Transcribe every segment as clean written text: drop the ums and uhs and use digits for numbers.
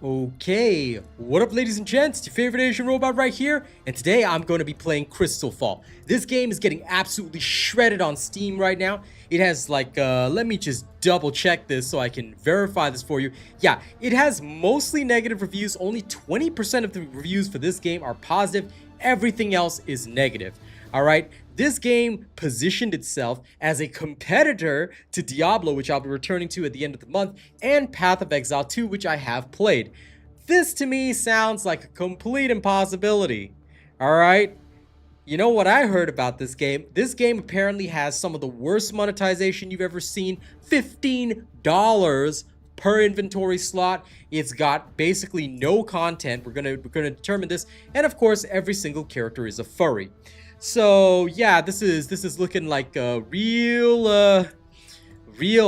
Okay, what up ladies and gents, it's your favorite Asian robot right here, and today I'm going to be playing Crystalfall. This game is getting absolutely shredded on Steam right now. It has like, let me just double check this so I can verify this for you. Yeah, it has mostly negative reviews, only 20% of the reviews for this game are positive, everything else is negative. Alright, this game positioned itself as a competitor to Diablo, which I'll be returning to at the end of the month, and Path of Exile 2, which I have played. This to me sounds like a complete impossibility. Alright? You know what I heard about this game? This game apparently has some of the worst monetization you've ever seen. $15 per inventory slot. It's got basically no content. We're gonna determine this, and of course, every single character is a furry. So yeah, this is looking like a real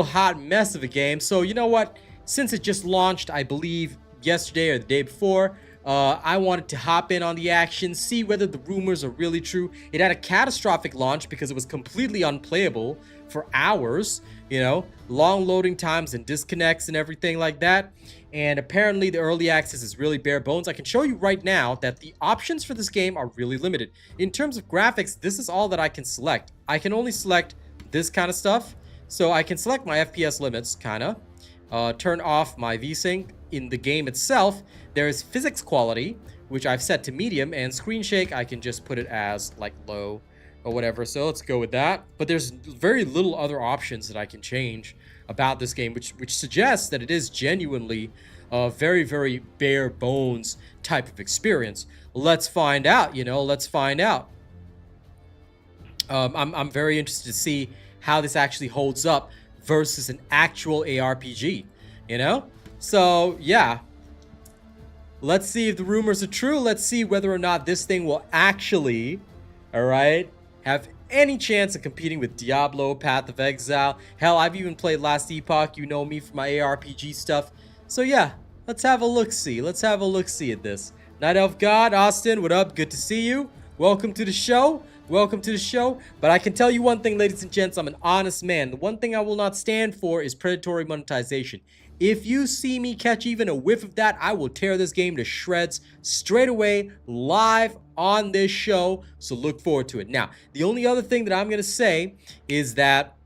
hot mess of a game. So you know what? Since it just launched, I believe yesterday or the day before, I wanted to hop in on the action, see whether the rumors are really true. It had a catastrophic launch because it was completely unplayable for hours, you know, long loading times and disconnects and everything like that. And apparently the early access is really bare bones. I can show you right now that the options for this game are really limited. In terms of graphics, this is all that I can select. I can only select this kind of stuff. So I can select my FPS limits, kind of. Turn off my VSync. In the game itself, there is physics quality, which I've set to medium, and screen shake, I can just put it as like low or whatever. So let's go with that. But there's very little other options that I can change about this game, which suggests that it is genuinely a very, very bare bones type of experience. Let's find out, you know, let's find out. I'm very interested to see how this actually holds up versus an actual ARPG, you know? So, yeah. Let's see if the rumors are true. Let's see whether or not this thing will actually, alright, have any chance of competing with Diablo, Path of Exile. Hell, I've even played Last Epoch. You know me for my ARPG stuff. So, yeah, let's have a look-see. Let's have a look-see at this. Night Elf God, Austin, what up? Good to see you. Welcome to the show. Welcome to the show. But I can tell you one thing, ladies and gents, I'm an honest man. The one thing I will not stand for is predatory monetization. If you see me catch even a whiff of that, I will tear this game to shreds straight away, live on this show. So look forward to it. Now, the only other thing that I'm going to say is that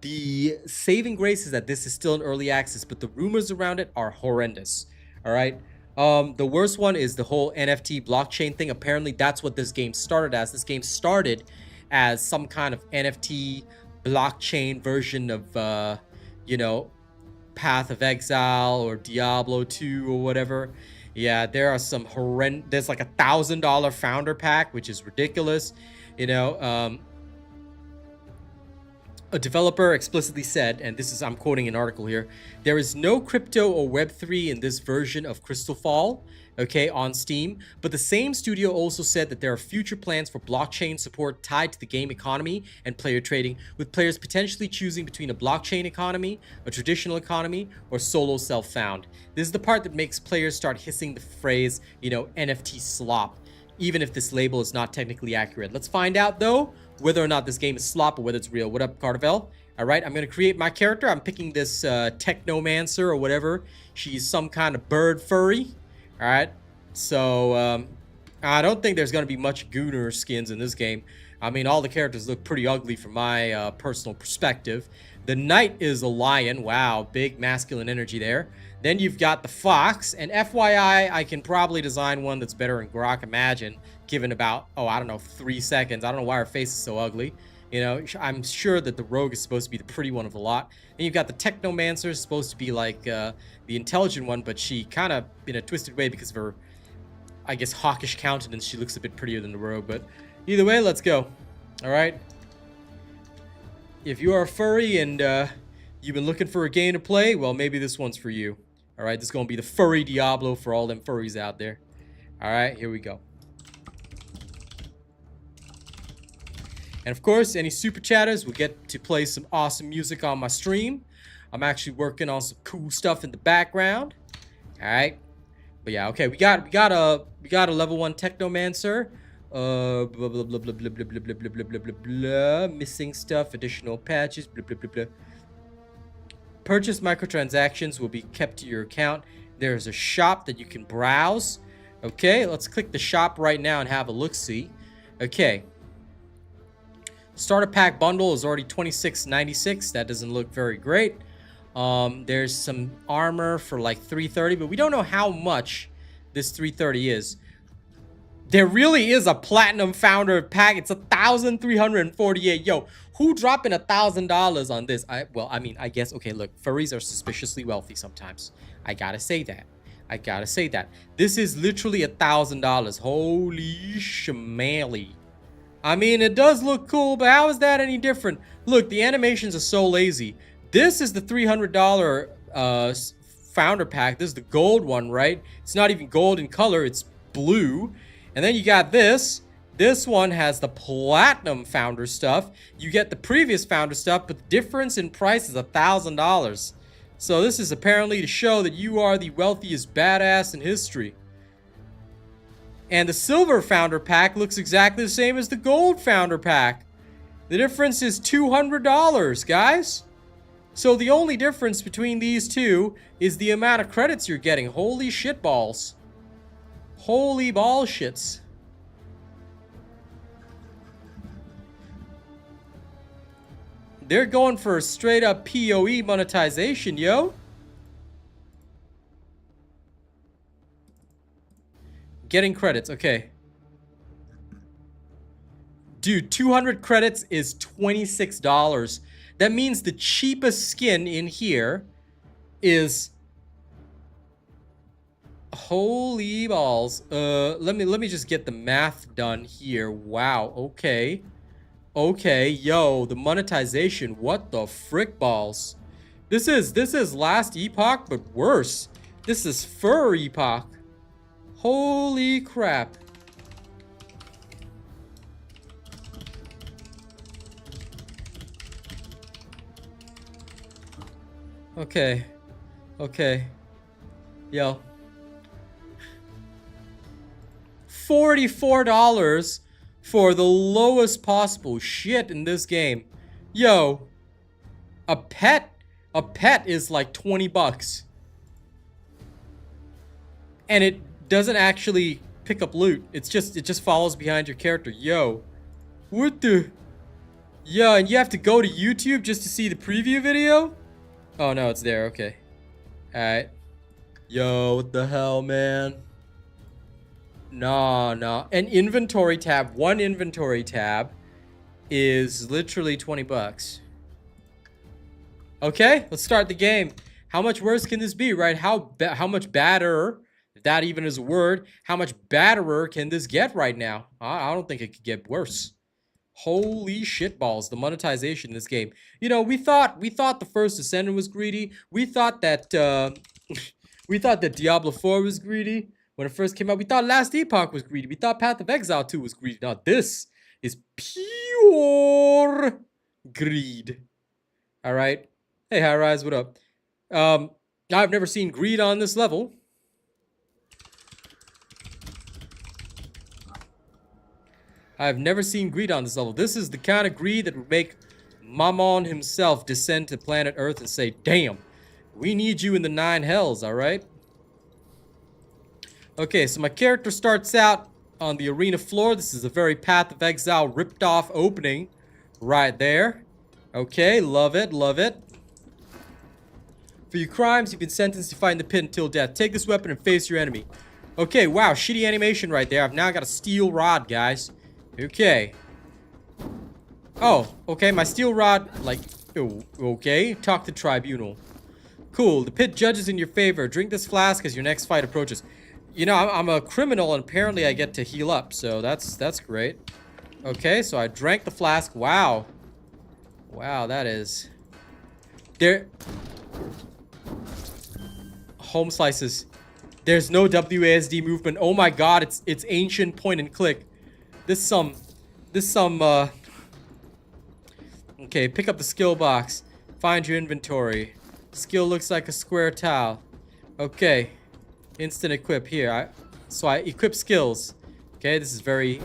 the saving grace is that this is still in early access, but the rumors around it are horrendous. All right. The worst one is the whole NFT blockchain thing. Apparently, that's what this game started as. This game started as some kind of NFT blockchain version of, you know, Path of Exile or Diablo 2 or whatever. Yeah, there are some horrendous. There's like $1,000 founder pack, which is ridiculous. You know, a developer explicitly said, and this is, I'm quoting an article here, there is no crypto or Web3 in this version of Crystalfall, okay, on Steam. But the same studio also said that there are future plans for blockchain support tied to the game economy and player trading, with players potentially choosing between a blockchain economy, a traditional economy, or solo self-found. This is the part that makes players start hissing the phrase, you know, NFT slop, even if this label is not technically accurate. Let's find out, though, whether or not this game is slop or whether it's real. What up, Carvel? All right, I'm going to create my character. I'm picking this Technomancer or whatever. She's some kind of bird furry. All right, so I don't think there's going to be much Gooner skins in this game. I mean, all the characters look pretty ugly from my personal perspective. The Knight is a lion. Wow, big masculine energy there. Then you've got the Fox, and FYI, I can probably design one that's better in Grok Imagine, given about, oh, I don't know, 3 seconds. I don't know why her face is so ugly. You know, I'm sure that the Rogue is supposed to be the pretty one of the lot. And you've got the Technomancer, supposed to be like the intelligent one, but she kind of, in a twisted way because of her, I guess, hawkish countenance, she looks a bit prettier than the Rogue. But either way, let's go. All right. If you are a furry and you've been looking for a game to play, well, maybe this one's for you. All right, this is going to be the furry Diablo for all them furries out there. All right, here we go. And of course, any super chatters will get to play some awesome music on my stream. I'm actually working on some cool stuff in the background. All right, but yeah, okay, we got a level 1 Technomancer. Blah blah blah blah blah blah blah blah blah blah blah blah blah. Missing stuff, additional patches. Blah blah blah blah. Purchase microtransactions will be kept to your account. There's a shop that you can browse. Okay, let's click the shop right now and have a look-see. Okay. Starter pack bundle is already $26.96. That doesn't look very great. There's some armor for like $330, but we don't know how much this $330 is. There really is a platinum founder pack. It's 1,348. Yo, who dropping $1,000 on this? I guess, okay, look, furries are suspiciously wealthy sometimes. I gotta say that. This is literally $1,000. Holy shmally. I mean, it does look cool, but how is that any different? Look, the animations are so lazy. This is the $300 founder pack. This is the gold one, right? It's not even gold in color. It's blue. And then you got this. This one has the platinum founder stuff. You get the previous founder stuff, but the difference in price is $1,000. So this is apparently to show that you are the wealthiest badass in history. And the silver founder pack looks exactly the same as the gold founder pack. The difference is $200, guys. So the only difference between these two is the amount of credits you're getting. Holy shit balls. Holy ball shits. They're going for a straight up PoE monetization, yo. Getting credits, okay. Dude, 200 credits is $26. That means the cheapest skin in here is... Holy balls. Let me just get the math done here. Wow, okay. Okay, yo, the monetization. What the frick balls? This is last Epoch, but worse. This is fur Epoch. Holy crap. Okay. Okay. Yo. $44 for the lowest possible shit in this game. Yo. A pet is like 20 bucks. And it doesn't actually pick up loot. It just follows behind your character. Yo. What the? Yo, and you have to go to YouTube just to see the preview video? Oh no, it's there. Okay. Alright. Yo, what the hell, man? No. An inventory tab. One inventory tab is literally 20 bucks. Okay, let's start the game. How much worse can this be, right? How much badder, if that even is a word, how much badderer can this get right now? I don't think it could get worse. Holy shitballs, the monetization in this game. You know, we thought the first Descendant was greedy. We thought that Diablo 4 was greedy when it first came out. We thought Last Epoch was greedy. We thought Path of Exile 2 was greedy. Now this is pure greed. All right. Hey, High Rise, what up? I've never seen greed on this level. I've never seen greed on this level. This is the kind of greed that would make Mammon himself descend to planet Earth and say, damn, we need you in the 9 hells, all right? Okay, so my character starts out on the arena floor. This is a very Path of Exile ripped off opening right there. Okay, love it, love it. For your crimes, you've been sentenced to fight in the pit until death. Take this weapon and face your enemy. Okay, wow, shitty animation right there. I've now got a steel rod, guys. Okay. Oh, okay, my steel rod, like, oh, okay. Talk to tribunal. Cool, the pit judges in your favor. Drink this flask as your next fight approaches. You know, I'm a criminal and apparently I get to heal up, so that's great. Okay, so I drank the flask. Wow. Wow, that is... There... Home slices. There's no WASD movement. Oh my god, it's ancient point and click. Okay, pick up the skill box. Find your inventory. Skill looks like a square tile. Okay. Instant equip here. So I equip skills. Okay, this is very...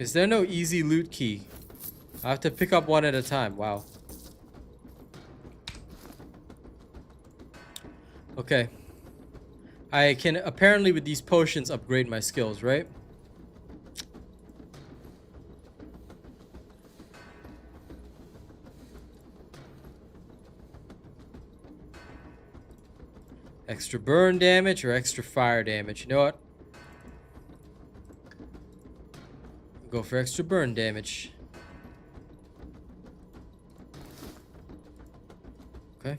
Is there no easy loot key? I have to pick up one at a time. Wow. Okay. I can apparently with these potions upgrade my skills, right? Extra burn damage or extra fire damage? You know what? Go for extra burn damage. Okay.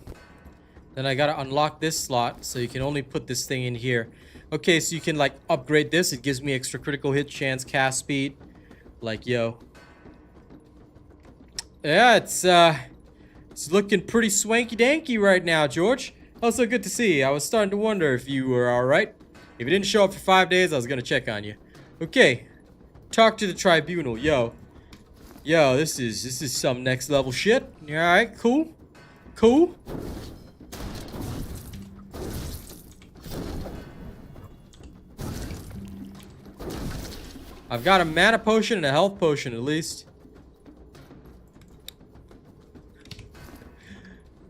Then I gotta unlock this slot, so you can only put this thing in here. Okay, so you can like upgrade this. It gives me extra critical hit chance, cast speed. Like, yo. Yeah, it's looking pretty swanky danky right now, George. Also good to see you. I was starting to wonder if you were alright. If you didn't show up for 5 days, I was gonna check on you. Okay. Talk to the tribunal, yo. Yo, this is some next level shit. Alright, cool. Cool. I've got a mana potion and a health potion at least.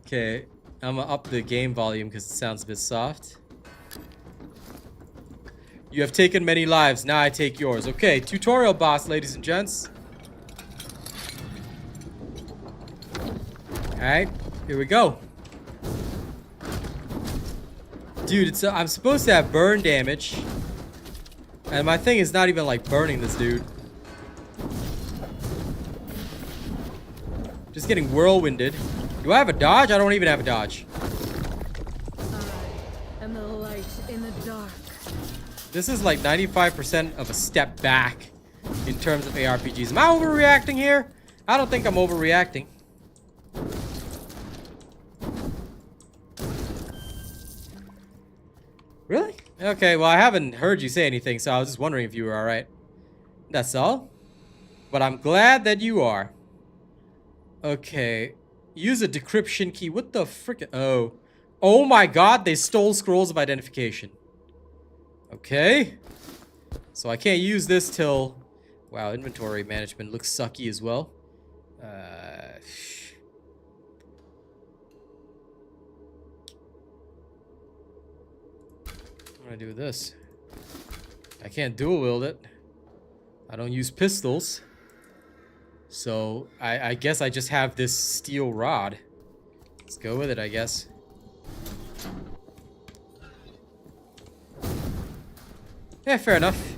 Okay, I'm gonna up the game volume because it sounds a bit soft. You have taken many lives, now I take yours. Okay, tutorial boss, ladies and gents. Alright, here we go. Dude, I'm supposed to have burn damage. And my thing is not even like burning this dude. Just getting whirlwinded. Do I have a dodge? I don't even have a dodge. I am the light in the dark. This is like 95% of a step back in terms of ARPGs. Am I overreacting here? I don't think I'm overreacting. Really? Okay, well, I haven't heard you say anything, so I was just wondering if you were alright. That's all. But I'm glad that you are. Okay. Use a decryption key. What the frick? Oh. Oh my god, they stole scrolls of identification. Okay. So I can't use this till... Wow, inventory management looks sucky as well. What do I do with this? I can't dual wield it. I don't use pistols. So I guess I just have this steel rod. Let's go with it, I guess. Yeah, fair enough.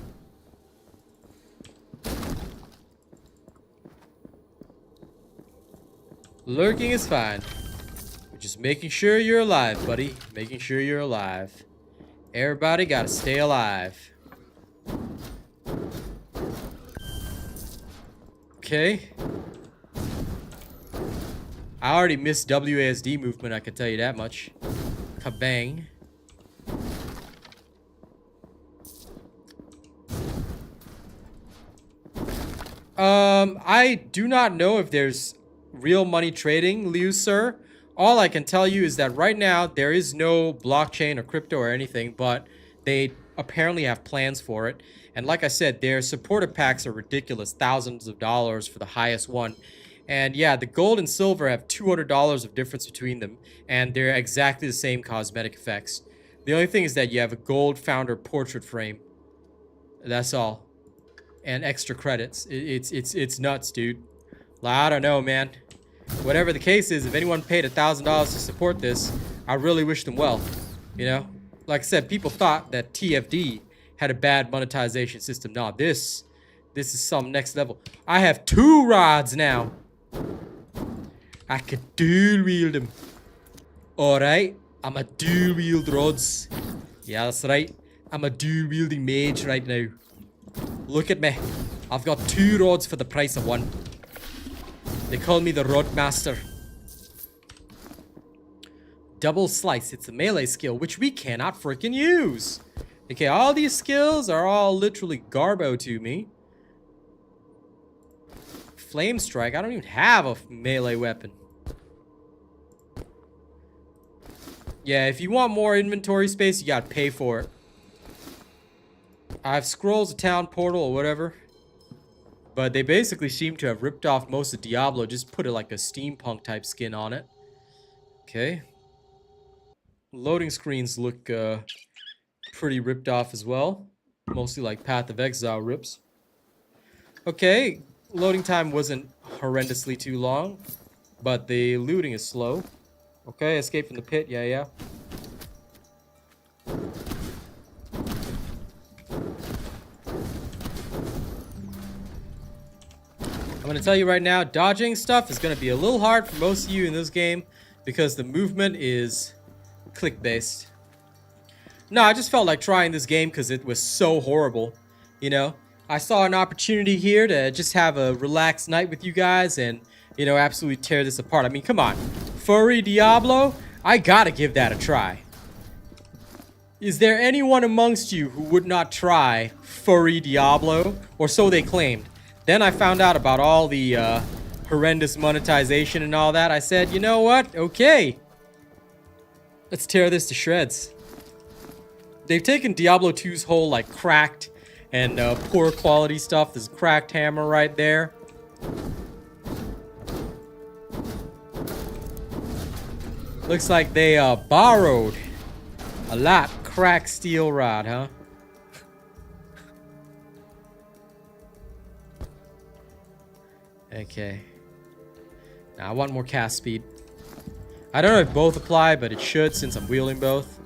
Lurking is fine. We're just making sure you're alive, buddy. Making sure you're alive. Everybody gotta stay alive. Okay. I already missed WASD movement, I can tell you that much. Kabang. I do not know if there's real money trading, Liu, sir. All I can tell you is that right now there is no blockchain or crypto or anything, but they apparently have plans for it. And like I said, their supporter packs are ridiculous, thousands of dollars for the highest one. And yeah, the gold and silver have $200 of difference between them, and they're exactly the same cosmetic effects. The only thing is that you have a gold founder portrait frame. That's all. And extra credits. It's nuts, dude. Like, I don't know, man. Whatever the case is, if anyone paid $1,000 to support this, I really wish them well. You know? Like I said, people thought that TFD had a bad monetization system. Nah, this is some next level. I have 2 rods now. I could dual wield them. Alright, I'm a dual wield rods. Yeah, that's right. I'm a dual wielding mage right now. Look at me. I've got 2 rods for the price of 1. They call me the Rod Master. Double Slice. It's a melee skill, which we cannot freaking use. Okay, all these skills are all literally garbo to me. Flame Strike. I don't even have a melee weapon. Yeah, if you want more inventory space, you gotta pay for it. I have scrolls, a town portal, or whatever. But they basically seem to have ripped off most of Diablo, just put it like a steampunk type skin on it. Okay. Loading screens look pretty ripped off as well. Mostly like Path of Exile rips. Okay, loading time wasn't horrendously too long, but the looting is slow. Okay, escape from the pit, yeah. I'm gonna tell you right now, dodging stuff is gonna be a little hard for most of you in this game because the movement is click-based. No, I just felt like trying this game because it was so horrible, you know? I saw an opportunity here to just have a relaxed night with you guys and, you know, absolutely tear this apart. I mean, come on. Furry Diablo? I gotta give that a try. Is there anyone amongst you who would not try Furry Diablo? Or so they claimed. Then I found out about all the horrendous monetization and all that. I said, you know what? Okay. Let's tear this to shreds. They've taken Diablo 2's whole, like, cracked and poor quality stuff. This cracked hammer right there. Looks like they borrowed a lot. Cracked steel rod, huh? Okay. Now I want more cast speed. I don't know if both apply, but it should since I'm wielding both.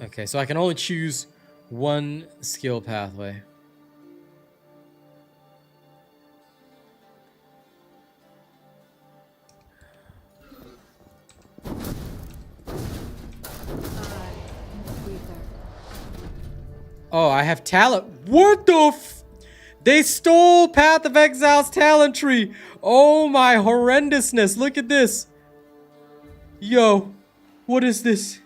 Okay, so I can only choose one skill pathway. Oh, I have talent. What the f? They stole Path of Exile's talent tree. Oh my horrendousness. Look at this. Yo, what is this?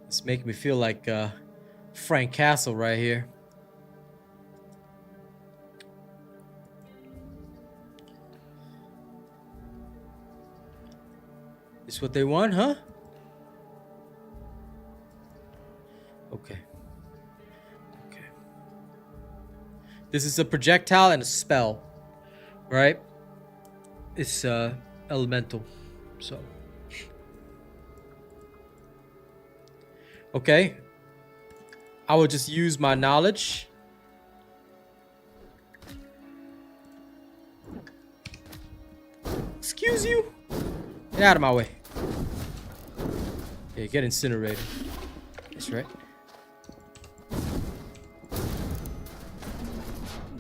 It's making me feel like Frank Castle right here. Is what they want, huh? Okay. Okay. This is a projectile and a spell, right? It's elemental, so. Okay. I will just use my knowledge. Excuse you? Get out of my way. Okay, get incinerated. That's right.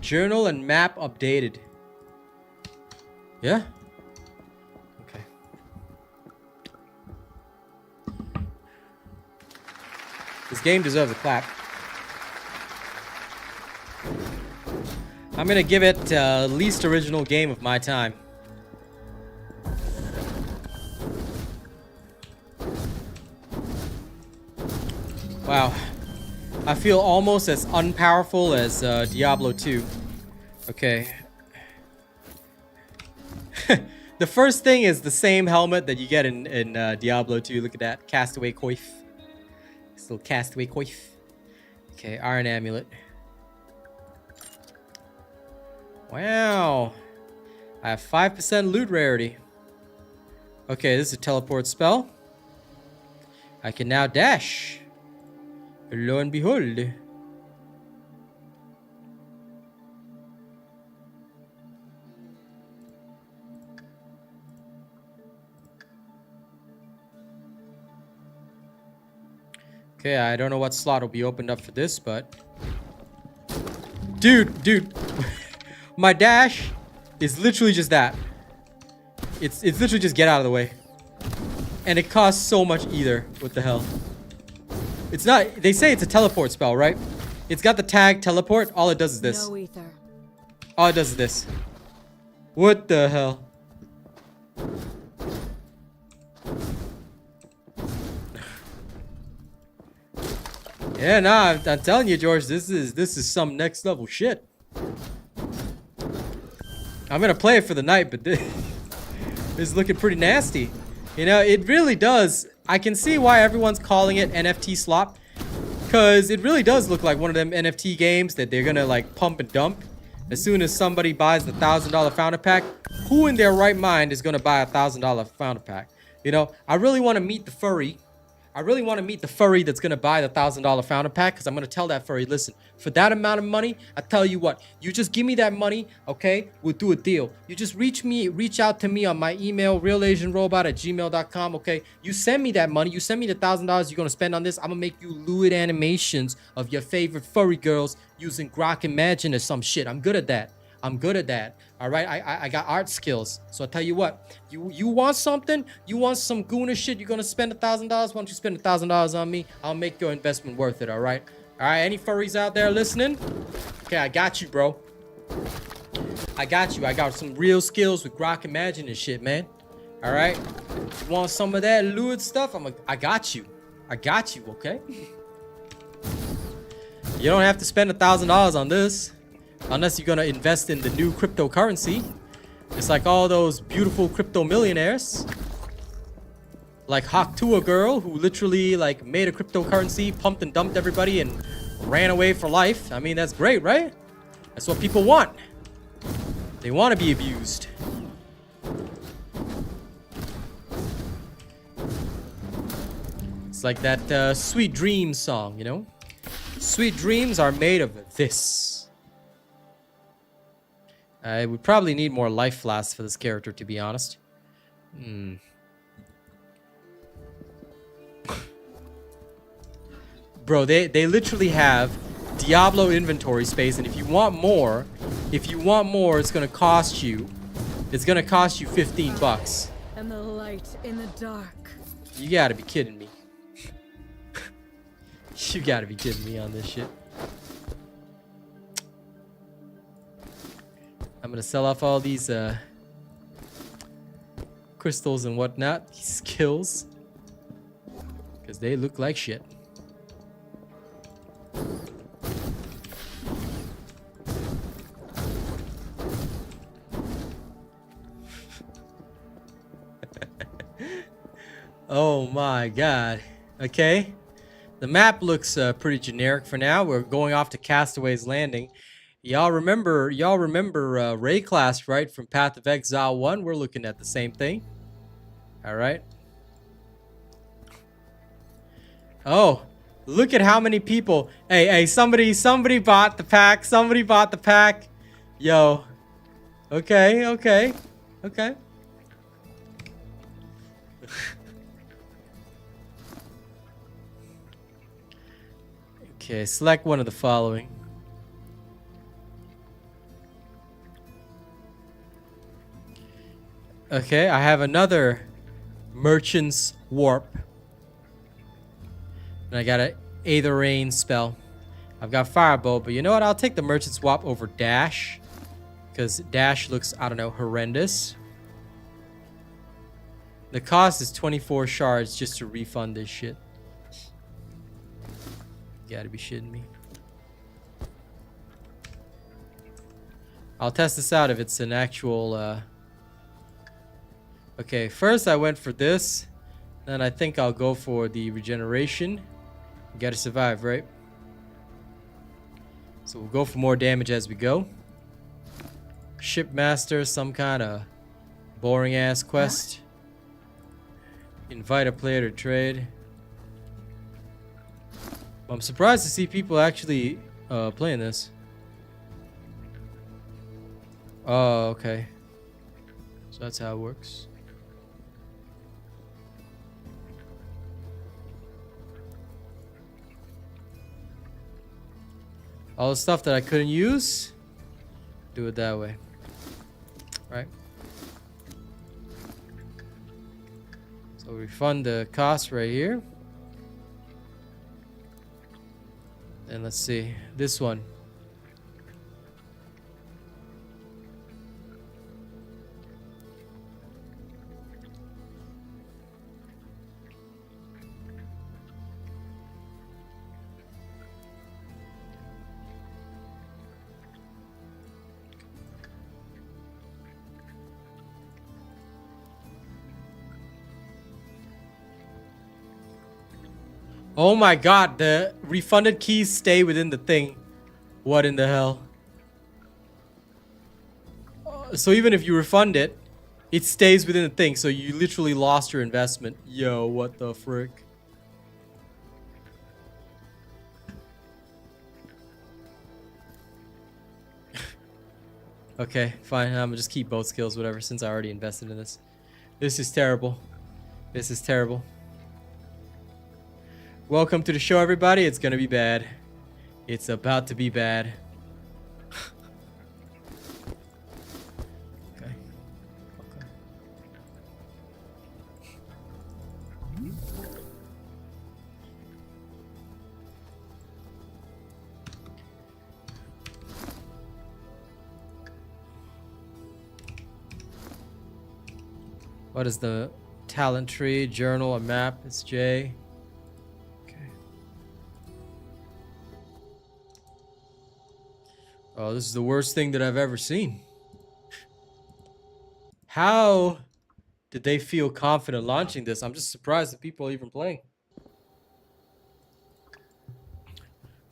Journal and map updated. Yeah? Okay. This game deserves a clap. I'm gonna give it least original game of my time. Wow. I feel almost as unpowerful as Diablo 2. Okay. The first thing is the same helmet that you get in Diablo 2. Look at that. Castaway coif. This little castaway coif. Okay, Iron Amulet. Wow. I have 5% loot rarity. Okay, this is a teleport spell. I can now dash. Lo and behold. Okay, I don't know what slot will be opened up for this, but... Dude. My dash is literally just that. It's literally just get out of the way. And it costs so much either. What the hell? It's not... They say it's a teleport spell, right? It's got the tag teleport. All it does is this. No ether. All it does is this. What the hell? Yeah, nah, I'm telling you, George, this is some next level shit. I'm gonna play it for the night, but this is looking pretty nasty. You know, it really does. I can see why everyone's calling it NFT slop, because it really does look like one of them NFT games that they're gonna like pump and dump. As soon as somebody buys the $1,000 founder pack, who in their right mind is gonna buy a $1,000 founder pack? You know, I really want to meet the furry. I really want to meet the furry that's going to buy the $1,000 founder pack, because I'm going to tell that furry, listen, for that amount of money, I tell you what, you just give me that money, okay? We'll do a deal. You just reach out to me on my email, realasianrobot@gmail.com, okay? You send me that money. You send me the $1,000 you're going to spend on this. I'm going to make you lewd animations of your favorite furry girls using Grok Imagine or some shit. I'm good at that. I'm good at that. All right, I got art skills. So I tell you what, you want something? You want some Gooner shit? You're gonna spend $1,000? Why don't you spend $1,000 on me? I'll make your investment worth it. All right. All right. Any furries out there listening? Okay, I got you, bro. I got you. I got some real skills with Grok Imagine and shit, man. All right. You want some of that lewd stuff? I got you. I got you. Okay. You don't have to spend $1,000 on this. Unless you're gonna invest in the new cryptocurrency. It's like all those beautiful crypto millionaires. Like Hawk2a girl who literally like made a cryptocurrency, pumped and dumped everybody and ran away for life. I mean, that's great, right? That's what people want. They want to be abused. It's like that Sweet Dreams song, you know? Sweet dreams are made of this. I would probably need more life flasks for this character, to be honest. Bro, they literally have Diablo inventory space, and if you want more, it's gonna cost you. It's gonna cost you $15. And the light in the dark. You gotta be kidding me. You gotta be kidding me on this shit. I'm gonna sell off all these crystals and whatnot, these skills, because they look like shit. Oh my god. Okay. The map looks pretty generic for now. We're going off to Castaways Landing. Y'all remember Ray class, right? From Path of Exile 1. We're looking at the same thing. All right. Oh, look at how many people. Hey, somebody bought the pack. Somebody bought the pack. Yo. Okay. Okay, select one of the following. Okay, I have another Merchant's Warp. And I got an Aether Rain spell. I've got Firebolt, but you know what? I'll take the Merchant's Warp over Dash. Because Dash looks, I don't know, horrendous. The cost is 24 shards just to refund this shit. You gotta be shitting me. I'll test this out if it's an actual... Okay, first I went for this. Then I think I'll go for the regeneration. You gotta survive, right? So we'll go for more damage as we go. Shipmaster, some kind of boring ass quest. Invite a player to trade. I'm surprised to see people actually playing this. Oh, okay. So that's how it works. All the stuff that I couldn't use, do it that way. Right? So refund the cost right here. And let's see, this one. Oh my god, the refunded keys stay within the thing. What in the hell? So even if you refund it, it stays within the thing. So you literally lost your investment. Yo, what the frick? Okay, fine. I'm gonna just keep both skills, whatever, since I already invested in this. This is terrible. This is terrible. Welcome to the show, everybody. It's gonna be bad. It's about to be bad. Okay. Okay. What is the talent tree? Journal, a map. It's J. Okay. Oh, this is the worst thing that I've ever seen. How did they feel confident launching this? I'm just surprised that people are even playing.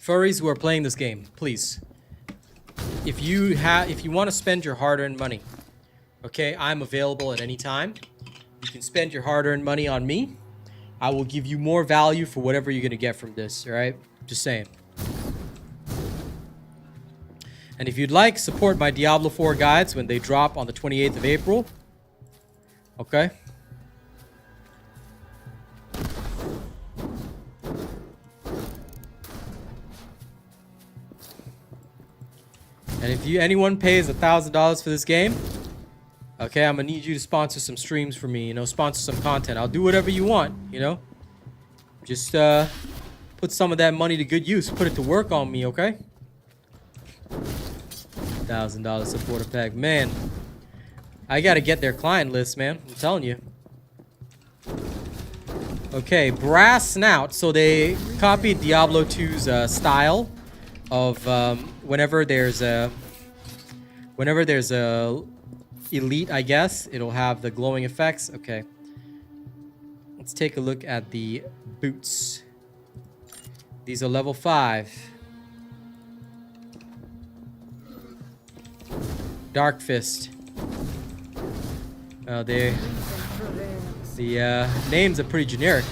Furries who are playing this game, please. If you want to spend your hard-earned money, okay, I'm available at any time. You can spend your hard-earned money on me. I will give you more value for whatever you're gonna get from this, all right? Just saying. And if you'd like, support my Diablo 4 guides when they drop on the 28th of April. Okay? And if anyone pays $1,000 for this game, okay, I'm gonna need you to sponsor some streams for me, you know, sponsor some content. I'll do whatever you want, you know? Just put some of that money to good use. Put it to work on me, okay? $1,000 supporter pack. Man, I gotta get their client list, man. I'm telling you. Okay, Brass Snout. So they copied Diablo 2's style of whenever there's a elite, I guess, it'll have the glowing effects. Okay. Let's take a look at the boots. These are level 5. Dark Fist. Oh, the names are pretty generic.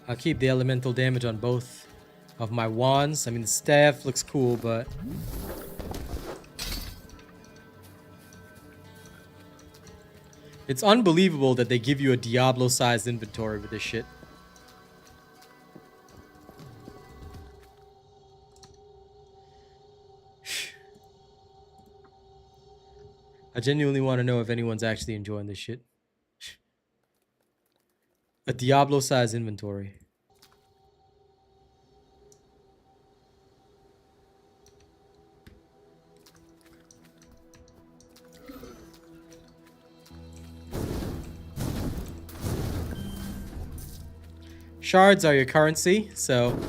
I'll keep the elemental damage on both of my wands. I mean, the staff looks cool, but it's unbelievable that they give you a Diablo-sized inventory with this shit. I genuinely want to know if anyone's actually enjoying this shit. A Diablo-sized inventory. Shards are your currency, so...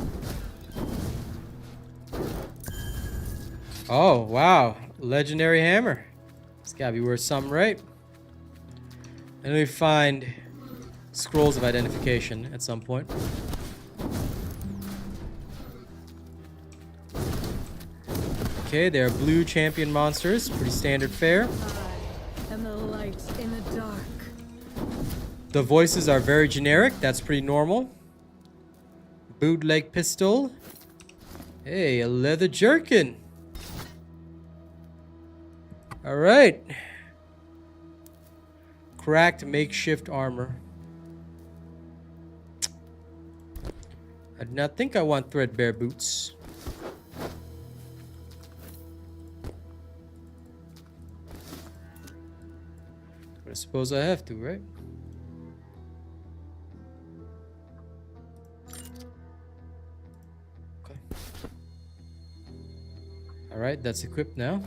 Oh, wow. Legendary hammer. It's gotta be worth something, right? And we find scrolls of identification at some point. Okay, they're blue champion monsters. Pretty standard fare. I am the light in the dark. The voices are very generic. That's pretty normal. Bootleg pistol. Hey, a leather jerkin. All right. Cracked makeshift armor. I do not think I want threadbare boots. But I suppose I have to, right? Okay. All right, that's equipped now.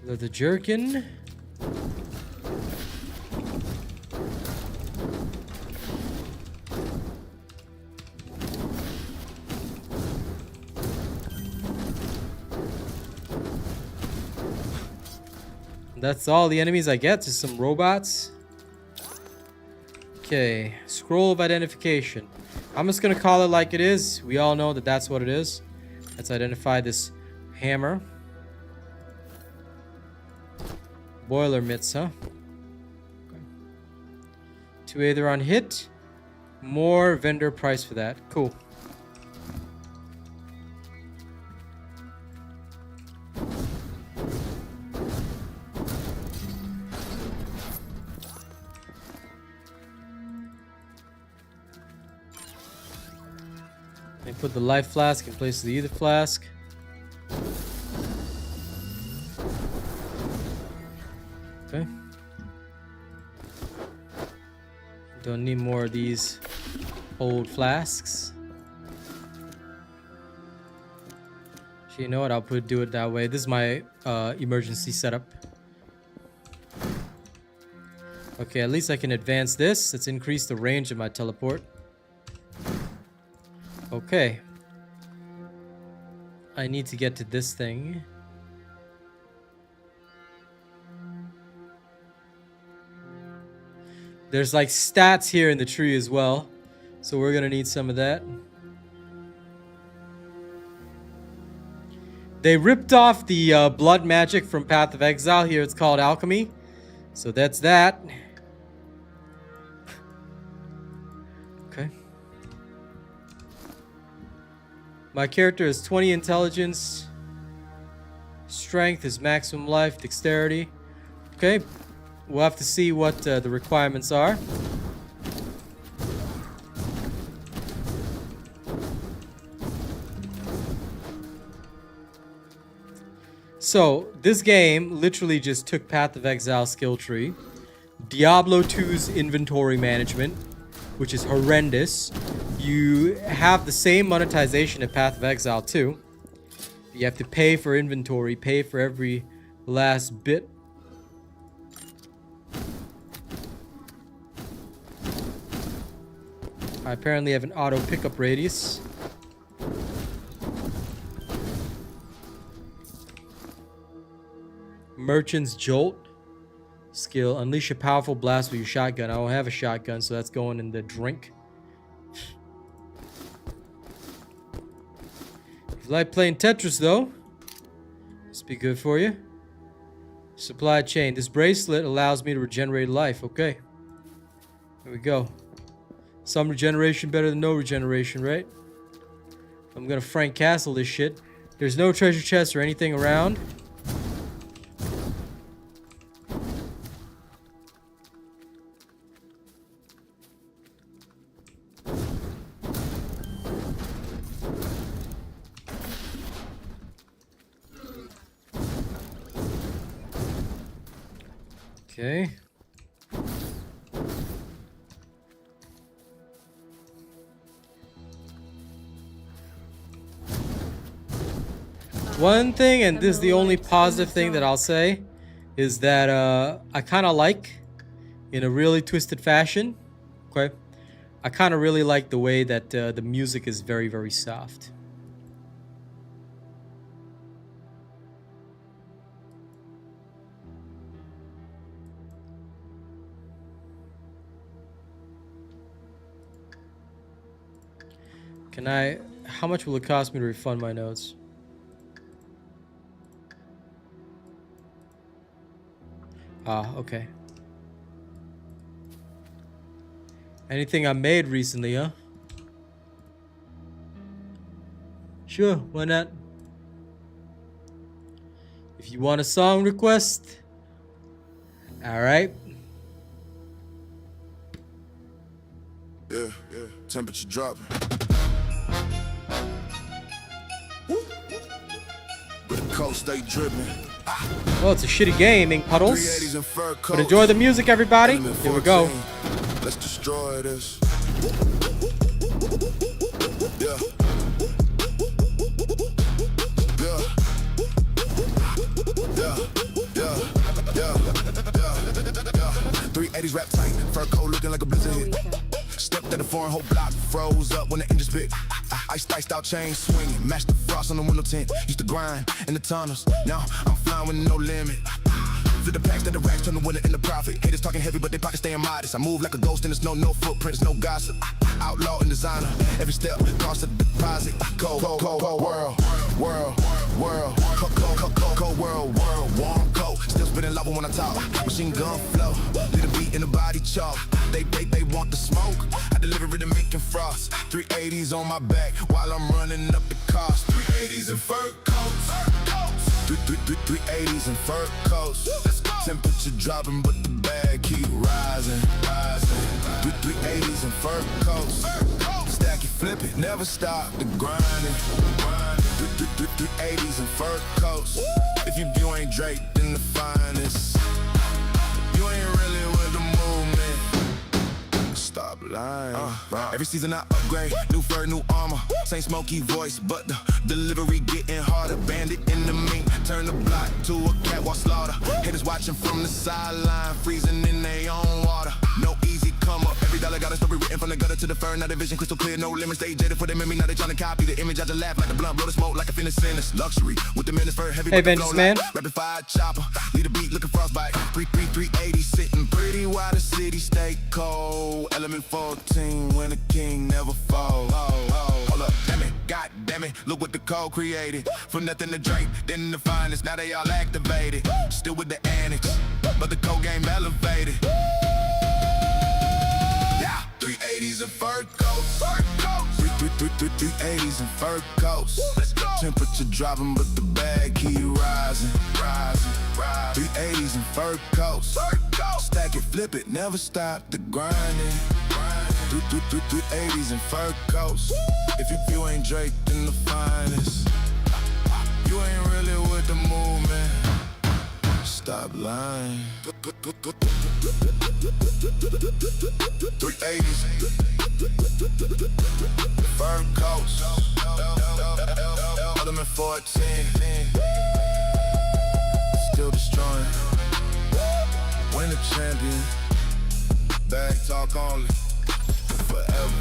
The jerkin. That's all the enemies I get, just some robots. Okay, scroll of identification. I'm just gonna call it like it is. We all know that that's what it is. Let's identify this hammer. Boiler mitts, huh? Okay. 2 either on hit. More vendor price for that. Cool. And put the life flask in place of the ether flask. Okay. Don't need more of these old flasks. Actually, you know what? I'll do it that way. This is my emergency setup. Okay, at least I can advance this. Let's increase the range of my teleport. Okay. I need to get to this thing. There's like stats here in the tree as well. So we're gonna need some of that. They ripped off the blood magic from Path of Exile. Here it's called alchemy. So that's that. Okay. My character is 20 intelligence. Strength is maximum life. Dexterity. Okay. We'll have to see what the requirements are. So, this game literally just took Path of Exile skill tree, Diablo 2's inventory management, which is horrendous. You have the same monetization in Path of Exile 2. You have to pay for inventory, pay for every last bit. I apparently have an auto pickup radius. Merchant's Jolt. Skill. Unleash a powerful blast with your shotgun. I don't have a shotgun, so that's going in the drink. If you like playing Tetris, though, this be good for you. Supply chain. This bracelet allows me to regenerate life. Okay. Here we go. Some regeneration better than no regeneration, right? I'm gonna Frank Castle this shit. There's no treasure chest or anything around. Okay. One thing, and this is the only positive thing that I'll say, is that I kind of like, in a really twisted fashion, okay, I kind of really like the way that the music is very, very soft. Can I, how much will it cost me to refund my notes? Ah, okay. Anything I made recently, huh? Sure, why not? If you want a song request, alright. Yeah, temperature dropping. But the cold stay dripping. Well, it's a shitty game, Ink Puddles. But enjoy the music, everybody. Here we go. Let's destroy this. Yeah. Yeah. Yeah. 380s wrapped tight, fur coat looking like a blizzard hit. Stepped at the foreign whole block, froze up when the engine spit. Iced out chain swinging, matched the frost on the window tint. Used to grind in the tunnels, now I'm flying with no limit. Fit the packs that the racks turn the winner into profit. Haters talking heavy, but they pockets staying modest. I move like a ghost and there's no footprints, no gossip. Outlaw and designer, every step cost a deposit. Cold world, warm cold. Still spinning lava when I talk. Machine gun flow, little beat in the body chalk. They want the smoke. I deliver it and making frost. 380s on my back while I'm running up the cost. 380s and fur coats. 380s and fur coats. Temperature dropping, but the bag keep rising. 380s and fur coats. Stack it, flip it, never stop the grinding. 380s and fur coats. If you ain't Drake, then the finest. You ain't really with the movement. Stop lying. Every season I upgrade, new fur, new armor. Same smoky voice, but the delivery getting harder. Bandit in the mink, turn the block to a catwalk slaughter. Haters watching from the sideline, freezing in their own water. No easy come up. Every dollar got a story written from the gutter to the fur. Now the vision crystal clear, no limits. They jaded for them in me. Now they trying to copy the image. I just laugh like the blunt, blow the smoke like a finish sentence. Luxury with the minutes fur heavy. Hey, Vengeance Man. Rapid fire chopper, lead a beat looking frostbite. 380 sitting pretty while the city stay cold. Element 14 when the king never fall. Hold up, damn it, god damn it. Look what the code created. From nothing to Drake, then the finest. Now they all activated. Still with the annex, but the code game elevated. 380s and fur coats. 380s and fur coats. Temperature dropping, but the bag keep rising. 380s and fur coats. Stack it, flip it, never stop the grinding. 380s and fur coats. If you ain't Drake, then the finest. You ain't really with the movement. Stop lying. 380s, fur coats, element 14, still destroying. Win the champion, bag talk only, forever.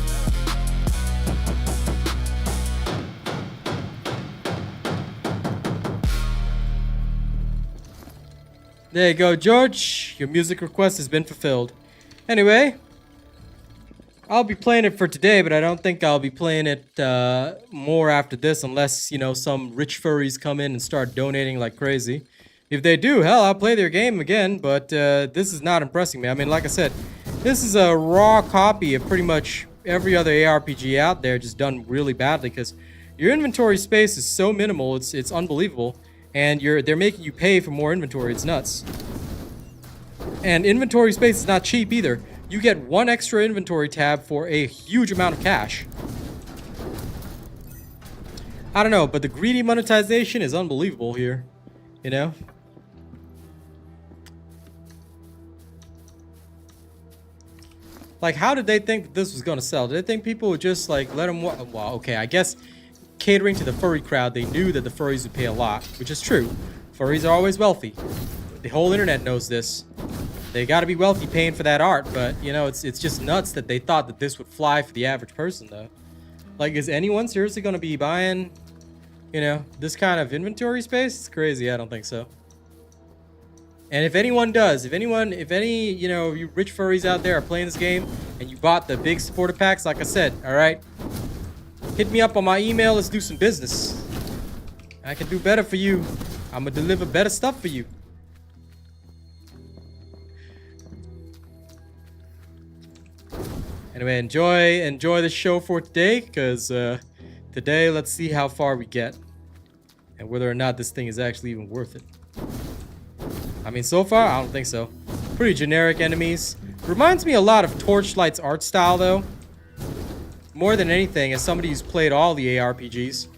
There you go, George. Your music request has been fulfilled. Anyway, I'll be playing it for today, but I don't think I'll be playing it more after this unless, you know, some rich furries come in and start donating like crazy. If they do, hell, I'll play their game again, but this is not impressing me. I mean, like I said, this is a raw copy of pretty much every other ARPG out there, just done really badly because your inventory space is so minimal, it's unbelievable. And they're making you pay for more inventory. It's nuts. And inventory space is not cheap either. You get one extra inventory tab for a huge amount of cash. I don't know, but the greedy monetization is unbelievable here. You know? Like, how did they think that this was going to sell? Did they think people would just, like, let them... Well, okay, I guess... catering to the furry crowd, they knew that the furries would pay a lot, which is true. Furries are always wealthy. The whole internet knows this. They gotta be wealthy paying for that art, but, you know, it's just nuts that they thought that this would fly for the average person, though. Like, is anyone seriously gonna be buying, you know, this kind of inventory space? It's crazy, I don't think so. And if anyone does, if any, you know, you rich furries out there are playing this game, and you bought the big supporter packs, like I said, alright? Hit me up on my email, let's do some business. I can do better for you. I'm gonna deliver better stuff for you. Anyway, enjoy the show for today, because today, let's see how far we get. And whether or not this thing is actually even worth it. I mean, so far, I don't think so. Pretty generic enemies. Reminds me a lot of Torchlight's art style, though. More than anything, as somebody who's played all the ARPGs.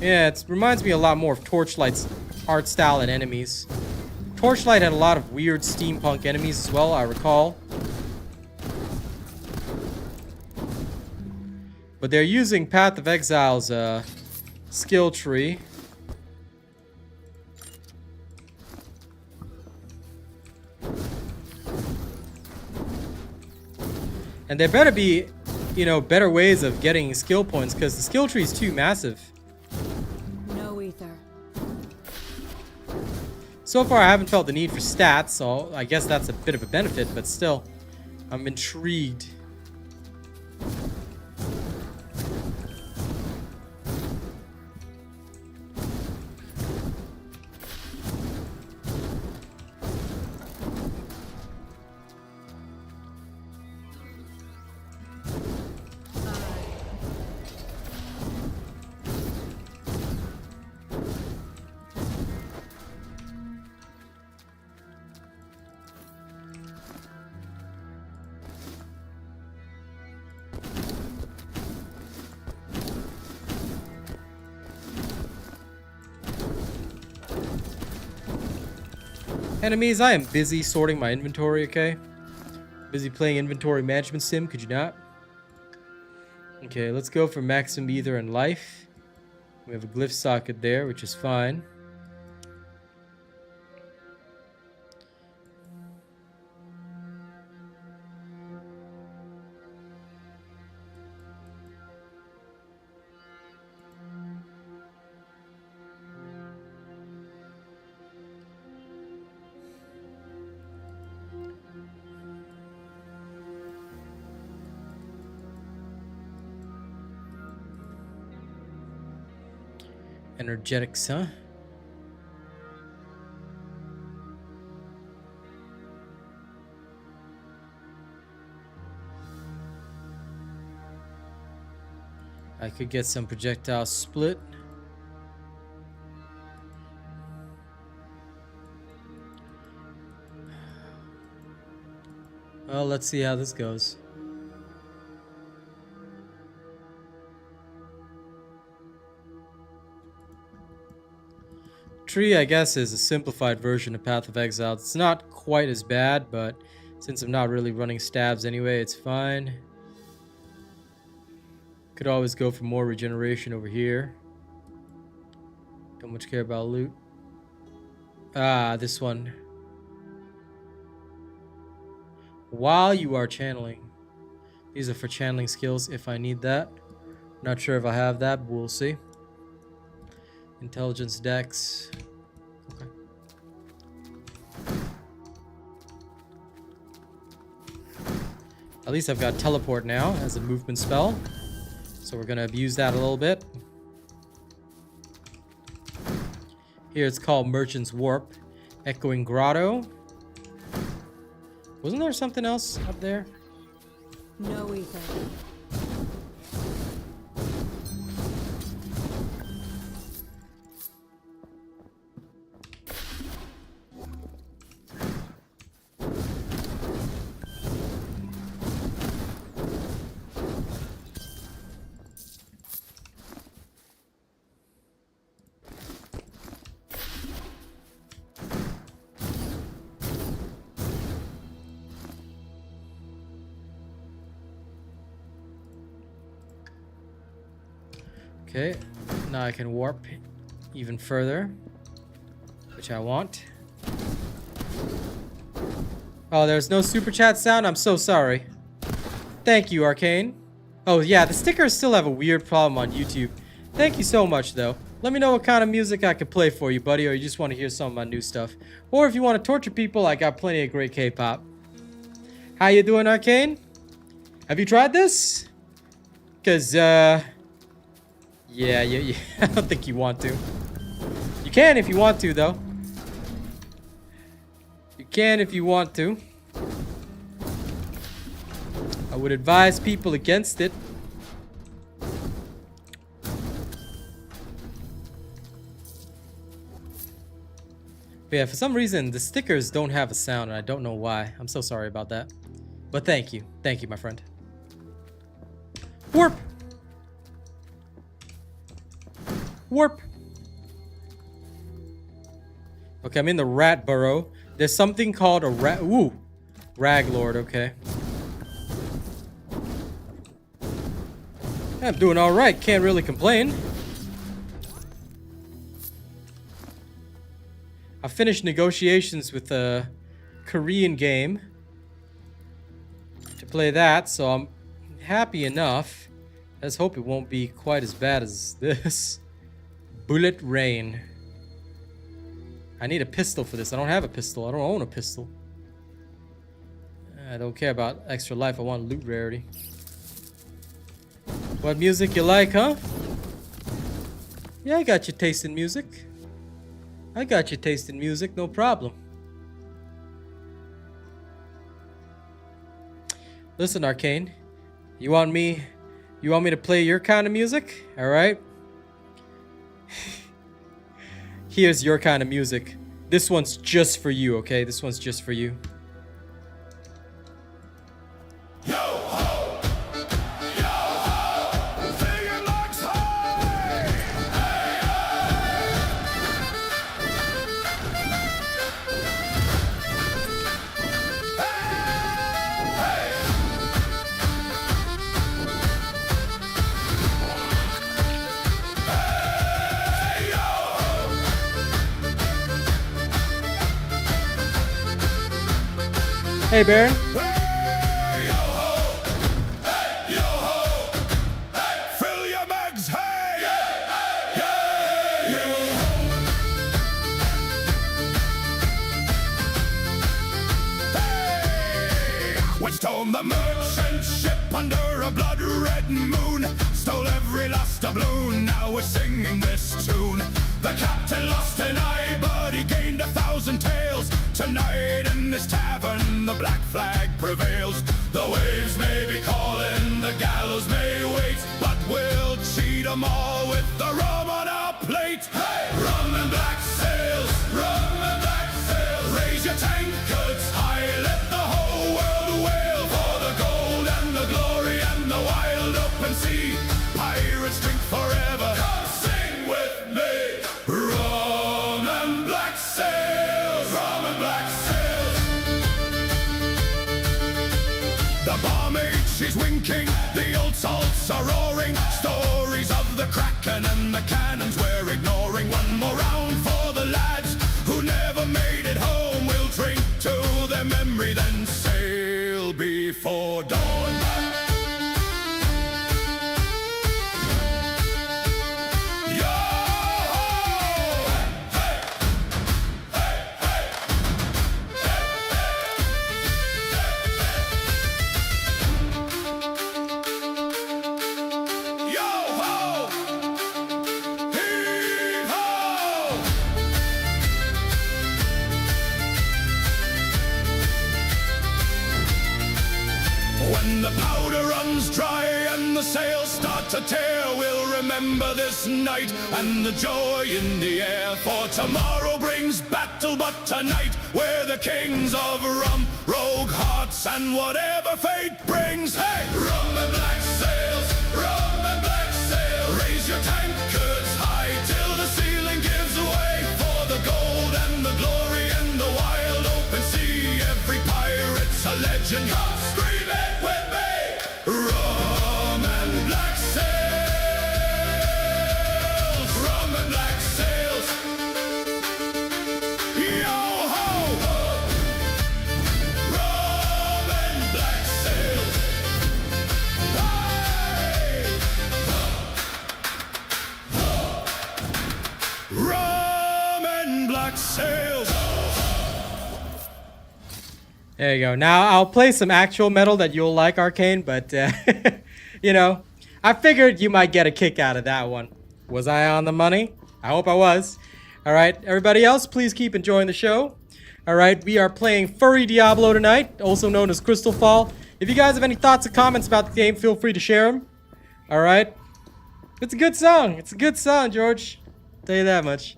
Yeah, it reminds me a lot more of Torchlight's art style and enemies. Torchlight had a lot of weird steampunk enemies as well, I recall. But they're using Path of Exile's skill tree. And there better be, you know, better ways of getting skill points, because the skill tree is too massive. No ether. So far, I haven't felt the need for stats, so I guess that's a bit of a benefit, but still, I'm intrigued. Enemies, I am busy sorting my inventory, okay? Busy playing inventory management sim, could you not? Okay, let's go for maximum ether and life. We have a glyph socket there, which is fine. Energetics, huh? I could get some projectile split. Well, let's see how this goes. Tree, I guess, is a simplified version of Path of Exile. It's not quite as bad, but since I'm not really running stabs anyway, it's fine. Could always go for more regeneration over here. Don't much care about loot. Ah, this one. While you are channeling. These are for channeling skills if I need that. Not sure if I have that, but we'll see. Intelligence dex. Okay. At least I've got teleport now as a movement spell. So we're gonna abuse that a little bit. Here it's called Merchant's Warp. Echoing Grotto. Wasn't there something else up there? No ether. Okay, now I can warp even further, which I want. Oh, there's no super chat sound? I'm so sorry. Thank you, Arcane. Oh yeah, the stickers still have a weird problem on YouTube. Thank you so much, though. Let me know what kind of music I can play for you, buddy, or you just want to hear some of my new stuff. Or if you want to torture people, I got plenty of great K-pop. How you doing, Arcane? Have you tried this? Because, Yeah, I don't think you want to. You can if you want to, though. You can if you want to. I would advise people against it. But yeah, for some reason, the stickers don't have a sound, and I don't know why. I'm so sorry about that. But thank you. Thank you, my friend. Warp! Warp. Okay, I'm in the rat burrow. There's something called a rat. Ooh, rag lord. Okay, I'm doing all right. Can't really complain. I finished negotiations with a Korean game to play that, so I'm happy enough. Let's hope it won't be quite as bad as this. Bullet Rain. I need a pistol for this. I don't have a pistol. I don't own a pistol. I don't care about extra life. I want loot rarity. What music you like, huh? Yeah, I got your taste in music. I got your taste in music, no problem. Listen, Arcane. You want me to play your kind of music? All right. Here's your kind of music. This one's just for you, okay? This one's just for you. Yo ho, yo ho, singing like high. Hey, Baron. Hey, yo ho, hey, yo ho, hey, fill your bags, hey, yeah, yo ho. Hey, we stole the merchant ship under a blood-red moon, stole every last doubloon. Now we're singing this tune. The captain lost an eye, but he gained 1,000 taels. Tonight in this tavern, the black flag prevails. The waves may be calling, the gallows may wait, but we'll cheat 'em all with the rum on our plate. Hey! Rum and black sails, rum and black sails. Raise your tankards high, let the whole world wail for the gold and the glory and the wild open sea. Pirates drink forever. Come sing with me. Rum and black sails, rum and black sails. The barmaid, she's winking, the old salts are roaring. Stories of the Kraken and the cannons we're ignoring. One more round for the lads who never made it home. We'll drink to their memory, then sail before dawn. When the powder runs dry and the sails start to tear, we'll remember this night and the joy in the air. For tomorrow brings battle, but tonight we're the kings of rum, rogue hearts, and whatever fate brings. Hey! Rum and black sails, rum and black sails. Raise your tankards high till the ceiling gives way. For the gold and the glory and the wild open sea. Every pirate's a legend. Come scream it with me. Rum and black sails, rum and black sails. Yo ho, rum and black sails. Hey, rum and black sails. There you go. Now I'll play some actual metal that you'll like, Arcane, but you know, I figured you might get a kick out of that one. Was I on the money? I hope I was. All right, everybody else, please keep enjoying the show. All right, we are playing Furry Diablo tonight, also known as Crystalfall. If you guys have any thoughts or comments about the game, feel free to share them. All right, it's a good song. It's a good song, George. I'll tell you that much.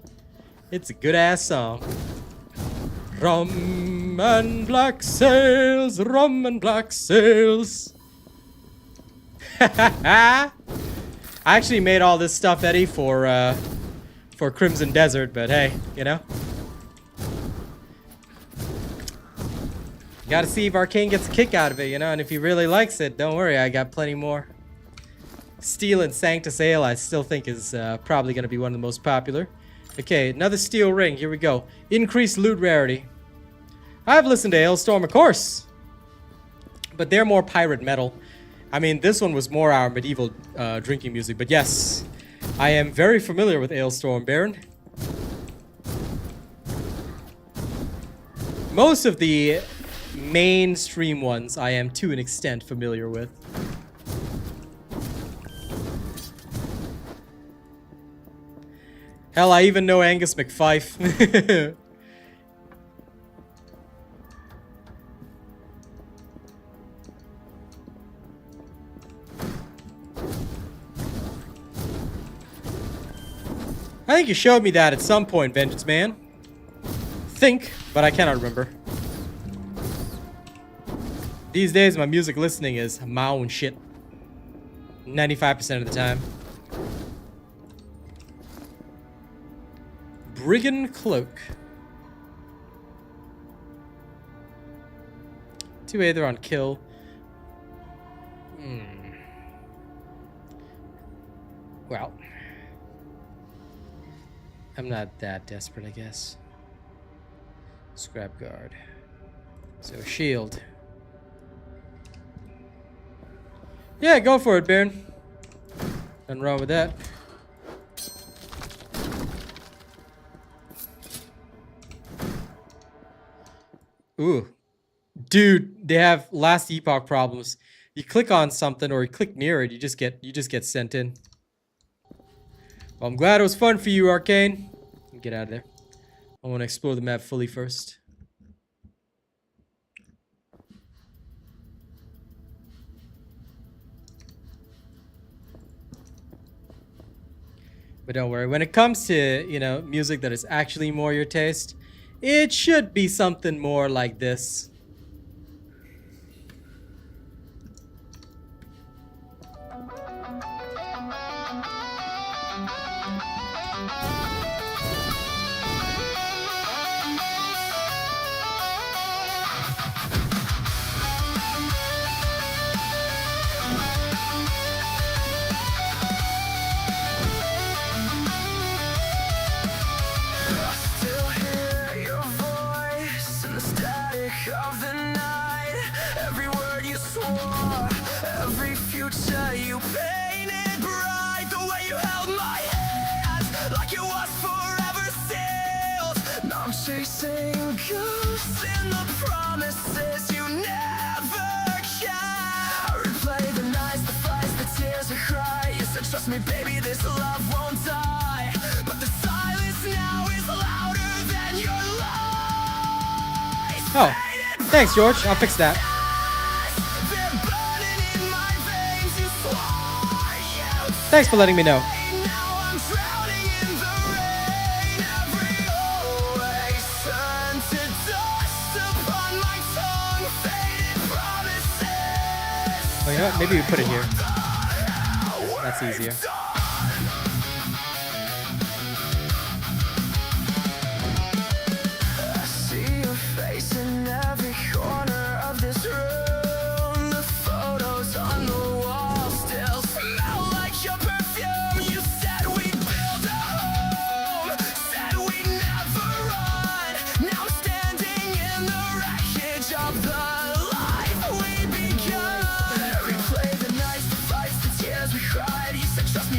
It's a good ass song. Rum and black sails, rum and black sails. I actually made all this stuff, Eddie, for Crimson Desert, but hey, you know. You gotta see if Arcane gets a kick out of it, you know, and if he really likes it, don't worry, I got plenty more. Steel and Sanctus Ale, I still think is probably gonna be one of the most popular. Okay, another steel ring. Here we go. Increased loot rarity. I've listened to Hailstorm, of course. But they're more pirate metal. I mean, this one was more our medieval drinking music. But yes, I am very familiar with Ailstorm, Baron. Most of the mainstream ones I am to an extent familiar with. Hell, I even know Angus McFife. I think you showed me that at some point, Vengeance Man. Think, but I cannot remember. These days, my music listening is my own shit. 95% of the time. Brigand Cloak. 2 Aether on kill. Well. I'm not that desperate, I guess. Scrap guard. So shield. Yeah, go for it, Baron. Nothing wrong with that. Ooh. Dude, they have last epoch problems. You click on something or you click near it, you just get sent in. Well, I'm glad it was fun for you, Arcane. Get out of there. I want to explore the map fully first. But don't worry, when it comes to, you know, music that is actually more your taste, it should be something more like this. Chasing ghosts in the promises you never can. Replay the nights, the fights, the tears we cry. You said trust me baby, this love won't die. But the silence now is louder than your lies. Oh, thanks George, I'll fix that. Thanks for letting me know. Oh, you know what? Maybe we put it here. That's easier. I see your face in every corner of this room. The photos on the wall still smell like your perfume. You said we'd build a home, said we'd never run. Now I'm standing in the wreckage of the life we begun. Replay the nights, the fights, the tears we cried. You said trust me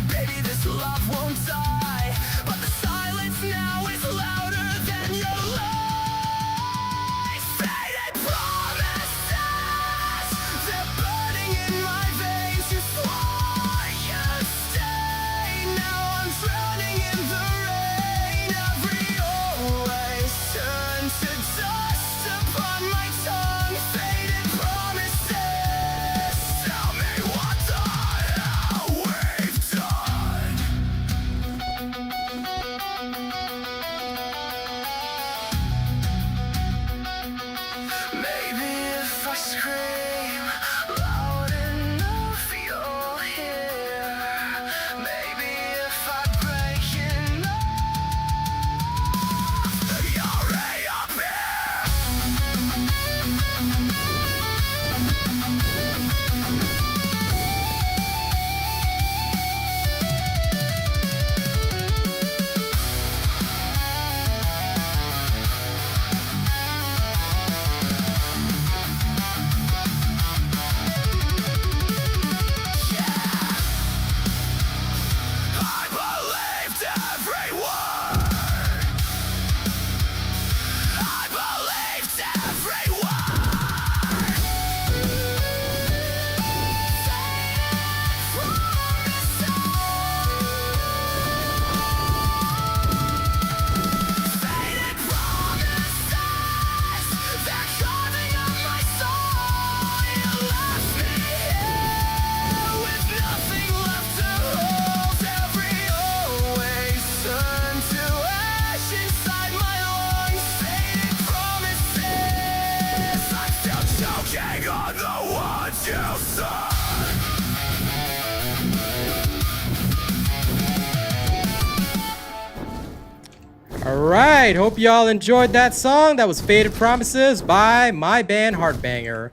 Alright, hope y'all enjoyed that song. That was Faded Promises by my band Heartbanger.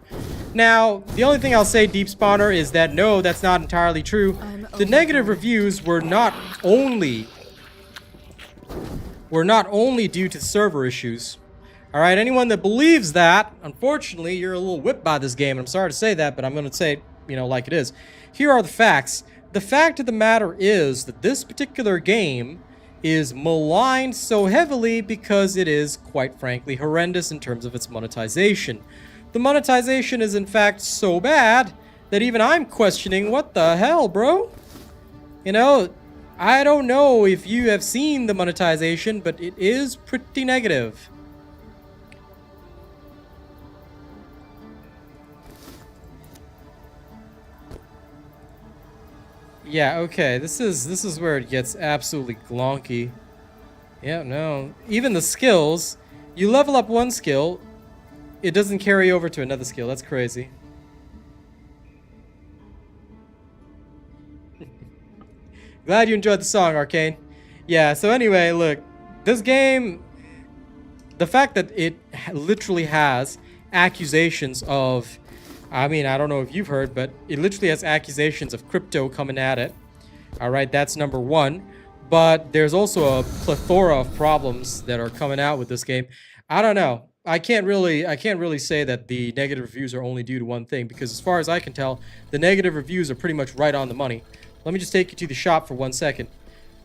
Now, the only thing I'll say, Deep Spawner, is that no, that's not entirely true. The negative reviews were not only due to server issues. Alright, anyone that believes that, unfortunately, you're a little whipped by this game. I'm sorry to say that, but I'm going to say it, you know, like it is. Here are the facts. The fact of the matter is that this particular game is maligned so heavily because it is, quite frankly, horrendous in terms of its monetization. The monetization is, in fact, so bad that even I'm questioning, what the hell, bro? You know, I don't know if you have seen the monetization, but it is pretty negative. Yeah, okay, this is where it gets absolutely glonky. Yeah, no. Even the skills, you level up one skill, it doesn't carry over to another skill. That's crazy. Glad you enjoyed the song, Arcane. Yeah, so anyway, look, this game, the fact that it literally has accusations of, I mean, I don't know if you've heard, but it literally has accusations of crypto coming at it. All right, that's number one. But there's also a plethora of problems that are coming out with this game. I don't know. I can't really say that the negative reviews are only due to one thing, because as far as I can tell, the negative reviews are pretty much right on the money. Let me just take you to the shop for 1 second.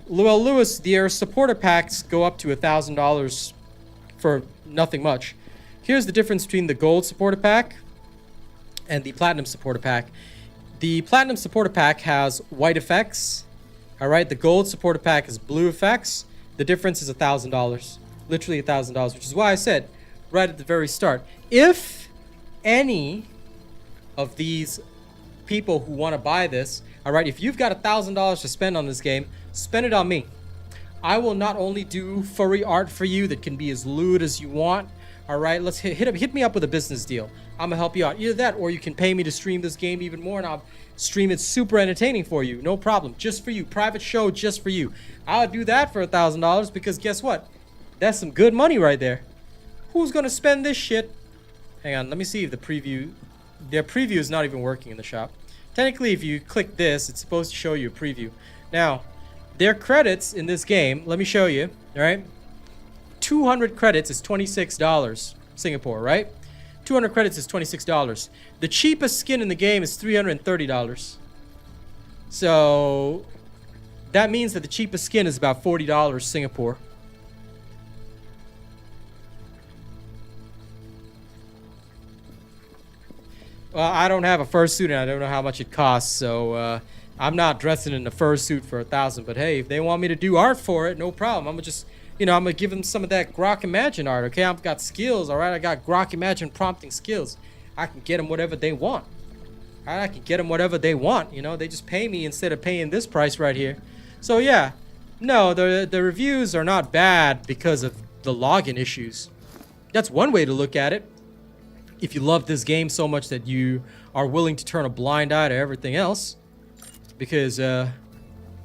Well, Lewis, their supporter packs go up to $1,000 for nothing much. Here's the difference between the gold supporter pack and the platinum supporter pack. The platinum supporter pack has white effects. All right, the gold supporter pack is blue effects. The difference is $1,000, literally $1,000, which is why I said right at the very start, if any of these people who want to buy this, all right, if you've got $1,000 to spend on this game, spend it on me. I will not only do furry art for you that can be as lewd as you want. All right, let's hit me up with a business deal. I'm gonna help you out. Either that, or you can pay me to stream this game even more, and I'll stream it super entertaining for you. No problem, just for you. Private show just for you. I'll do that for $1,000 because guess what? That's some good money right there. Who's gonna spend this shit? Hang on, let me see if the preview. Their preview is not even working in the shop. Technically, if you click this, it's supposed to show you a preview. Now, their credits in this game, let me show you. All right. 200 credits is $26 Singapore, right? 200 credits is $26. The cheapest skin in the game is $330. So that means that the cheapest skin is about $40 Singapore. Well, I don't have a fursuit and I don't know how much it costs, so I'm not dressing in a fursuit for $1,000. But hey, if they want me to do art for it, no problem. I'm gonna just, you know, I'm gonna give them some of that Grok Imagine art. Okay, I've got skills. All right, I got Grok Imagine prompting skills. I can get them whatever they want. All right, I can get them whatever they want. You know, they just pay me instead of paying this price right here. So yeah, no, the reviews are not bad because of the login issues. That's one way to look at it. If you love this game so much that you are willing to turn a blind eye to everything else, because yeah,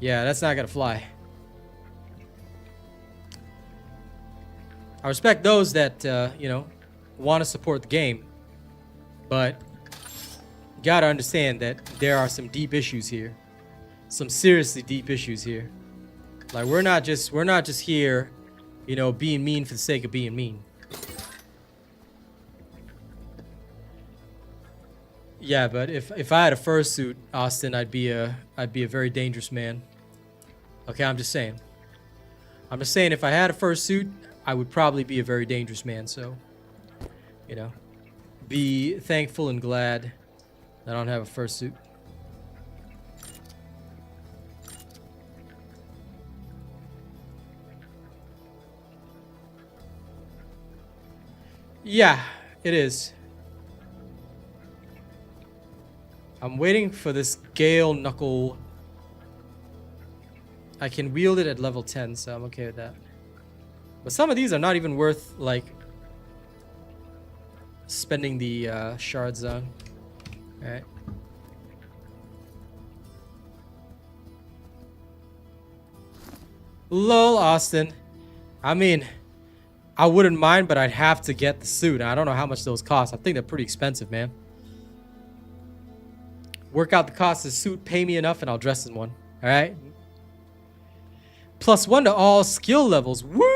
that's not gonna fly. I respect those that you know, want to support the game, but you gotta understand that there are some deep issues here, some seriously deep issues here. Like we're not just here, you know, being mean for the sake of being mean. Yeah, but if I had a fursuit, Austin, I'd be a very dangerous man. Okay, I'm just saying. I'm just saying if I had a fursuit, I would probably be a very dangerous man. So, you know, be thankful and glad that I don't have a fursuit. Yeah, it is. I'm waiting for this Gale Knuckle. I can wield it at level 10, so I'm okay with that. But some of these are not even worth, like, spending the shards on. Alright. Lol, Austin. I mean, I wouldn't mind, but I'd have to get the suit. I don't know how much those cost. I think they're pretty expensive, man. Work out the cost of the suit, pay me enough, and I'll dress in one. All right? +1 to all skill levels. What?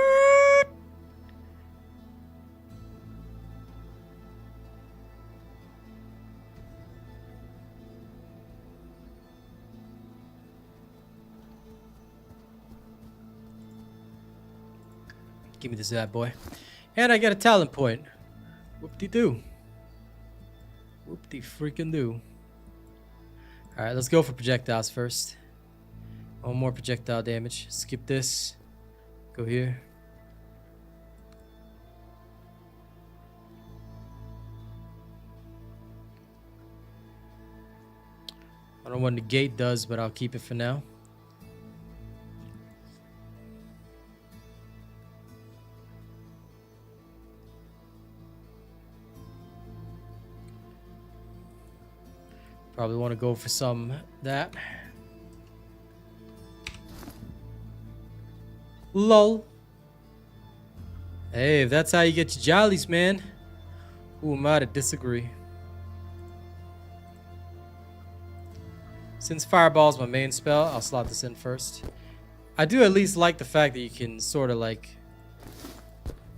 Give me this bad boy. And I get a talent point. Whoop-de-doo. Whoop-de-freaking-doo. Alright, let's go for projectiles first. One more projectile damage. Skip this. Go here. I don't know what the gate does, but I'll keep it for now. Probably want to go for some that. Lol. Hey, if that's how you get your jollies, man. Who am I to disagree? Since Fireball's my main spell, I'll slot this in first. I do at least like the fact that you can sort of like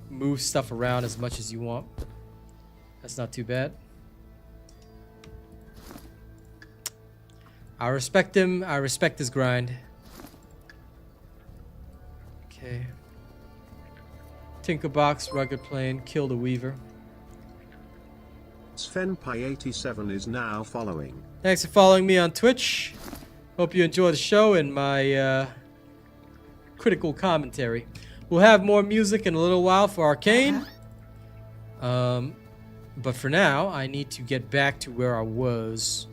move stuff around as much as you want. That's not too bad. I respect him. I respect his grind. Okay. Tinkerbox, Rugged Plane, Kill the Weaver. Svenpie87 is now following. Thanks for following me on Twitch. Hope you enjoy the show and my critical commentary. We'll have more music in a little while for Arcane. But for now, I need to get back to where I was.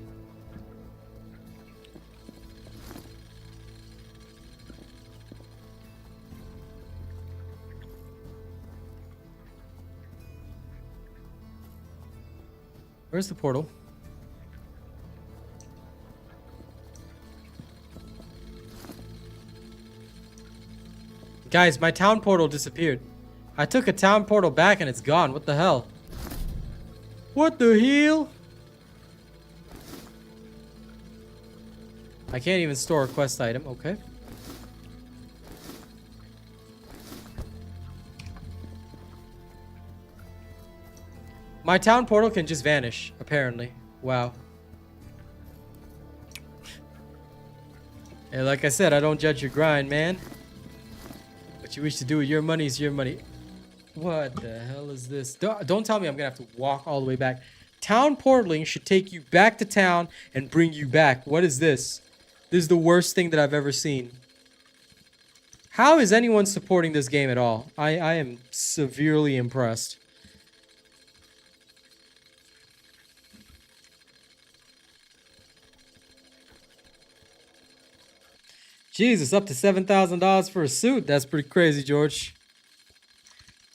Where's the portal? Guys, my town portal disappeared. I took a town portal back and it's gone. What the hell? What the hell? I can't even store a quest item. Okay. My town portal can just vanish, apparently. Wow. Hey, like I said, I don't judge your grind, man. What you wish to do with your money is your money. What the hell is this? Don't tell me I'm gonna have to walk all the way back. Town portaling should take you back to town and bring you back. What is this? This is the worst thing that I've ever seen. How is anyone supporting this game at all? I am severely impressed. Jesus, up to $7,000 for a suit. That's pretty crazy, George.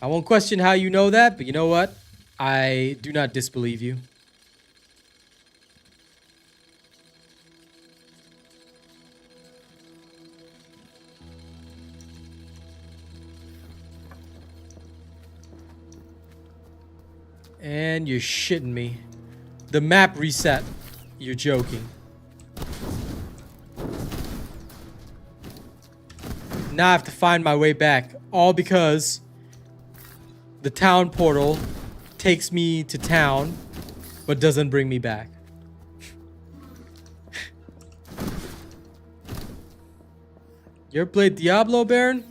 I won't question how you know that, but you know what? I do not disbelieve you. And you're shitting me. The map reset. You're joking. Now I have to find my way back. All because the town portal takes me to town, but doesn't bring me back. You ever played Diablo, Baron?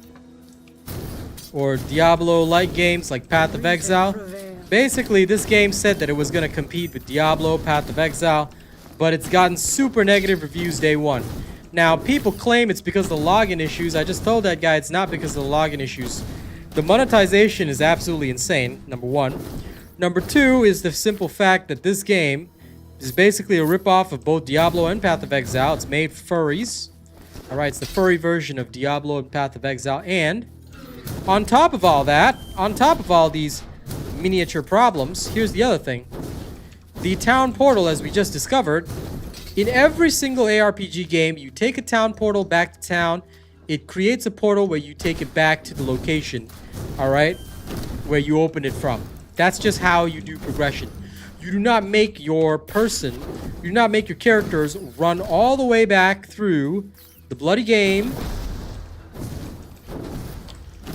Or Diablo-like games like Path of Exile? Basically, this game said that it was going to compete with Diablo, Path of Exile, but it's gotten super negative reviews day one. Now, people claim it's because of the login issues. I just told that guy it's not because of the login issues. The monetization is absolutely insane, number one. Number two is the simple fact that this game is basically a ripoff of both Diablo and Path of Exile. It's made for furries. Alright, it's the furry version of Diablo and Path of Exile. And on top of all that, on top of all these miniature problems, here's the other thing. The town portal, as we just discovered, in every single ARPG game, you take a town portal back to town, it creates a portal where you take it back to the location, all right, where you opened it from. That's just how you do progression. You do not make your person, you do not make your characters run all the way back through the bloody game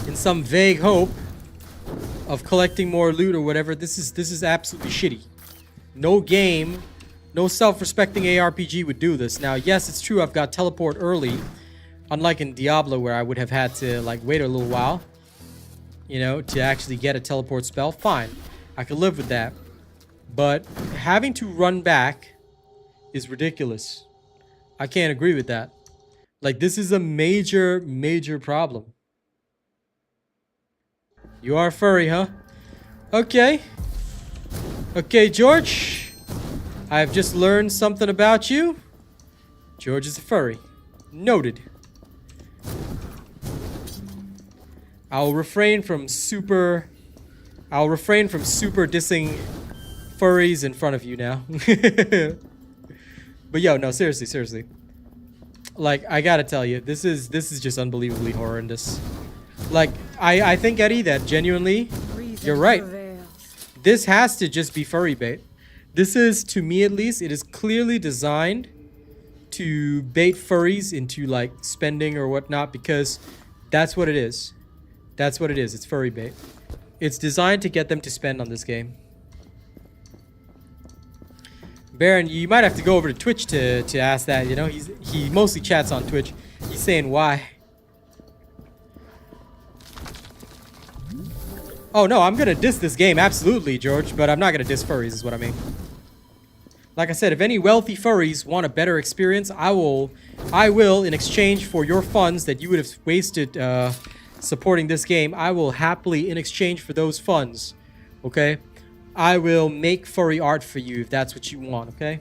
in some vague hope of collecting more loot or whatever. This is absolutely shitty. No game, no self-respecting ARPG would do this. Now, yes, it's true I've got teleport early, unlike in Diablo where I would have had to like wait a little while, you know, to actually get a teleport spell. Fine, I could live with that. But having to run back is ridiculous. I can't agree with that. Like, this is a major, major problem. You are a furry, huh? Okay. Okay, George. I've just learned something about you. George is a furry. Noted. I'll refrain from super dissing furries in front of you now. But yo, no, seriously. Like, I gotta tell you, this is just unbelievably horrendous. Like, I think, Eddie, that genuinely, you're right. This has to just be furry bait. This is, to me at least, it is clearly designed to bait furries into, like, spending or whatnot, because that's what it is. That's what it is. It's furry bait. It's designed to get them to spend on this game. Baron, you might have to go over to Twitch to ask that, you know? He mostly chats on Twitch. He's saying why. Oh no, I'm gonna diss this game, absolutely, George, but I'm not gonna diss furries, is what I mean. Like I said, if any wealthy furries want a better experience, I will, in exchange for your funds that you would have wasted supporting this game, I will happily, in exchange for those funds, okay? I will make furry art for you if that's what you want, okay?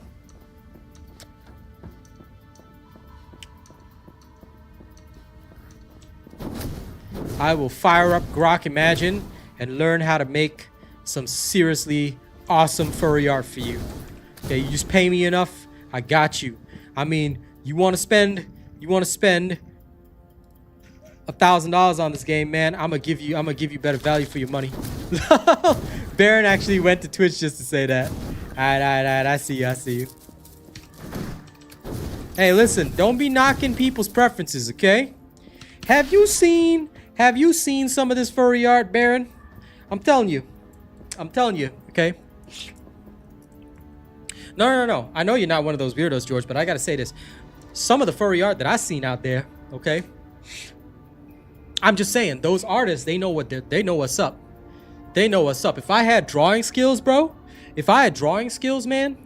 I will fire up Grok Imagine and learn how to make some seriously awesome furry art for you. Okay, you just pay me enough, I got you. I mean, you want to spend $1,000 on this game, man. I'm gonna give you better value for your money. Baron actually went to Twitch just to say that. Alright, I see you. Hey, listen, don't be knocking people's preferences, okay? Have you seen some of this furry art, Baron? I'm telling you, okay? No. I know you're not one of those weirdos, George, but I gotta say this. Some of the furry art that I've seen out there, okay? I'm just saying, those artists, they know what's up. They know what's up. If I had drawing skills, bro, man,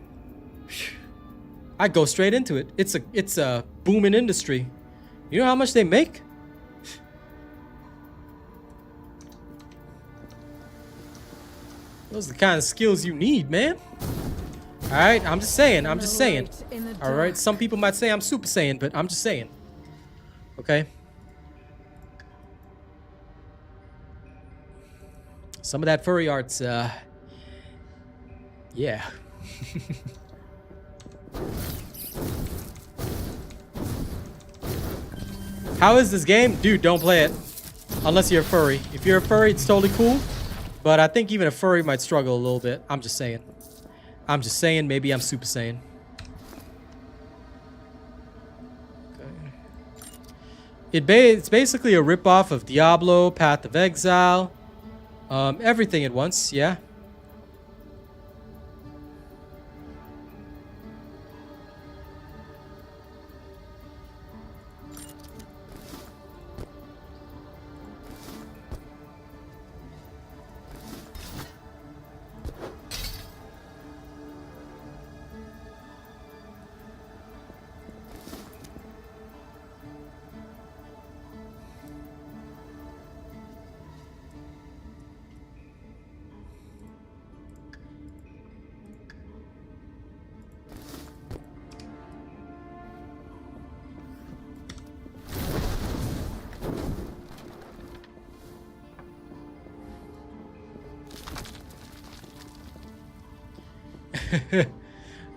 I'd go straight into it. It's a booming industry. You know how much they make? Those are the kind of skills you need, man. All right, I'm just saying. All right, some people might say I'm Super Saiyan, but I'm just saying. Okay. Some of that furry art's, yeah. How is this game? Dude, don't play it. Unless you're a furry. If you're a furry, it's totally cool. But I think even a furry might struggle a little bit. I'm just saying. Maybe I'm Super Saiyan. Okay. It's basically a ripoff of Diablo, Path of Exile. Everything at once, yeah.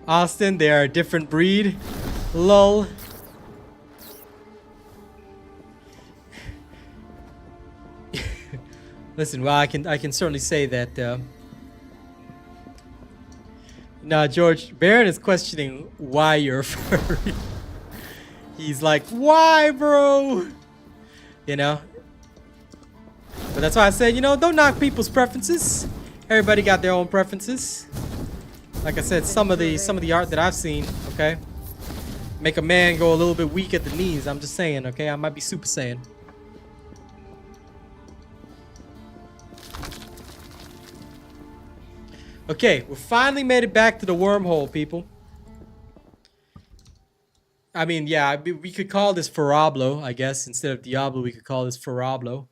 Austin, they are a different breed. Lol. Listen, well, I can certainly say that. Now, George, Baron is questioning why you're a furry. He's like, why, bro? You know. But that's why I said, you know, don't knock people's preferences. Everybody got their own preferences. Like I said, some of the art that I've seen, okay, make a man go a little bit weak at the knees. I'm just saying, okay. I might be Super Saiyan. Okay, we finally made it back to the wormhole, people. I mean, yeah, we could call this Farablo, I guess. Instead of Diablo, we could call this Farablo.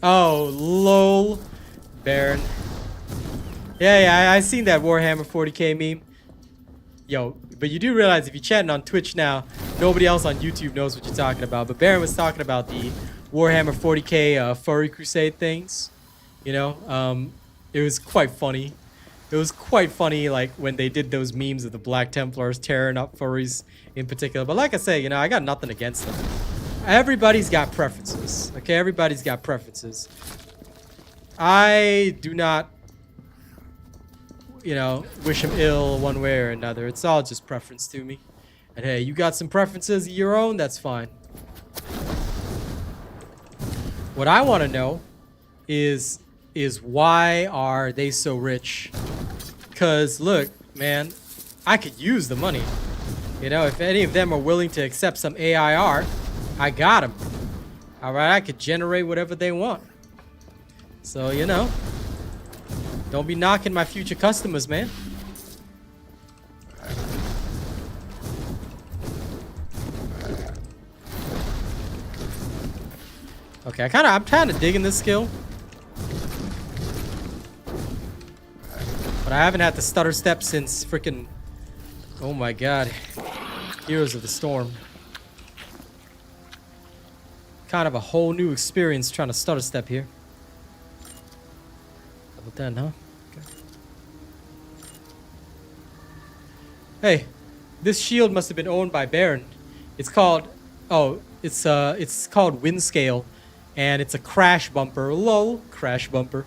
Oh, lol. Baron. Yeah, I seen that Warhammer 40k meme. Yo, but you do realize if you're chatting on Twitch now, nobody else on YouTube knows what you're talking about. But Baron was talking about the Warhammer 40k furry crusade things. You know, it was quite funny. It was quite funny, like, when they did those memes of the Black Templars tearing up furries in particular. But like I say, you know, I got nothing against them. Everybody's got preferences, okay? Everybody's got preferences. I do not, you know, wish him ill one way or another. It's all just preference to me. And hey, you got some preferences of your own, that's fine. What I want to know is why are they so rich? Because, look, man, I could use the money. You know, if any of them are willing to accept some AI art, I got them. All right, I could generate whatever they want. So, you know, don't be knocking my future customers, man. Okay, I'm kind of digging this skill. But I haven't had the stutter step since freaking, oh my god, Heroes of the Storm. Kind of a whole new experience trying to stutter step here. Double done, huh? Okay. Hey, this shield must have been owned by Baron. It's called, oh, it's called Windscale, and it's a crash bumper. Lol, crash bumper.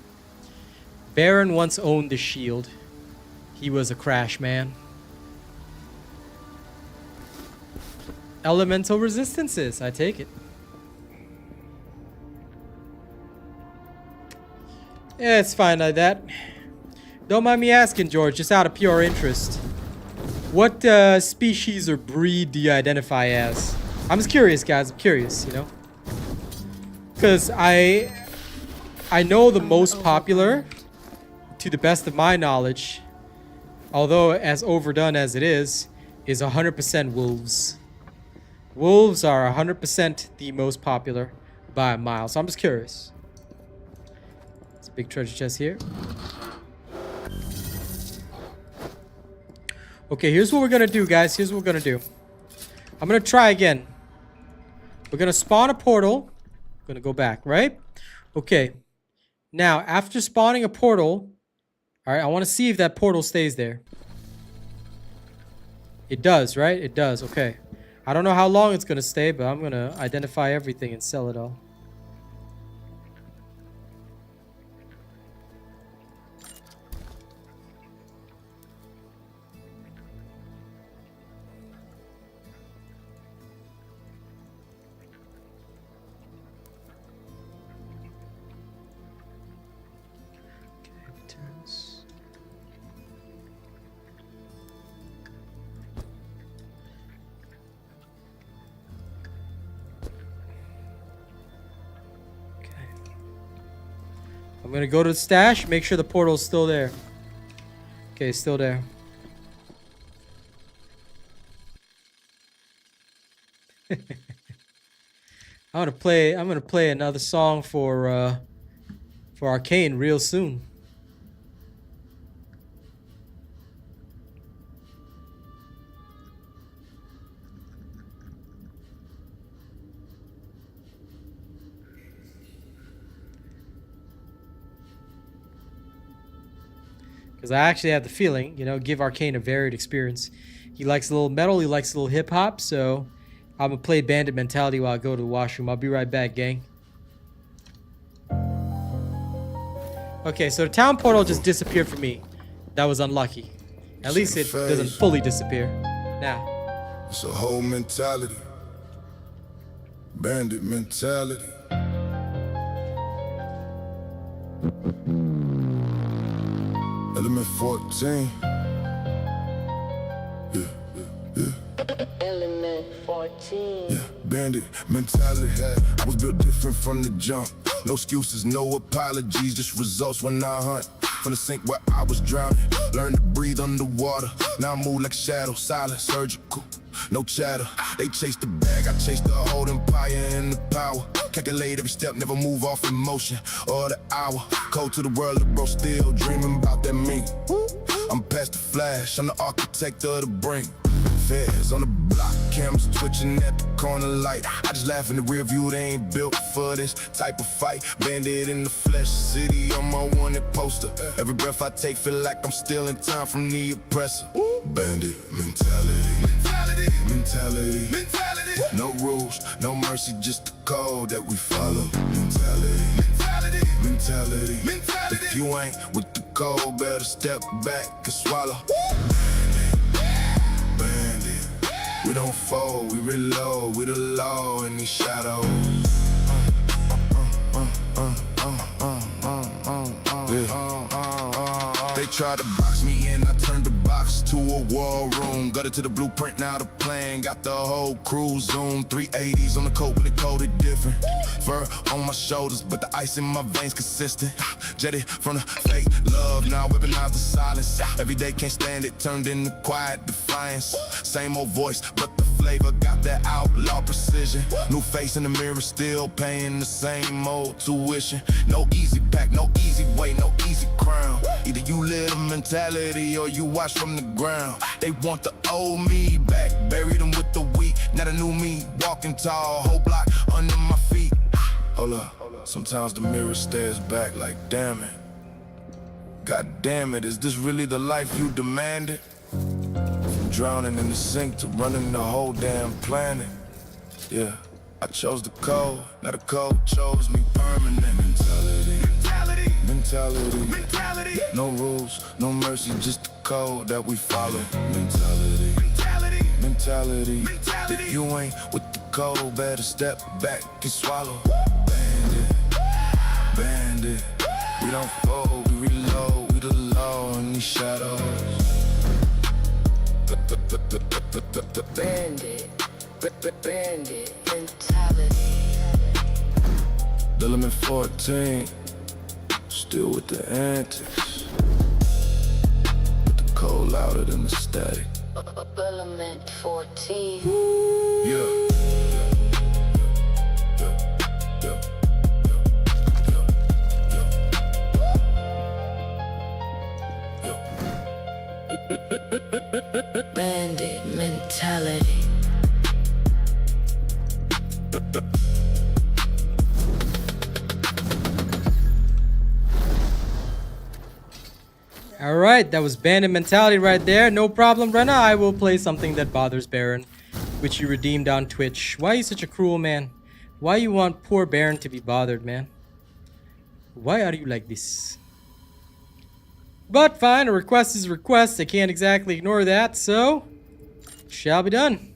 Baron once owned the shield. He was a crash man. Elemental resistances, I take it. Yeah, it's fine like that. Don't mind me asking, George, just out of pure interest. What species or breed do you identify as? I'm just curious, guys. I'm curious, you know? Because I know the most popular, to the best of my knowledge, although as overdone as it is 100% wolves. Wolves are 100% the most popular by a mile. So I'm just curious. It's a big treasure chest here. Okay, here's what we're gonna do, guys. Here's what we're gonna do. I'm gonna try again. We're gonna spawn a portal. Gonna go back, right? Okay. Now, after spawning a portal, all right, I want to see if that portal stays there. It does, right? It does. Okay. I don't know how long it's gonna stay, but I'm gonna identify everything and sell it all. I'm gonna go to the stash, make sure the portal's still there. Okay, still there. I'm gonna play another song for Arcane real soon. Because I actually have the feeling, you know, give Arcane a varied experience. He likes a little metal, he likes a little hip-hop, so I'm gonna play Bandit Mentality while I go to the washroom. I'll be right back, gang. Okay, so the town portal just disappeared for me. That was unlucky. At least it doesn't fully disappear. Now. It's a whole mentality. Bandit mentality. Element 14. Element 14. Yeah, bandit mentality. I was built different from the jump. No excuses, no apologies, just results when I hunt. From the sink where I was drowning, learned to breathe underwater. Now I move like a shadow, silent, surgical, no chatter. They chase the bag, I chase the whole empire and the power. Calculate every step, never move off emotion or the hour. Cold to the world, bro, still dreaming about that me. I'm past the flash, I'm the architect of the brink. Feds on the block, cameras twitching at the corner light. I just laugh in the rear view, they ain't built for this type of fight. Bandit in the flesh, city on my wanted poster. Every breath I take feel like I'm still in time from the oppressor. Bandit mentality, mentality, mentality, mentality. No rules, no mercy, just the code that we follow. Mentality, mentality, mentality, mentality. If you ain't with the code, better step back and swallow. We don't fold, we reload, we the law in these shadows. They tried to box me in, I turned the box to a war room. Got it to the blueprint, now the plan, got the whole crew zoom. 380s on the coat, but it coded different. Fur on my shoulders, but the ice in my veins consistent. Jetted from the fake love, now weaponize the silence. Every day can't stand it, turned into quiet defiance. Same old voice, but the flavor got that outlaw precision. New face in the mirror, still paying the same old tuition. No easy pack, no easy way, no easy crown. Either you live a mentality or you watch from the ground. They want the old me back, bury them with the weak. Now the new me, walking tall, whole block under my feet. Hold up, sometimes the mirror stares back like, damn it. God damn it, is this really the life you demanded? From drowning in the sink to running the whole damn planet. Yeah, I chose the code, now the code chose me permanent. Mentality, mentality, mentality, mentality. No rules, no mercy, just the code that we follow. Mentality, mentality, mentality, mentality. If you ain't with the code, better step back and swallow. Bandit, bandit. We don't fold, we reload, we the law in these shadows. Bandit, bandit mentality. Element 14, still with the antics. But the cold louder than the static. Element 14. Yeah. Bandit mentality. Alright, that was Bandit Mentality right there. No problem, Renna. I will play something that bothers Baron, which you redeemed on Twitch. Why are you such a cruel man? Why you want poor Baron to be bothered, man? Why are you like this? But fine, a request is a request. I can't exactly ignore that, so it shall be done.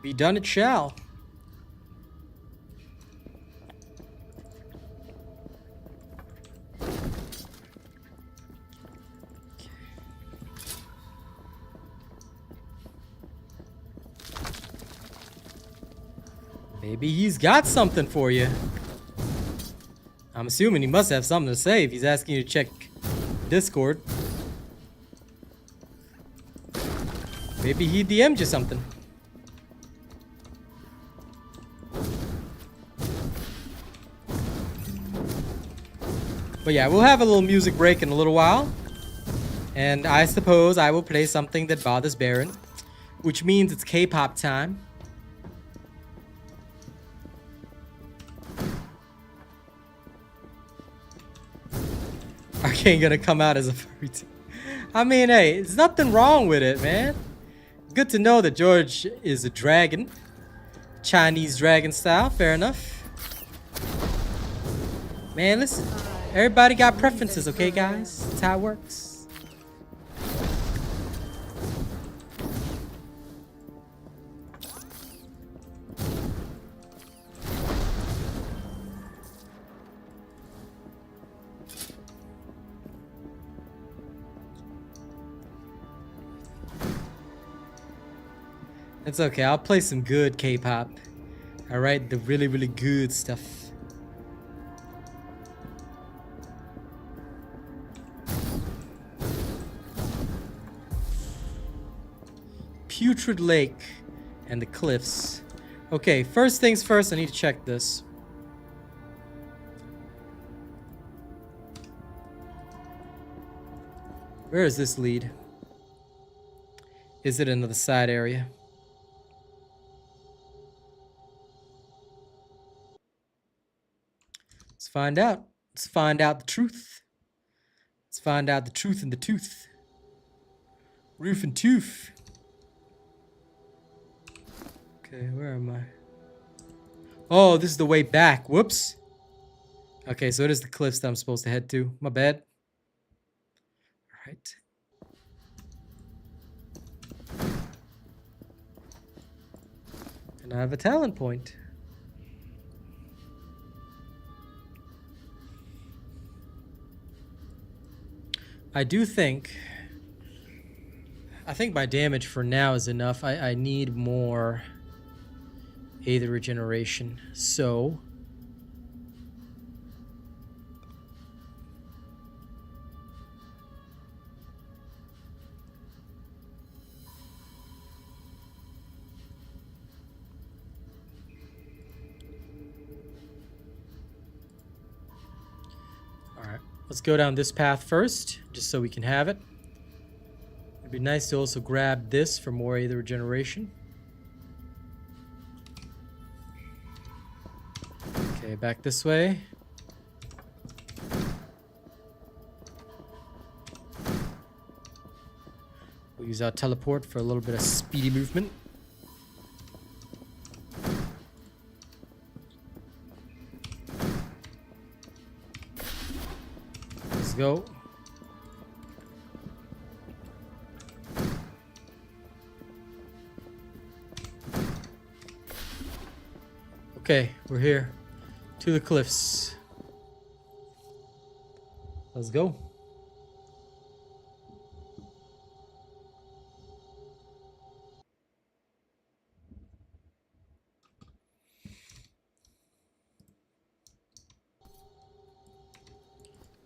Be done it shall. Maybe he's got something for you. I'm assuming he must have something to say if he's asking you to check Discord. Maybe he DM'd you something. But yeah, we'll have a little music break in a little while. And I suppose I will play something that bothers Baron, which means it's K-pop time. Arcane gonna come out as a furry too. I mean, hey, there's nothing wrong with it, man. Good to know that George is a dragon. Chinese dragon style, fair enough. Man, listen. Everybody got preferences, okay, guys? That's how it works. It's okay, I'll play some good K-pop. Alright, the really, really good stuff. Putrid Lake and the cliffs. Okay, first things first, I need to check this. Where is this lead? Is it another side area? Let's find out. Let's find out the truth. Let's find out the truth in the tooth. Roof and tooth. Okay, where am I? Oh, this is the way back. Whoops. Okay, so it is the cliffs that I'm supposed to head to. My bad. Alright. And I have a talent point. I think my damage for now is enough. I need more Aether regeneration. So alright, let's go down this path first, just so we can have it. It'd be nice to also grab this for more Aether regeneration. Okay, back this way. We'll use our teleport for a little bit of speedy movement. Let's go. Okay, we're here. To the cliffs. Let's go.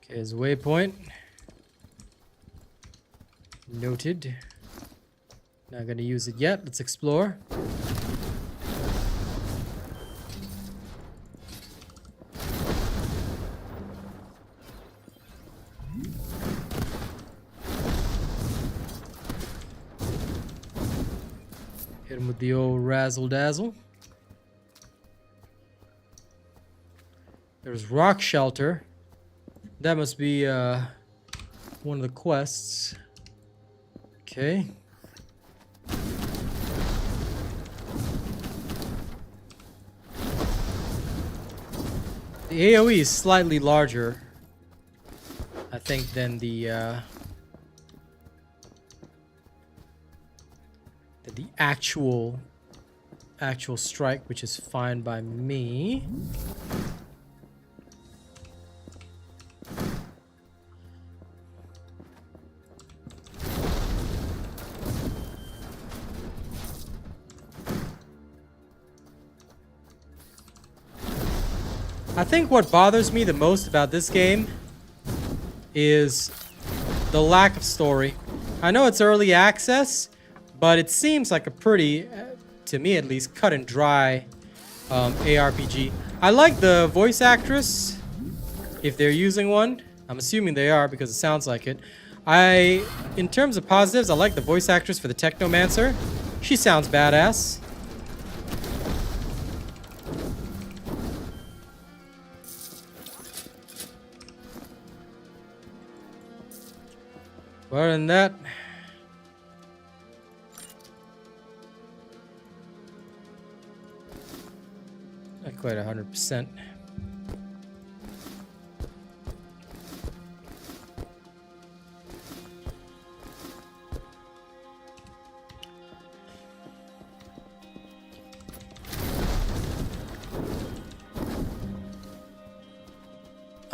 Okay, there's a waypoint. Noted. Not gonna use it yet. Let's explore. Hit him with the old razzle dazzle. There's rock shelter. That must be one of the quests. Okay. The AoE is slightly larger, I think, than the actual strike, which is fine by me. I think what bothers me the most about this game is the lack of story. I know it's early access, but it seems like a pretty, to me at least, cut and dry ARPG. I like the voice actress, if they're using one. I'm assuming they are because it sounds like it. In terms of positives, I like the voice actress for the Technomancer. She sounds badass. Other than that, not quite 100%.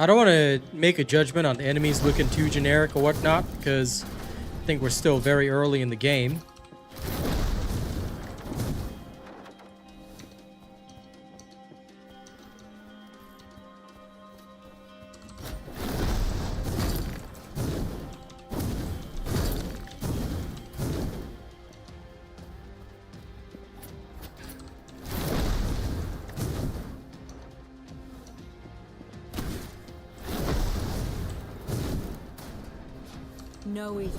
I don't want to make a judgment on the enemies looking too generic or whatnot, because I think we're still very early in the game. No ether.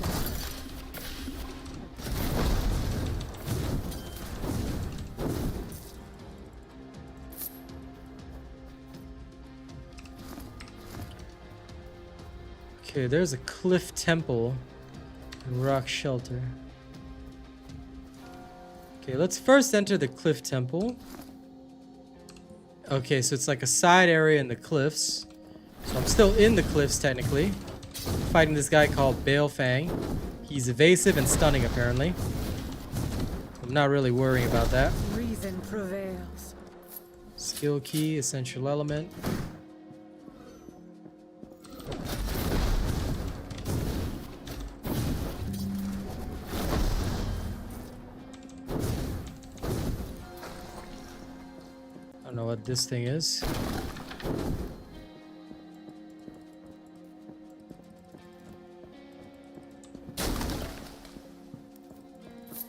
Okay, there's a cliff temple and rock shelter. Okay, let's first enter the cliff temple. Okay, so it's like a side area in the cliffs. So I'm still in the cliffs technically. Fighting this guy called Balefang. He's evasive and stunning apparently. I'm not really worrying about that. Reason prevails. Skill key, essential element. I don't know what this thing is.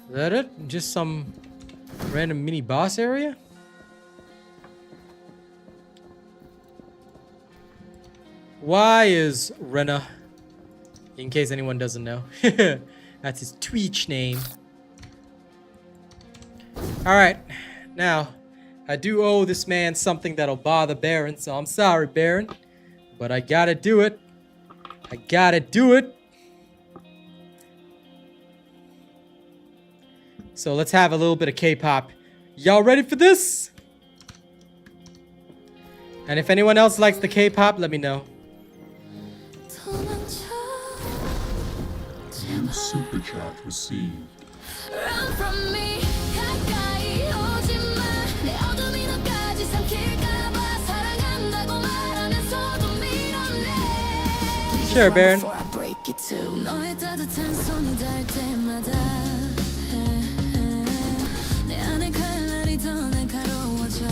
Is that it? Just some random mini boss area? Why is Rena? In case anyone doesn't know. That's his Twitch name. Alright. Now, I do owe this man something that'll bother Baron, so I'm sorry, Baron. But I gotta do it. I gotta do it. So let's have a little bit of K-pop. Y'all ready for this? And if anyone else likes the K-pop, let me know. New super chat received. Run from me, 가까이 오지 마. 내 어둠이 너까지 삼킬까 봐. 사랑한다고 말하면서도 밀어내. Sure, Baron. Before I break it too. 너의 따뜻한 손이 닿을 때마다 내 안에 칼날이 더 날카로워져.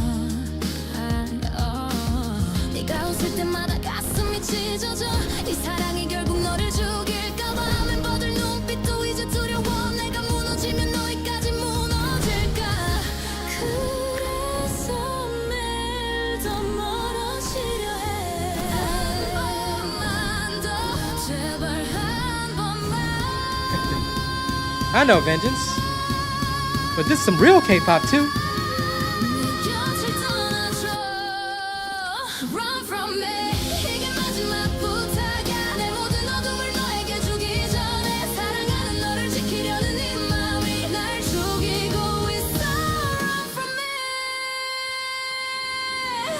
네가 웃을 때마다 가슴이 찢어져. 이 사랑이 결국 너를 죽일까 봐. 멤버들 눈빛도 이제 두려워. 내가 무너지면 너희까지 무너질까. 그래서 매일 더 멀어지려 해. 한 번만 더 제발 한 번만. I know Vengeance. But this is some real K-pop too. 네 곁을 떠나줘. Run from me. 이게 마지막 부탁이야. 내 모든 어둠을 너에게 주기 전에 사랑하는 너를 지키려는 네 마음이 날 죽이고 있어. Run from me.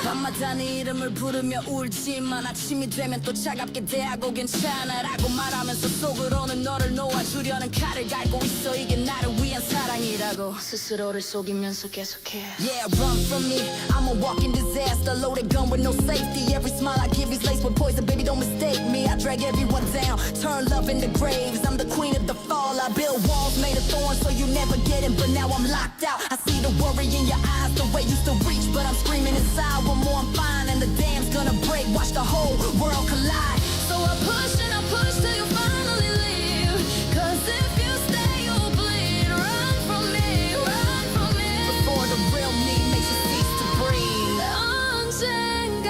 밤마다 네 이름을 부르며 울지만 아침이 되면 또 차갑게 대하고 괜찮아라고 말하면서 속으로는 너를 놓아주려는 칼을 갈고 있어. 이게 나를 위한 사랑이라고 스스로를 속이면서 계속해. Yeah, run from me. I'm a walking disaster, loaded gun with no safety. Every smile I give is laced with poison, baby, don't mistake me. I drag everyone down, turn love into graves. I'm the queen of the fall. I build walls made of thorns so you never get in, but now I'm locked out. I see the worry in your eyes, the way you still reach, but I'm screaming inside. One more, I'm fine, and the dam's gonna break. Watch the whole world collide. So I push and I push till you finally leave. 'Cause if you stay, you'll bleed. Run from me, run from me. Before the real me makes you cease to breathe. 언젠가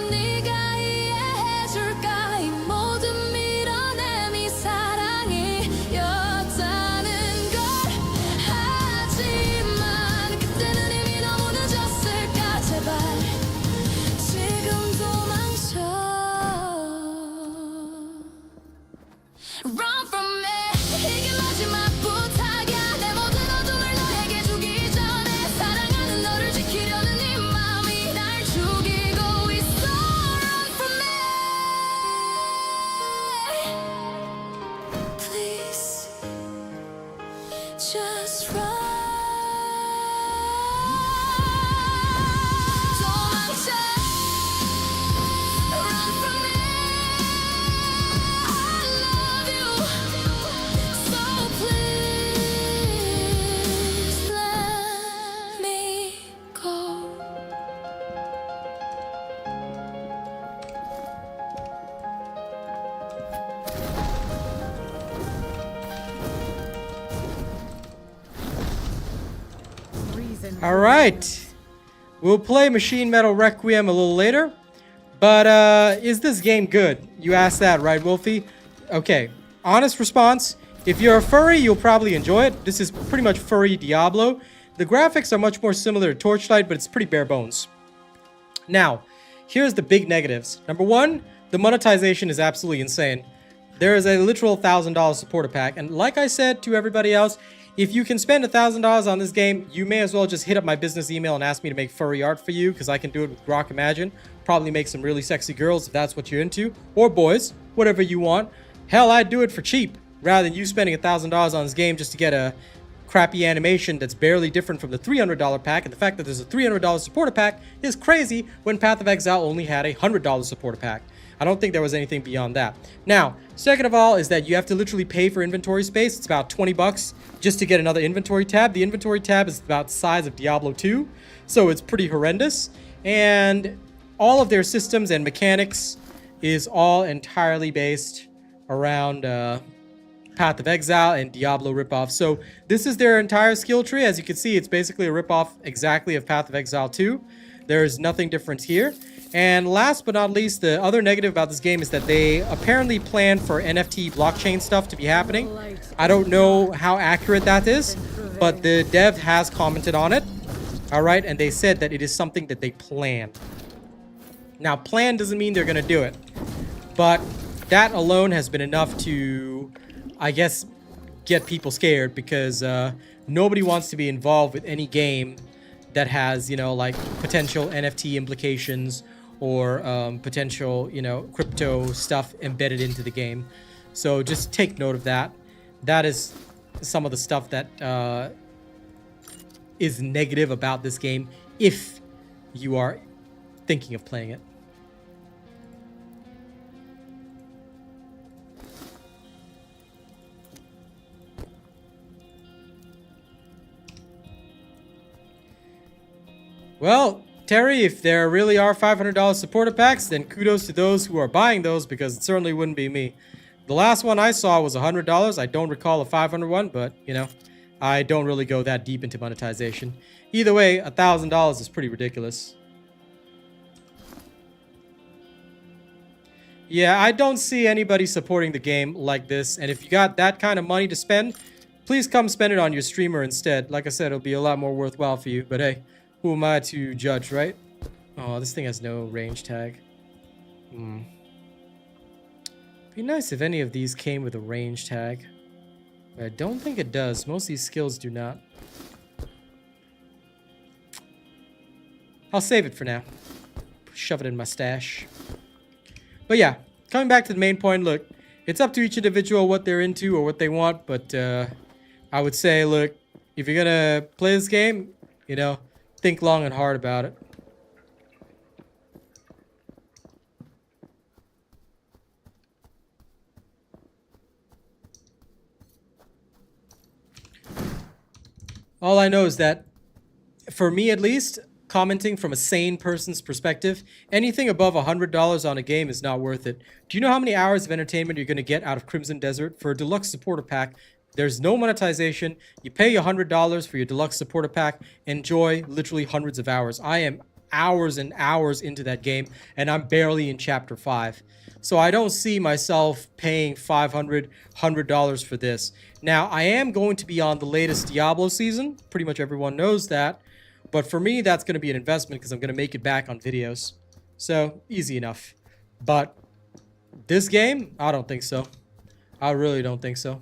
네가 이해해줄까. 이 모든 밀어냄 이 사랑이었다는 걸. 하지만 그때는 이미 너무 늦었을까. 제발 지금 도망쳐. All right. We'll play Machine Metal Requiem a little later. But is this game good? You asked that, right, Wolfie? Okay. Honest response. If you're a furry, you'll probably enjoy it. This is pretty much furry Diablo. The graphics are much more similar to Torchlight, but it's pretty bare bones. Now, here's the big negatives. Number one, the monetization is absolutely insane. There is a literal $1,000 supporter pack. And like I said to everybody else, if you can spend $1,000 on this game, you may as well just hit up my business email and ask me to make furry art for you, because I can do it with Grok Imagine. Probably make some really sexy girls if that's what you're into. Or boys, whatever you want. Hell, I'd do it for cheap, rather than you spending $1,000 on this game just to get a crappy animation that's barely different from the $300 pack. And the fact that there's a $300 supporter pack is crazy when Path of Exile only had a $100 supporter pack. I don't think there was anything beyond that. Now, second of all is that you have to literally pay for inventory space. It's about 20 bucks just to get another inventory tab. The inventory tab is about the size of Diablo 2, so it's pretty horrendous. And all of their systems and mechanics is all entirely based around Path of Exile and Diablo ripoff. So this is their entire skill tree. As you can see, it's basically a ripoff exactly of Path of Exile 2. There's nothing different here. And last but not least, the other negative about this game is that they apparently plan for NFT blockchain stuff to be happening. I don't know how accurate that is, but the dev has commented on it. All right, and they said that it is something that they plan. Now, plan doesn't mean they're going to do it, but that alone has been enough to, I guess, get people scared, because nobody wants to be involved with any game that has, you know, like potential NFT implications or potential, you know, crypto stuff embedded into the game. So just take note of that. That is some of the stuff that is negative about this game if you are thinking of playing it. Well, Terry, if there really are $500 supporter packs, then kudos to those who are buying those, because it certainly wouldn't be me. The last one I saw was $100. I don't recall a 500 one, but, you know, I don't really go that deep into monetization. Either way, $1,000 is pretty ridiculous. Yeah, I don't see anybody supporting the game like this, and if you got that kind of money to spend, please come spend it on your streamer instead. Like I said, it'll be a lot more worthwhile for you, but hey, who am I to judge, right? Oh, this thing has no range tag. Be nice if any of these came with a range tag. But I don't think it does. Most of these skills do not. I'll save it for now. Shove it in my stash. But yeah, coming back to the main point, look, it's up to each individual what they're into or what they want, but I would say, look, if you're gonna play this game, you know, think long and hard about it. All I know is that, for me at least, commenting from a sane person's perspective, anything above $100 on a game is not worth it. Do you know how many hours of entertainment you're going to get out of Crimson Desert? For a deluxe supporter pack, there's no monetization. You pay $100 for your deluxe supporter pack. Enjoy literally hundreds of hours. I am hours and hours into that game, and I'm barely in Chapter 5. So I don't see myself paying $500, $100 for this. Now, I am going to be on the latest Diablo season. Pretty much everyone knows that. But for me, that's going to be an investment because I'm going to make it back on videos. So, easy enough. But this game, I don't think so. I really don't think so.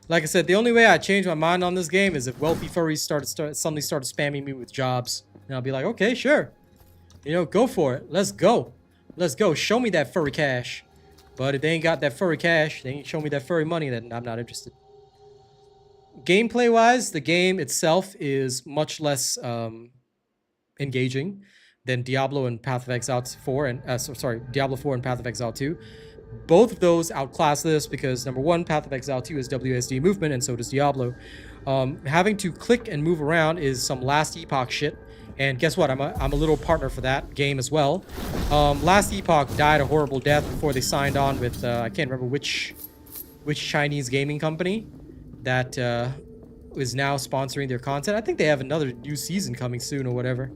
Like I said, the only way I change my mind on this game is if wealthy furries suddenly start spamming me with jobs. And I'll be like, okay, sure. You know, go for it. Let's go. Let's go. Show me that furry cash. But if they ain't got that furry cash, they ain't show me that furry money, then I'm not interested. Gameplay-wise, the game itself is much less engaging than Diablo and Path of Exile 4 and Diablo 4 and Path of Exile 2. Both of those outclass this because number one, Path of Exile 2 is WSD movement, and so does Diablo. Having to click and move around is some last Epoch shit. And guess what? I'm a little partner for that game as well. Last Epoch died a horrible death before they signed on with I can't remember which Chinese gaming company that is now sponsoring their content. I think they have another new season coming soon or whatever.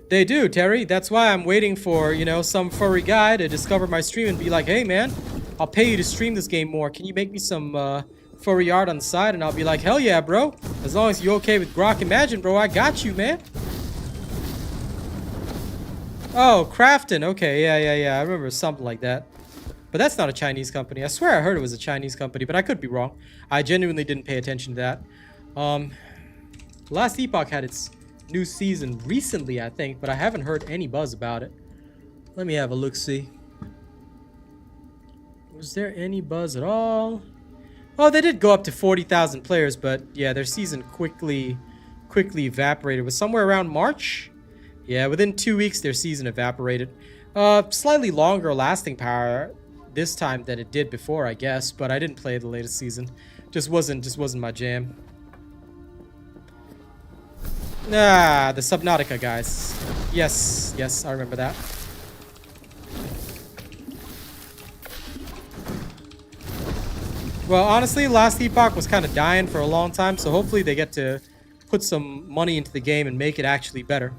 They do, Terry. That's why I'm waiting for, you know, some furry guy to discover my stream and be like, hey, man, I'll pay you to stream this game more. Can you make me some furry art on the side? And I'll be like, hell yeah, bro. As long as you're okay with Grok Imagine, bro, I got you, man. Oh, Crafton. Okay, yeah. I remember something like that. But that's not a Chinese company. I swear I heard it was a Chinese company, but I could be wrong. I genuinely didn't pay attention to that. Last Epoch had its new season recently, I think, but I haven't heard any buzz about it. Let me have a look-see. Was there any buzz at all? Oh, they did go up to 40,000 players, but yeah, their season quickly evaporated. It was somewhere around March? Yeah, within 2 weeks, their season evaporated. Slightly longer lasting power this time than it did before, I guess, but I didn't play the latest season. Just wasn't my jam. Ah, the Subnautica guys. Yes, I remember that. Well, honestly, Last Epoch was kind of dying for a long time, so hopefully they get to put some money into the game and make it actually better.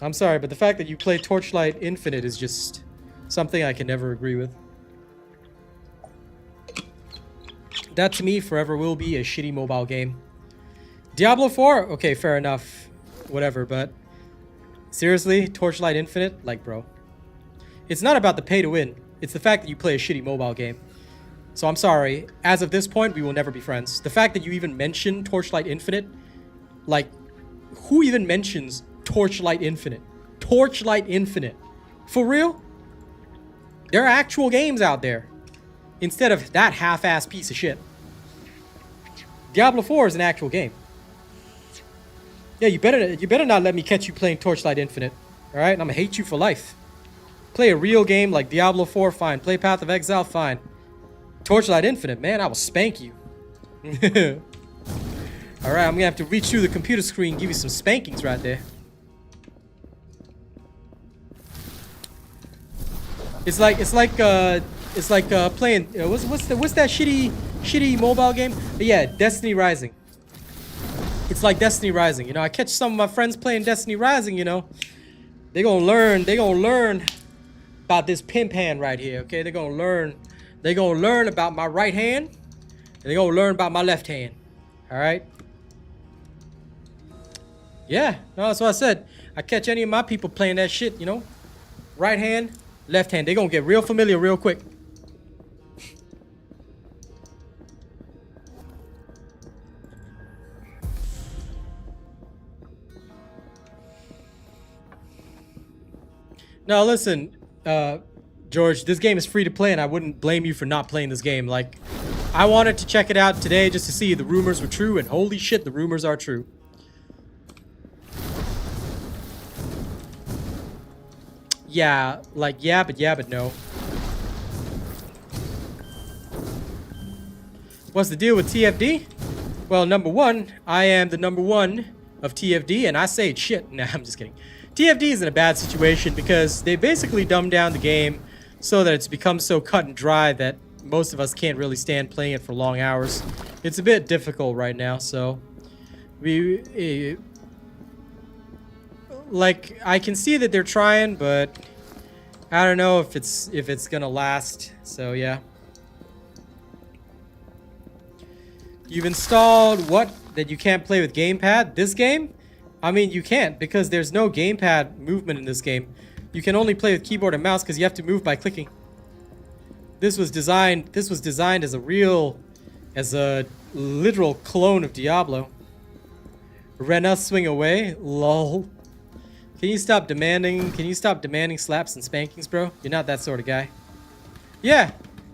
I'm sorry, but the fact that you play Torchlight Infinite is just something I can never agree with. That to me forever will be a shitty mobile game. Diablo 4? Okay, fair enough. Whatever, but seriously, Torchlight Infinite? Like, bro. It's not about the pay to win. It's the fact that you play a shitty mobile game. So I'm sorry. As of this point, we will never be friends. The fact that you even mention Torchlight Infinite, like, who even mentions Torchlight Infinite? Torchlight Infinite. For real? There are actual games out there. Instead of that half-ass piece of shit. Diablo 4 is an actual game. Yeah, you better not let me catch you playing Torchlight Infinite. Alright? I'm gonna hate you for life. Play a real game like Diablo 4, fine. Play Path of Exile, fine. Torchlight Infinite, man, I will spank you. Alright, I'm gonna have to reach through the computer screen and give you some spankings right there. It's like playing what's that shitty mobile game? Yeah, Destiny Rising. It's like Destiny Rising, you know. I catch some of my friends playing Destiny Rising, you know. They gonna learn about this pimp hand right here, okay? They're gonna learn about my right hand, and they're gonna learn about my left hand. Alright? Yeah, no, that's what I said. I catch any of my people playing that shit, you know. Right hand, left hand. They're gonna get real familiar real quick. Now listen, George, this game is free to play and I wouldn't blame you for not playing this game. Like, I wanted to check it out today just to see if the rumors were true, and holy shit, the rumors are true. Yeah, like, yeah, but no. What's the deal with TFD? Well, number one, I am the number one of TFD, and I say it's shit. Nah, I'm just kidding. TFD is in a bad situation because they basically dumbed down the game so that it's become so cut and dry that most of us can't really stand playing it for long hours. It's a bit difficult right now, so like, I can see that they're trying, but I don't know if it's gonna last. So yeah. You've installed what that you can't play with gamepad? This game? I mean, you can't because there's no gamepad movement in this game. You can only play with keyboard and mouse because you have to move by clicking. This was designed as a literal clone of Diablo. Rena swing away? Lol. Can you stop demanding slaps and spankings, bro? You're not that sort of guy. Yeah.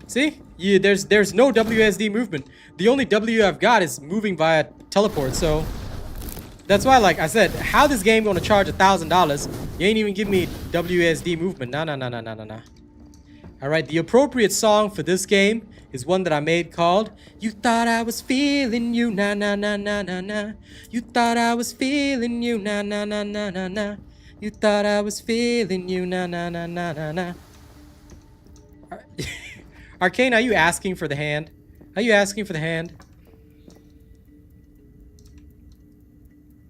See? There's no WSD movement. The only W I've got is moving via teleport, so that's why, like I said, how this game gonna charge $1,000? You ain't even give me WSD movement. Nah. Alright, the appropriate song for this game is one that I made called You Thought I Was Feeling You, na na na na na na. You thought I was feeling you, na na na na na na. You thought I was feeling you, na na na na na na. Arcane, are you asking for the hand? Are you asking for the hand?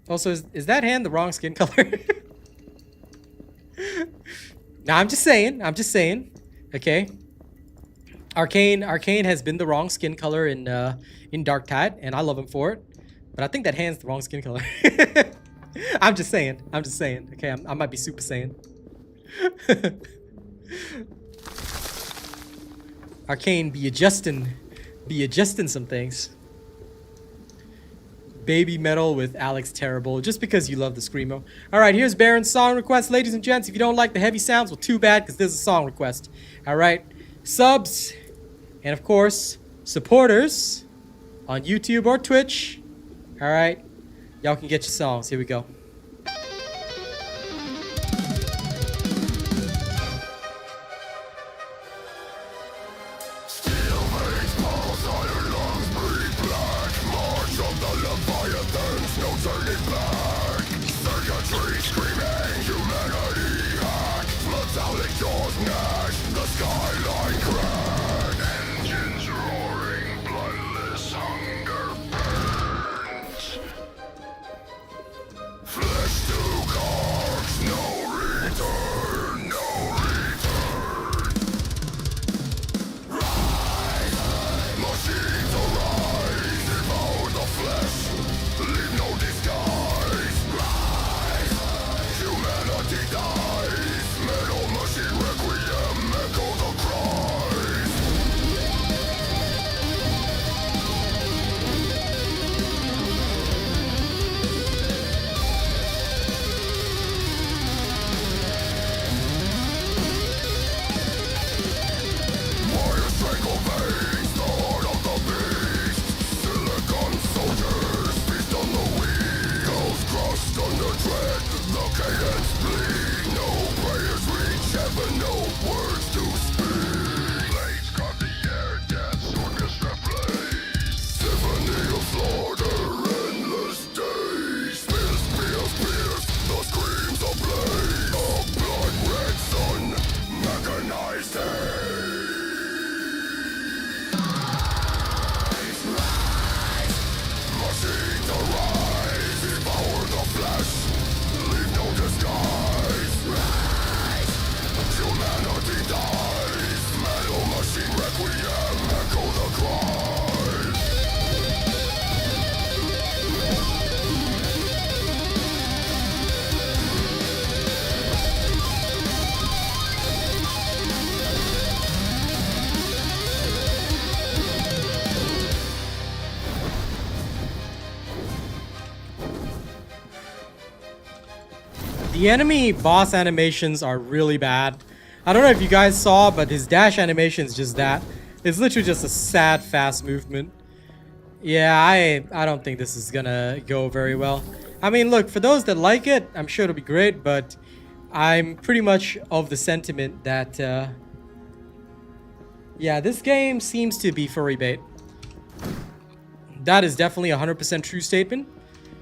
Also, is that hand the wrong skin color? Nah, I'm just saying. I'm just saying. Okay. Arcane has been the wrong skin color in Dark Tide, and I love him for it. But I think that hand's the wrong skin color. I'm just saying. I'm just saying. Okay, I might be Super Saiyan. Arcane be adjusting some things. Baby Metal with Alex Terrible, just because you love the Screamo. Alright, here's Baron's song request, ladies and gents. If you don't like the heavy sounds, well, too bad, because this is a song request. Alright, subs, and of course, supporters on YouTube or Twitch. Alright, y'all can get your songs. Here we go. The enemy boss animations are really bad. I don't know if you guys saw, but his dash animation is just that. It's literally just a sad, fast movement. Yeah, I don't think this is gonna go very well. I mean, look, for those that like it, I'm sure it'll be great, but I'm pretty much of the sentiment that, yeah, this game seems to be furry bait. That is definitely a 100% true statement,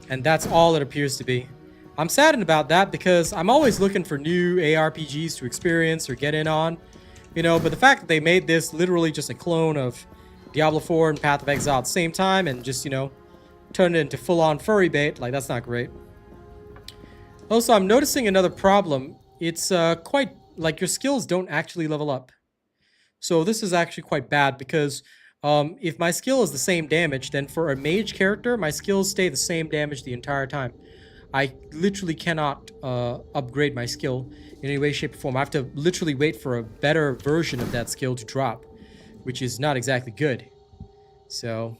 and that's all it appears to be. I'm saddened about that because I'm always looking for new ARPGs to experience or get in on, you know, but the fact that they made this literally just a clone of Diablo 4 and Path of Exile at the same time and just, you know, turned it into full-on furry bait, like, that's not great. Also, I'm noticing another problem. It's quite, like, your skills don't actually level up. So this is actually quite bad because if my skill is the same damage, then for a mage character, my skills stay the same damage the entire time. I literally cannot upgrade my skill in any way, shape, or form. I have to literally wait for a better version of that skill to drop, which is not exactly good. So,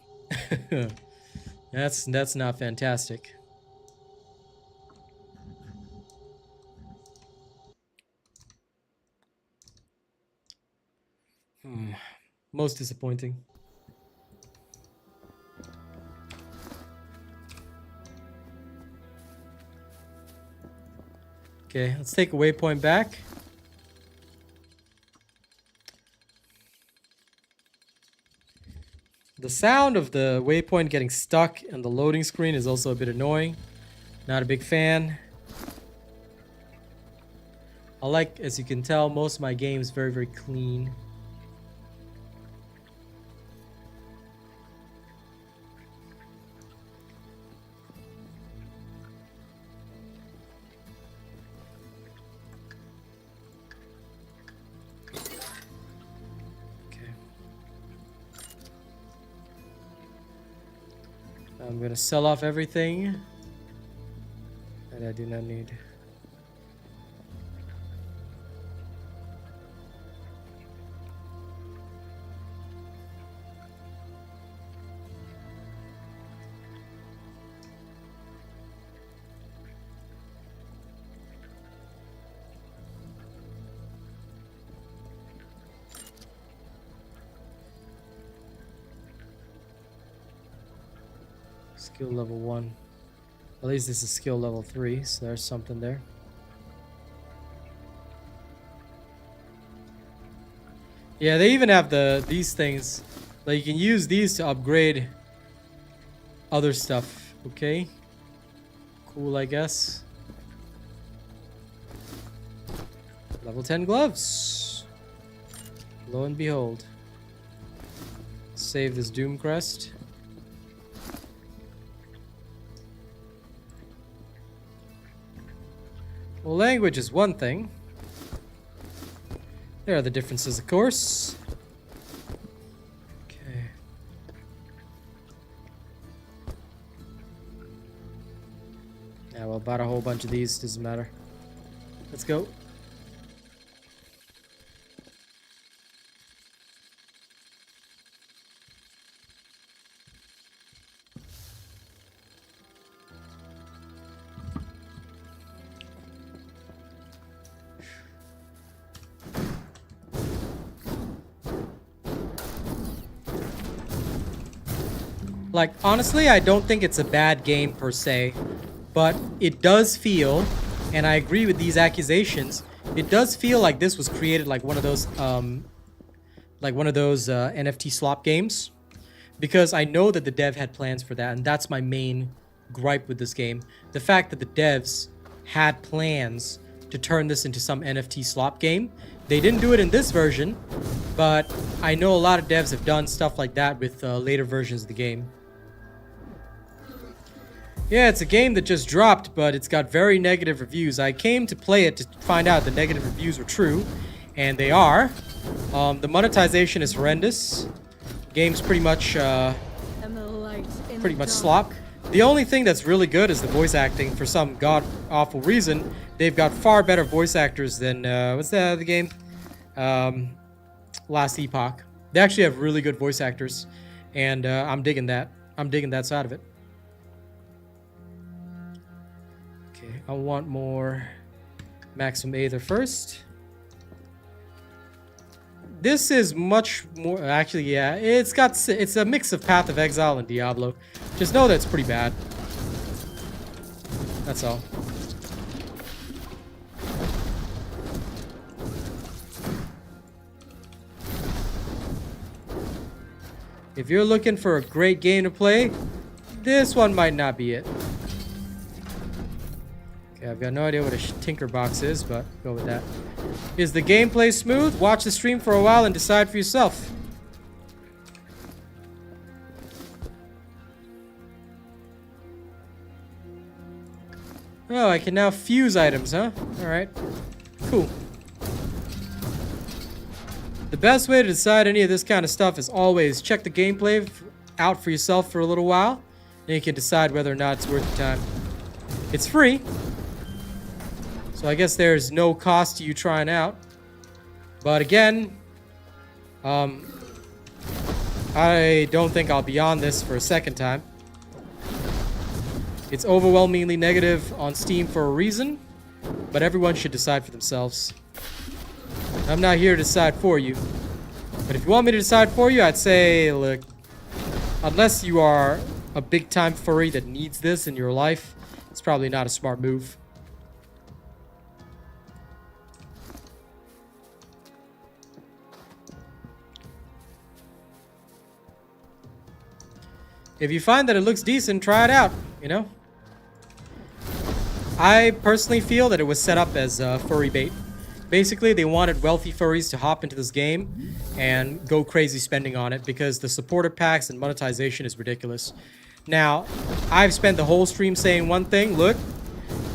that's not fantastic. Most disappointing. Okay, let's take a waypoint back. The sound of the waypoint getting stuck in the loading screen is also a bit annoying. Not a big fan. I like, as you can tell, most of my games very, very clean. Okay. I'm gonna sell off everything that I do not need. Skill level 1. At least this is skill level 3, so there's something there. Yeah, they even have these things. Like you can use these to upgrade other stuff. Okay. Cool, I guess. Level 10 gloves. Lo and behold. Save this Doom Crest. Well, language is one thing. There are the differences, of course. Okay. Yeah, well, bought a whole bunch of these. Doesn't matter. Let's go. Like, honestly, I don't think it's a bad game per se, but it does feel, and I agree with these accusations, it does feel like this was created like one of those NFT slop games, because I know that the dev had plans for that, and that's my main gripe with this game. The fact that the devs had plans to turn this into some NFT slop game. They didn't do it in this version, but I know a lot of devs have done stuff like that with later versions of the game. Yeah, it's a game that just dropped, but it's got very negative reviews. I came to play it to find out the negative reviews were true, and they are. The monetization is horrendous. Game's pretty much slop. The only thing that's really good is the voice acting. For some god-awful reason, they've got far better voice actors than, what's the other game? Last Epoch. They actually have really good voice actors, and I'm digging that. I'm digging that side of it. Okay, I want more Maximum Aether first. This is much more, actually, yeah, it's a mix of Path of Exile and Diablo. Just know that it's pretty bad. That's all. If you're looking for a great game to play, this one might not be it. Okay, I've got no idea what a Tinker Box is, but go with that. Is the gameplay smooth? Watch the stream for a while and decide for yourself. Oh, I can now fuse items, huh? Alright. Cool. The best way to decide any of this kind of stuff is always check the gameplay out for yourself for a little while, and you can decide whether or not it's worth your time. It's free, so I guess there's no cost to you trying out. But again, I don't think I'll be on this for a second time. It's overwhelmingly negative on Steam for a reason, but everyone should decide for themselves. I'm not here to decide for you. But if you want me to decide for you, I'd say, look, unless you are a big-time furry that needs this in your life, it's probably not a smart move. If you find that it looks decent, try it out, you know? I personally feel that it was set up as furry bait. Basically, they wanted wealthy furries to hop into this game and go crazy spending on it because the supporter packs and monetization is ridiculous. Now, I've spent the whole stream saying one thing. Look,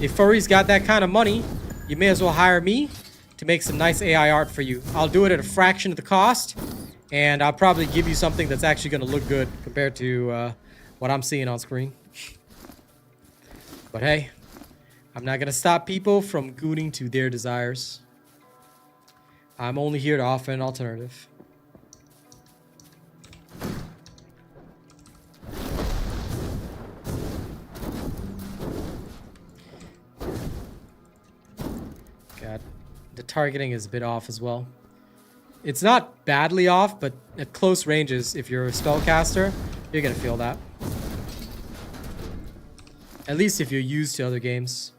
if furries got that kind of money, you may as well hire me to make some nice AI art for you. I'll do it at a fraction of the cost, and I'll probably give you something that's actually going to look good compared to what I'm seeing on screen. But hey, I'm not going to stop people from gooning to their desires. I'm only here to offer an alternative. God, the targeting is a bit off as well. It's not badly off, but at close ranges, if you're a spellcaster, you're gonna feel that. At least if you're used to other games.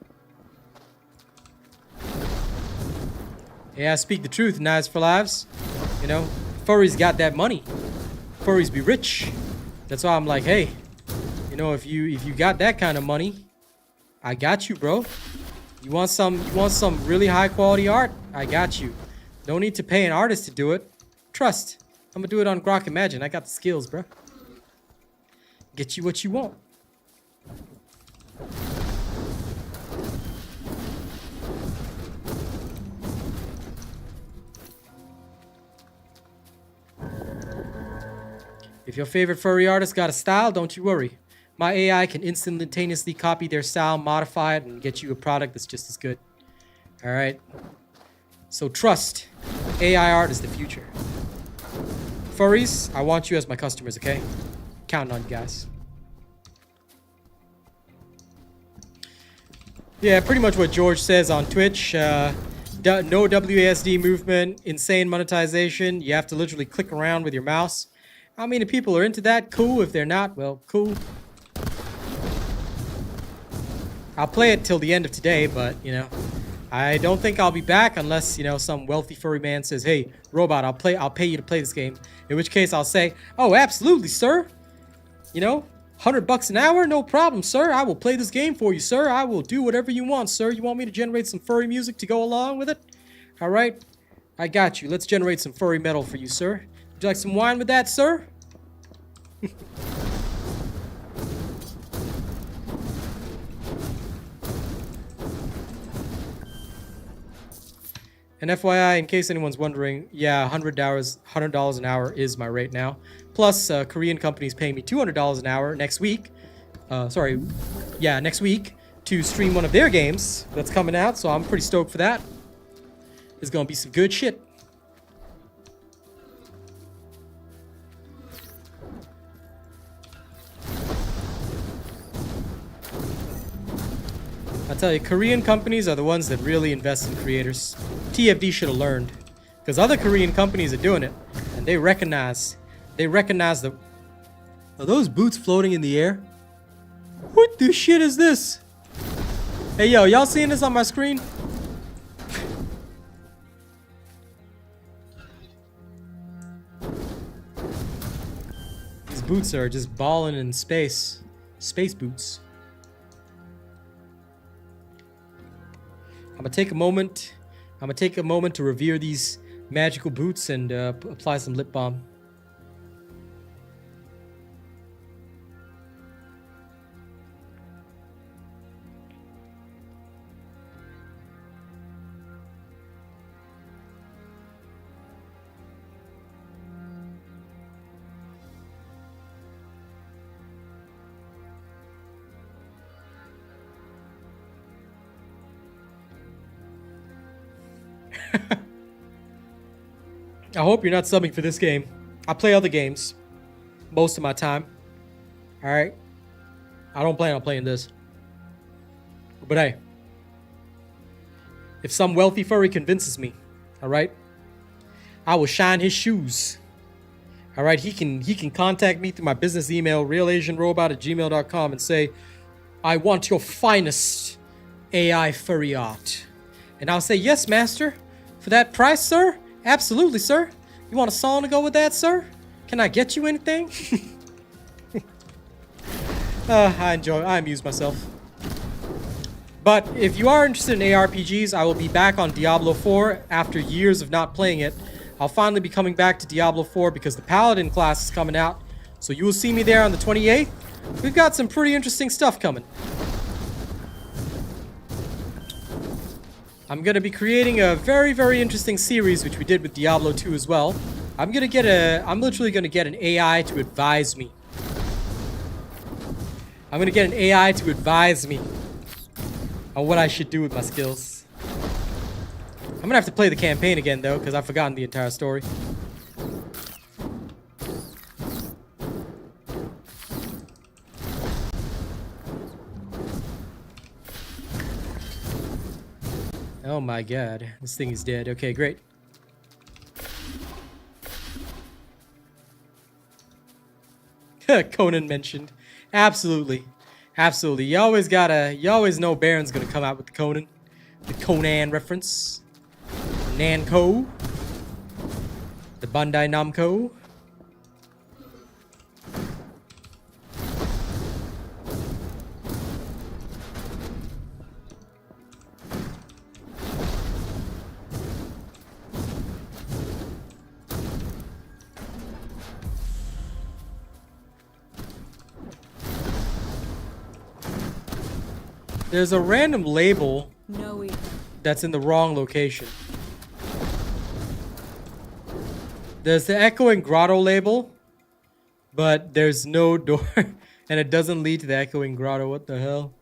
Yeah, speak the truth, Knives for Lives. You know, furries got that money. Furries be rich. That's why I'm like, hey, you know, if you got that kind of money, I got you, bro. You want some really high quality art? I got you. No need to pay an artist to do it. Trust. I'm gonna do it on Grok Imagine. I got the skills, bro. Get you what you want. If your favorite furry artist got a style, don't you worry. My AI can instantaneously copy their style, modify it, and get you a product that's just as good. Alright? So trust. AI art is the future. Furries, I want you as my customers, okay? Counting on you guys. Yeah, pretty much what George says on Twitch. No WASD movement, insane monetization. You have to literally click around with your mouse. How many people are into that? Cool. If they're not, well, cool. I'll play it till the end of today, but, you know, I don't think I'll be back unless, you know, some wealthy furry man says, hey, robot, I'll pay you to play this game. In which case I'll say, oh, absolutely, sir. You know, $100 an hour? No problem, sir. I will play this game for you, sir. I will do whatever you want, sir. You want me to generate some furry music to go along with it? All right. I got you. Let's generate some furry metal for you, sir. Would you like some wine with that, sir? And FYI, in case anyone's wondering, yeah, $100 an hour is my rate now. Plus, Korean companies pay me $200 an hour next week. Next week to stream one of their games that's coming out. So I'm pretty stoked for that. It's gonna be some good shit. I tell you, Korean companies are the ones that really invest in creators. TFD should have learned, because other Korean companies are doing it, and they recognize the. Are those boots floating in the air? What the shit is this? Hey yo, y'all seeing this on my screen? These boots are just balling in space. Space boots. I'm gonna take a moment to revere these magical boots and apply some lip balm. I hope you're not subbing for this game. I play other games most of my time. Alright? I don't plan on playing this. But hey, if some wealthy furry convinces me, alright, I will shine his shoes. Alright, he can contact me through my business email, realasianrobot@gmail.com, and say, I want your finest AI furry art. And I'll say, yes, master. For that price, sir? Absolutely, sir. You want a song to go with that, sir? Can I get you anything? I amuse myself. But if you are interested in ARPGs, I will be back on Diablo 4 after years of not playing it. I'll finally be coming back to Diablo 4 because the Paladin class is coming out. So you will see me there on the 28th. We've got some pretty interesting stuff coming. I'm going to be creating a very, very interesting series, which we did with Diablo 2 as well. I'm literally going to get an AI to advise me. I'm going to get an AI to advise me on what I should do with my skills. I'm going to have to play the campaign again, though, because I've forgotten the entire story. Oh my god, this thing is dead. Okay, great. Conan mentioned. Absolutely. Absolutely. You always know Baron's gonna come out with the Conan. The Conan reference. Namco. The Bandai Namco. There's a random label No ether. that's in the wrong location. There's the Echoing Grotto label, but there's no door, and it doesn't lead to the Echoing Grotto. What the hell?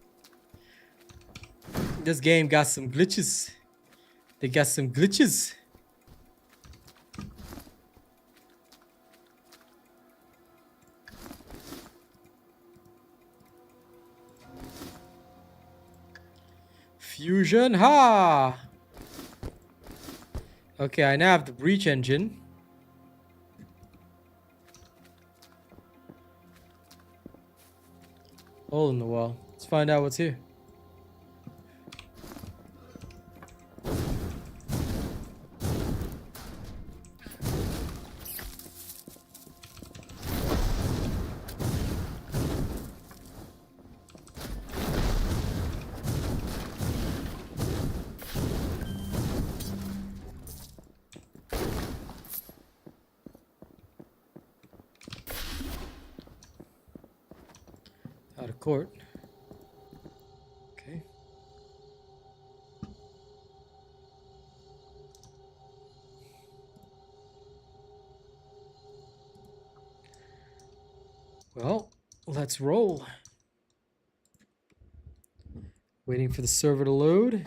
This game got some glitches. They got some glitches. Fusion, ha! Okay, I now have the breach engine. Hole in the wall. Let's find out what's here. Out of court. Okay. Well, let's roll. Waiting for the server to load.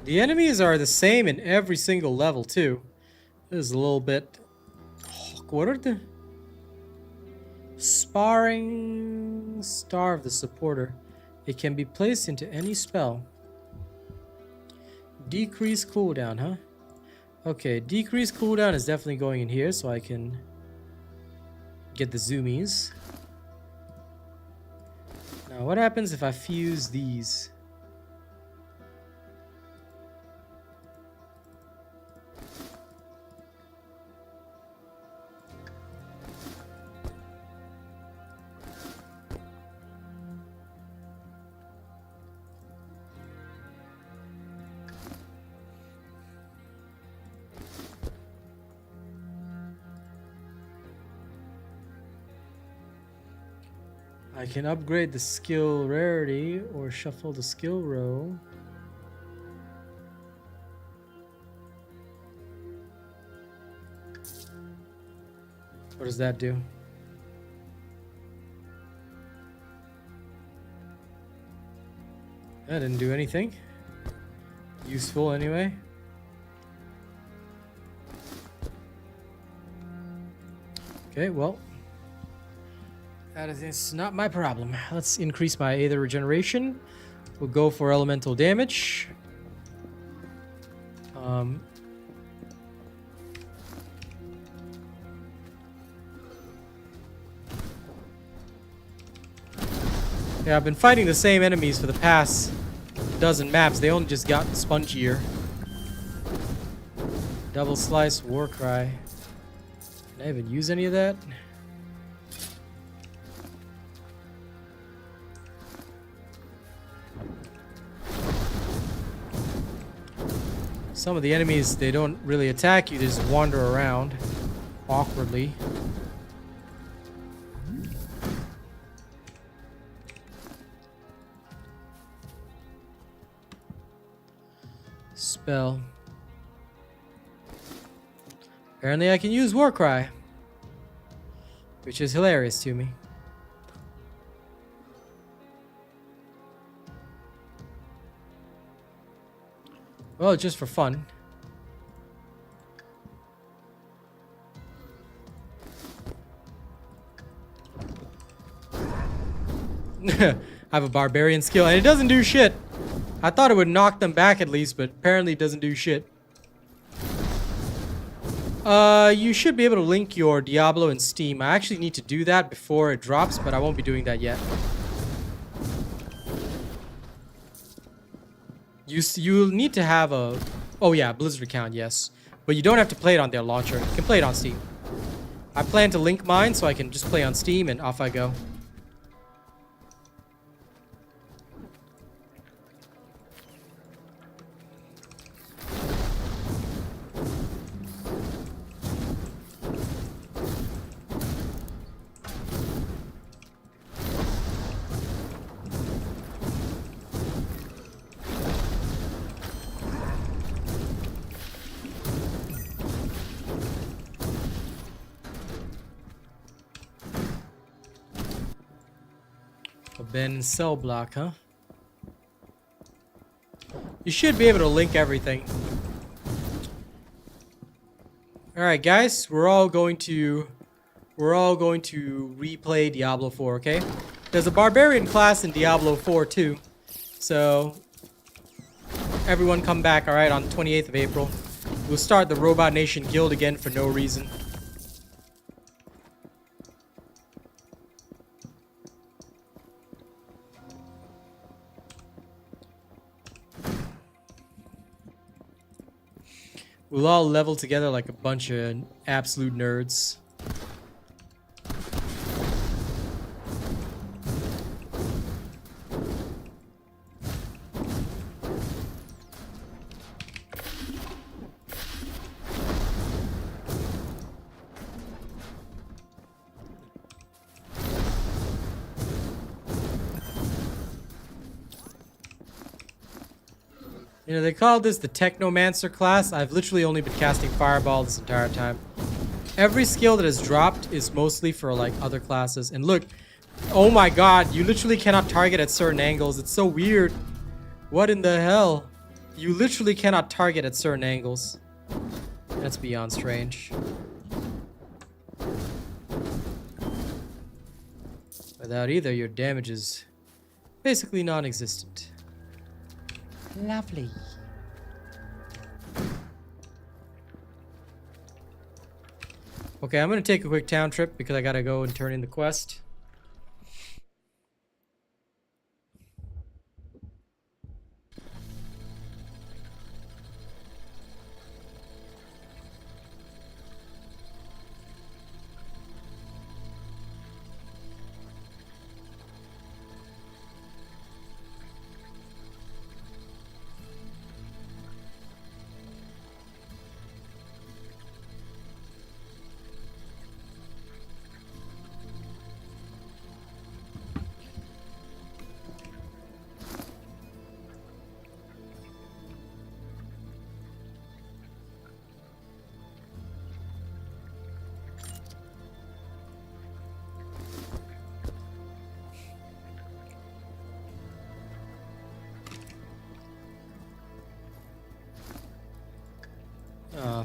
The enemies are the same in every single level, too. This is a little bit... Oh, what are the... Sparring Star of the Supporter. It can be placed into any spell. Decrease cooldown, huh? Okay, decrease cooldown is definitely going in here, so I can get the zoomies. Now, what happens if I fuse these? I can upgrade the skill rarity or shuffle the skill row. What does that do? That didn't do anything. Useful anyway. Okay, well. That is not my problem. Let's increase my Aether regeneration. We'll go for elemental damage. Um, yeah, I've been fighting the same enemies for the past dozen maps. They only just got spongier. Double slice Warcry. Can I even use any of that? Some of the enemies, they don't really attack you, they just wander around awkwardly. Spell. Apparently I can use Warcry, which is hilarious to me. Well, just for fun. I have a barbarian skill and it doesn't do shit. I thought it would knock them back at least, but apparently it doesn't do shit. You should be able to link your Diablo in Steam. I actually need to do that before it drops, but I won't be doing that yet. You'll need to have a... Oh yeah, Blizzard account, yes. But you don't have to play it on their launcher. You can play it on Steam. I plan to link mine so I can just play on Steam and off I go. Ben cell block, huh? You should be able to link everything. Alright guys, we're all going to replay Diablo 4, okay? There's a barbarian class in Diablo 4 too. So everyone come back, alright, on the 28th of April. We'll start the Robot Nation Guild again for no reason. We'll all level together like a bunch of absolute nerds. You know, they call this the Technomancer class. I've literally only been casting Fireball this entire time. Every skill that is dropped is mostly for, like, other classes. And look, oh my god, you literally cannot target at certain angles. It's so weird. What in the hell? You literally cannot target at certain angles. That's beyond strange. Without either, your damage is basically non-existent. Lovely. Okay, I'm gonna take a quick town trip because I gotta go and turn in the quest.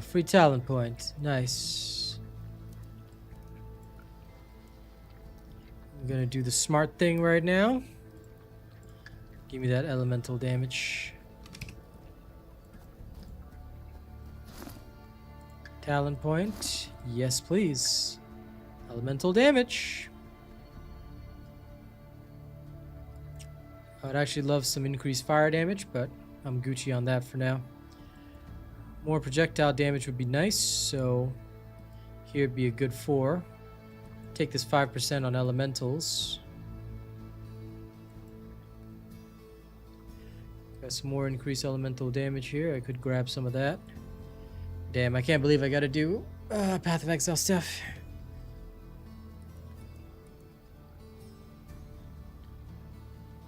Free talent point. Nice. I'm gonna do the smart thing right now. Give me that elemental damage. Talent point. Yes, please. Elemental damage. I'd actually love some increased fire damage, but I'm Gucci on that for now. More projectile damage would be nice, so here'd be a good 4. Take this 5% on elementals. Got some more increased elemental damage here. I could grab some of that. Damn, I can't believe I gotta do Path of Exile stuff.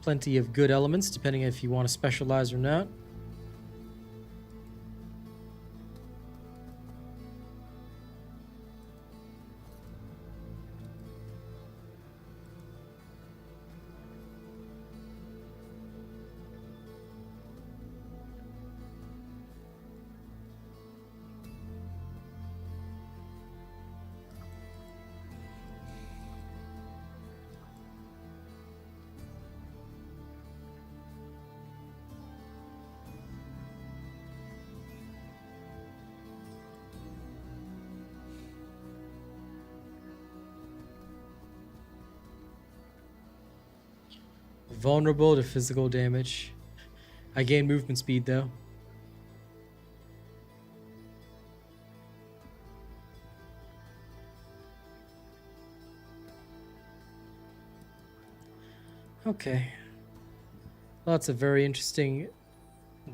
Plenty of good elements, depending if you want to specialize or not. Vulnerable to physical damage. I gain movement speed though. Okay. Lots of very interesting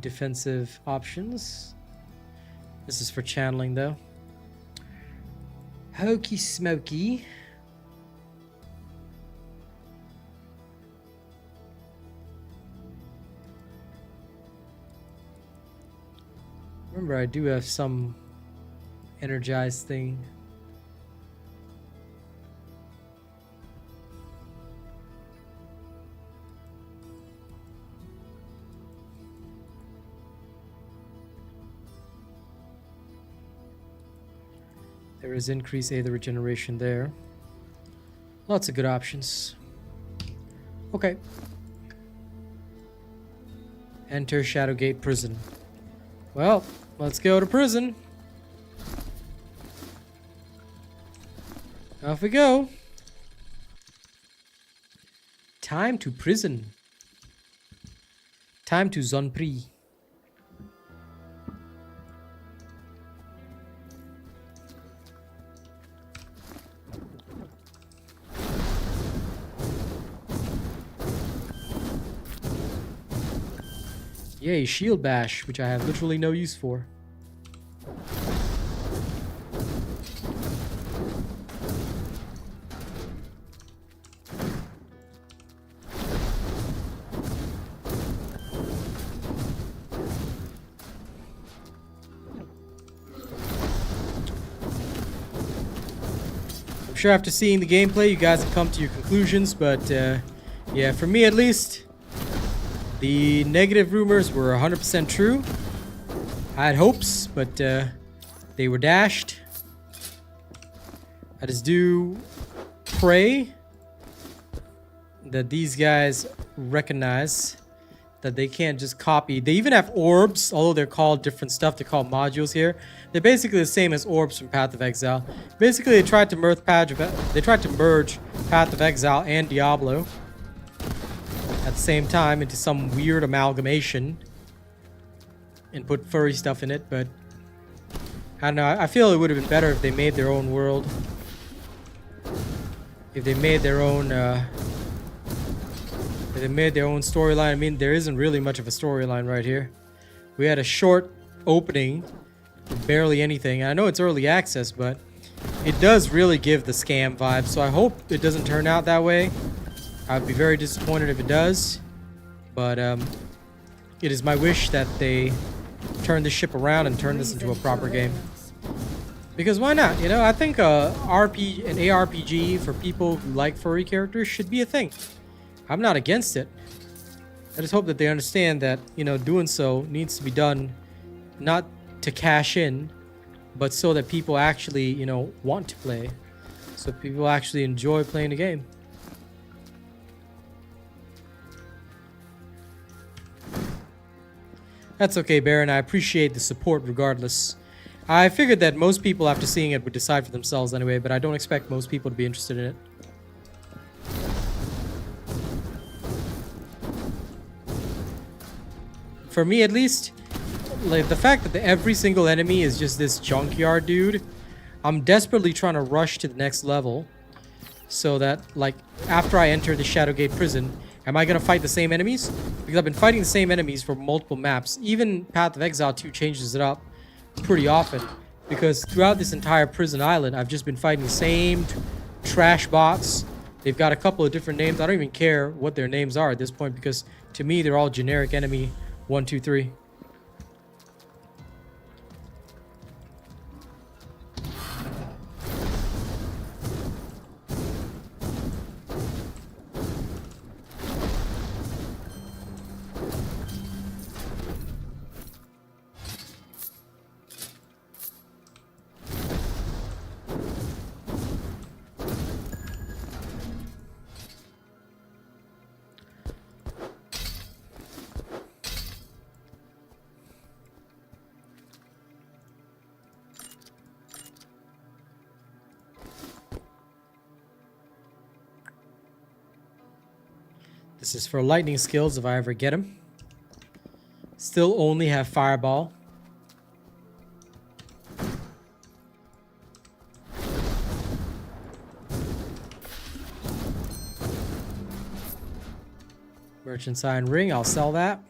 defensive options. This is for channeling though. Hokey smoky. Remember, I do have some energized thing. There is increased Aether regeneration there. Lots of good options. Okay. Enter Shadowgate Prison. Well, let's go to prison. Off we go. Time to prison. Time to zone pri. Yay, shield bash, which I have literally no use for. I'm sure after seeing the gameplay, you guys have come to your conclusions, but yeah, for me at least, the negative rumors were 100% true. I had hopes, but they were dashed. I just do pray that these guys recognize that they can't just copy. They even have orbs, although they're called different stuff. They're called modules here. They're basically the same as orbs from Path of Exile. Basically, they tried to merge Path of Exile and Diablo at the same time into some weird amalgamation and put furry stuff in it, but I don't know. I feel it would have been better if they made their own world. If they made their own storyline. I mean, there isn't really much of a storyline right here. We had a short opening, barely anything. I know it's early access, but it does really give the scam vibe, so I hope it doesn't turn out that way. I'd be very disappointed if it does, but it is my wish that they turn this ship around and turn this into a proper game. Because why not? You know, I think an ARPG for people who like furry characters should be a thing. I'm not against it. I just hope that they understand that, you know, doing so needs to be done not to cash in, but so that people actually, you know, want to play. So people actually enjoy playing the game. That's okay, Baron. I appreciate the support regardless. I figured that most people after seeing it would decide for themselves anyway, but I don't expect most people to be interested in it. For me at least, like the fact that every single enemy is just this junkyard dude, I'm desperately trying to rush to the next level so that, like, after I enter the Shadowgate prison, am I going to fight the same enemies? Because I've been fighting the same enemies for multiple maps. Even Path of Exile 2 changes it up pretty often, because throughout this entire prison island, I've just been fighting the same trash bots. They've got a couple of different names. I don't even care what their names are at this point, because to me, they're all generic enemy 1, 2, 3. This is for lightning skills if I ever get them. Still only have fireball. Merchant sign ring, I'll sell that.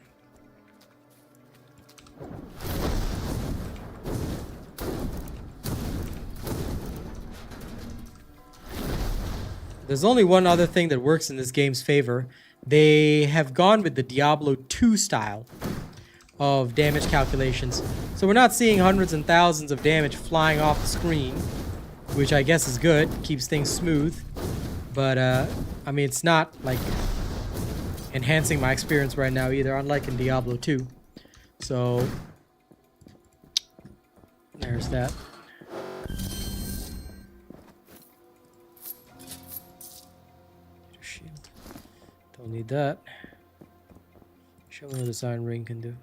There's only one other thing that works in this game's favor. They have gone with the Diablo 2 style of damage calculations. So we're not seeing hundreds and thousands of damage flying off the screen, which I guess is good, keeps things smooth. But, I mean, it's not, like, enhancing my experience right now either, unlike in Diablo 2. So, there's that. Don't need that. Show me what the sign ring can do.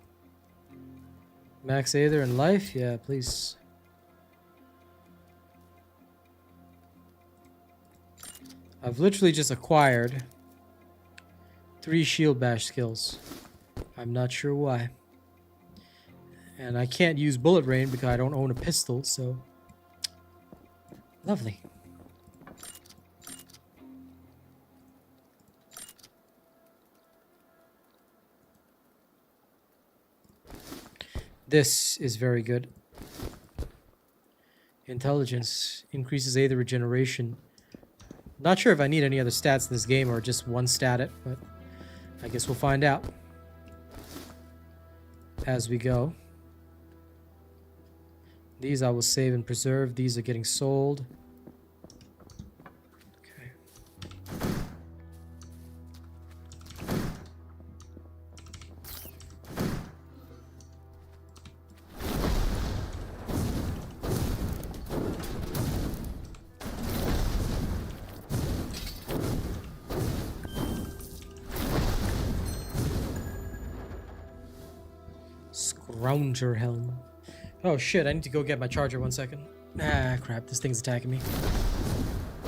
Max Aether in life? Yeah, please. I've literally just acquired 3 shield bash skills. I'm not sure why. And I can't use bullet rain because I don't own a pistol, so... Lovely. This is very good. Intelligence increases Aether regeneration. Not sure if I need any other stats in this game or just one stat it, but I guess we'll find out as we go. These I will save and preserve. These are getting sold. Okay. Scrounger helm. Oh shit, I need to go get my charger 1 second. Ah, crap, this thing's attacking me.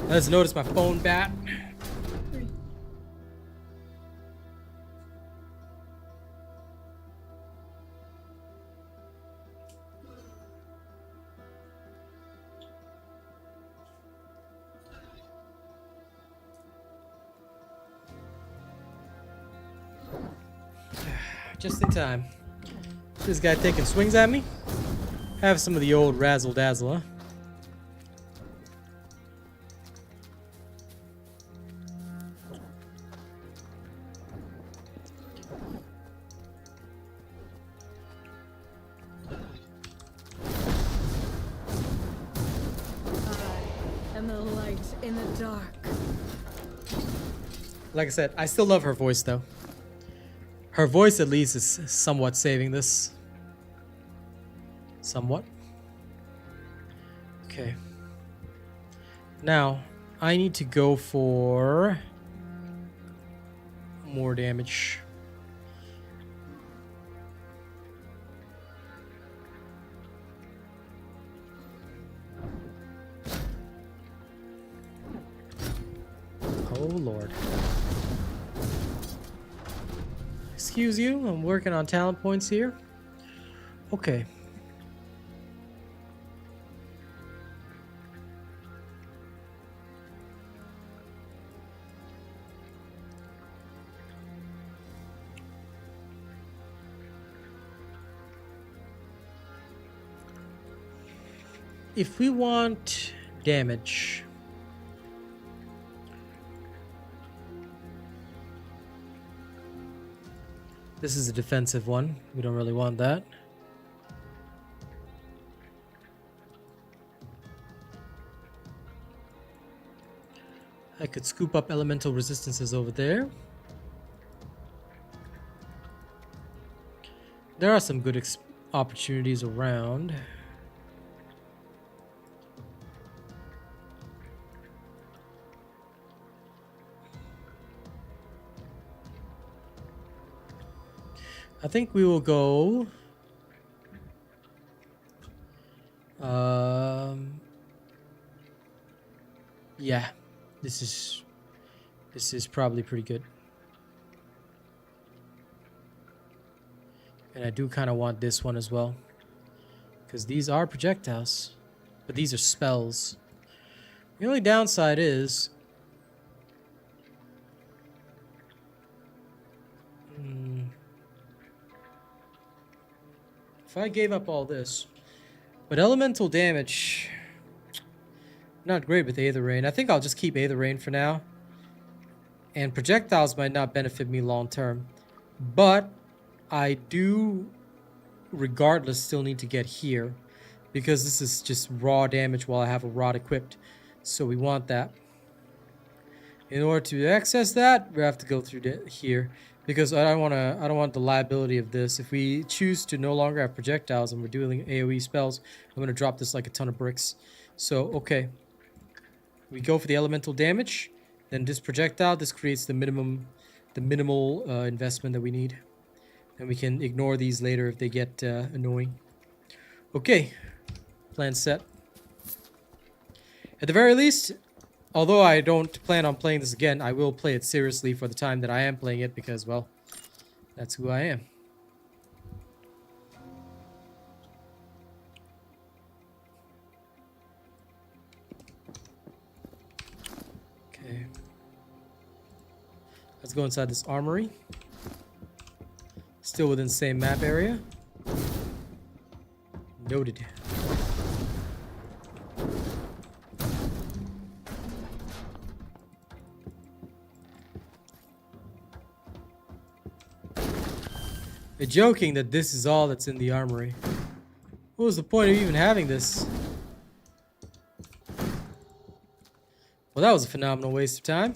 I just noticed my phone bat. Just in time. This guy taking swings at me? Have some of the old razzle dazzle, huh? I am the light in the dark. Like I said, I still love her voice though. Her voice at least is somewhat saving this. Somewhat. Okay. Now, I need to go for more damage. Excuse you, I'm working on talent points here. Okay. If we want damage, this is a defensive one. We don't really want that. I could scoop up elemental resistances over there. There are some good opportunities around. I think we will go yeah, this is probably pretty good. And I do kind of want this one as well, because these are projectiles, but these are spells. The only downside is if I gave up all this, but elemental damage, not great with Aether Rain. I think I'll just keep Aether Rain for now. And projectiles might not benefit me long term, but I do, regardless, still need to get here, because this is just raw damage while I have a rod equipped. So we want that. In order to access that, we have to go through here, because I don't want the liability of this. If we choose to no longer have projectiles and we're doing AoE spells, I'm gonna drop this like a ton of bricks. So okay, we go for the elemental damage, then this projectile. This creates the minimal investment that we need, and we can ignore these later if they get annoying. Okay, plan set. At the very least, although I don't plan on playing this again, I will play it seriously for the time that I am playing it, because, well, that's who I am. Okay. Let's go inside this armory. Still within the same map area. Noted. They're joking that this is all that's in the armory. What was the point of even having this? Well, that was a phenomenal waste of time.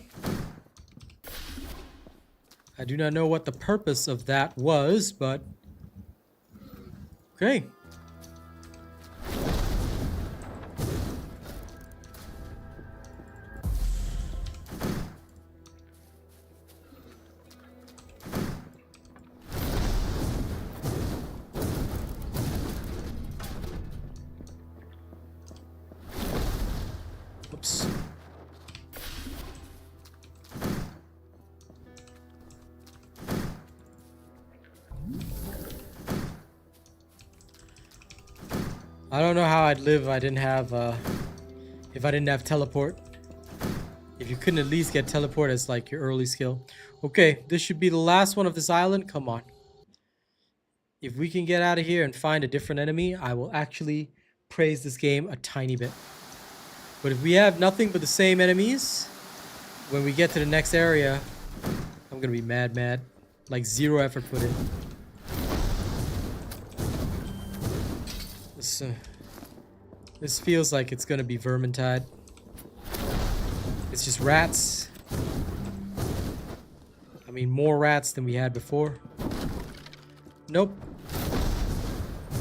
I do not know what the purpose of that was, but okay. Oops. I don't know how I'd live if I didn't have teleport. If you couldn't at least get teleport as like your early skill. Okay, this should be the last one of this island. Come on. If we can get out of here and find a different enemy, I will actually praise this game a tiny bit. But if we have nothing but the same enemies, when we get to the next area, I'm gonna be mad. Like zero effort put in. This feels like it's gonna be Vermintide. It's just rats. I mean, more rats than we had before. Nope.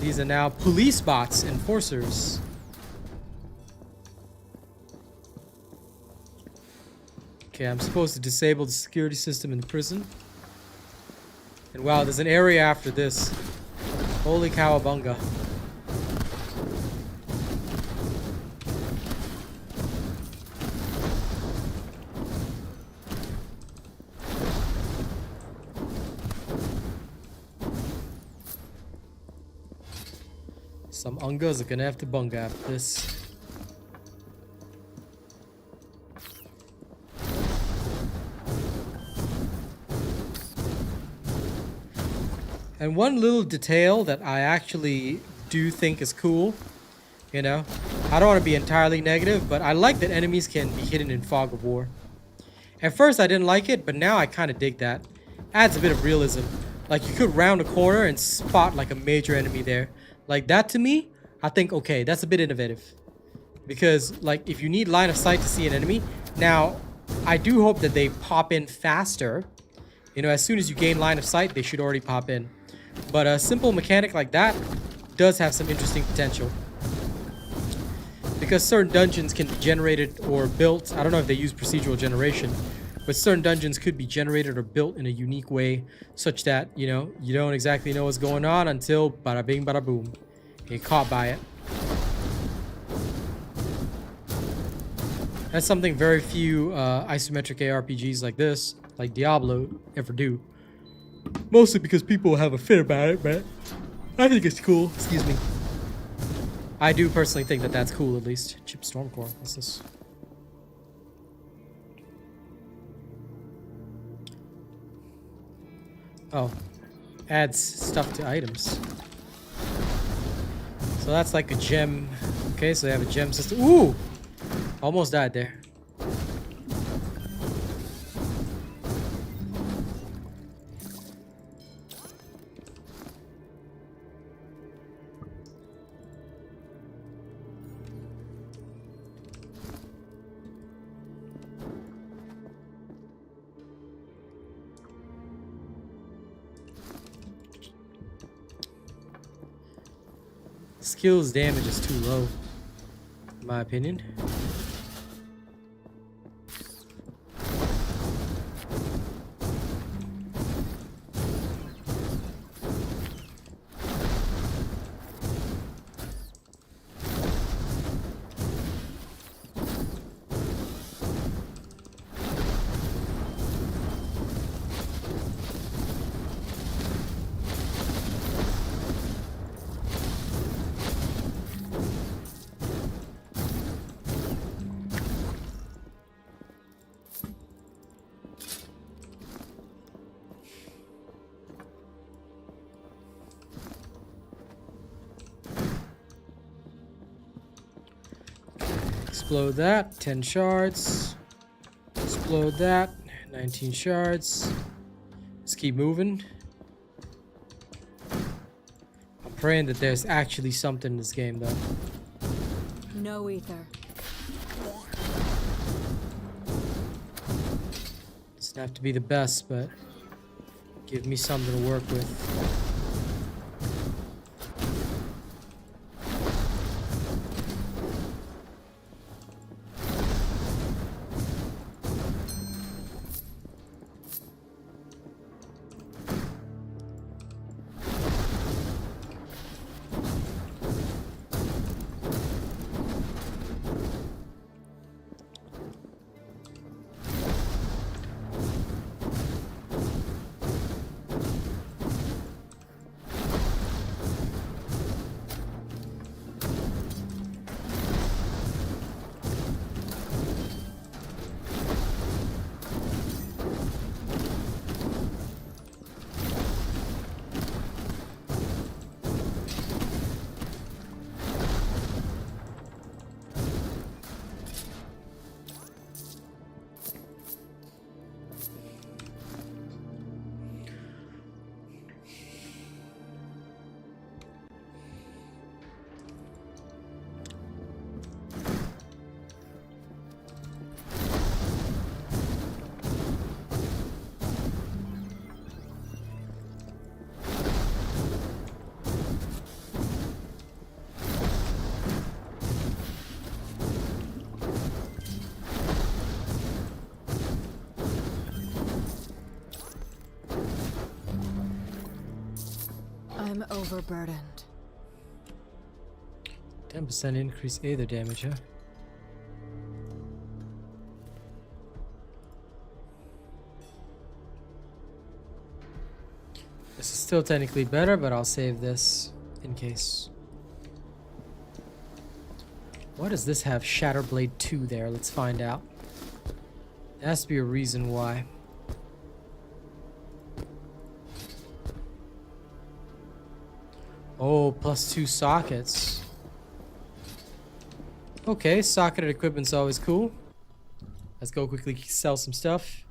These are now police bots, enforcers. Okay, I'm supposed to disable the security system in the prison. And wow, there's an area after this. Holy cowabunga. Some ungas are gonna have to bunga after this. And one little detail that I actually do think is cool, you know, I don't want to be entirely negative, but I like that enemies can be hidden in fog of war. At first I didn't like it, but now I kind of dig that. Adds a bit of realism. Like you could round a corner and spot like a major enemy there. Like that to me, I think, okay, that's a bit innovative. Because like if you need line of sight to see an enemy, now I do hope that they pop in faster. You know, as soon as you gain line of sight, they should already pop in. But a simple mechanic like that does have some interesting potential. Because certain dungeons can be generated or built. I don't know if they use procedural generation, but certain dungeons could be generated or built in a unique way such that, you know, you don't exactly know what's going on until bada bing bada boom. You get caught by it. That's something very few isometric ARPGs like this, like Diablo, ever do. Mostly because people have a fit about it, but I think it's cool. Excuse me. I do personally think that that's cool, at least. Chip Stormcore. What's this? Oh. Adds stuff to items. So that's like a gem. Okay, so they have a gem system. Ooh! Almost died there. Skills damage is too low, in my opinion. Explode that, 10 shards. Explode that, 19 shards. Let's keep moving. I'm praying that there's actually something in this game, though. No ether. Doesn't have to be the best, but give me something to work with. I'm overburdened. 10% increase Aether damage, huh? This is still technically better, but I'll save this in case. Why does this have Shatterblade 2 there? Let's find out. There has to be a reason why. Oh, +2 sockets. Okay, socketed equipment's always cool. Let's go quickly sell some stuff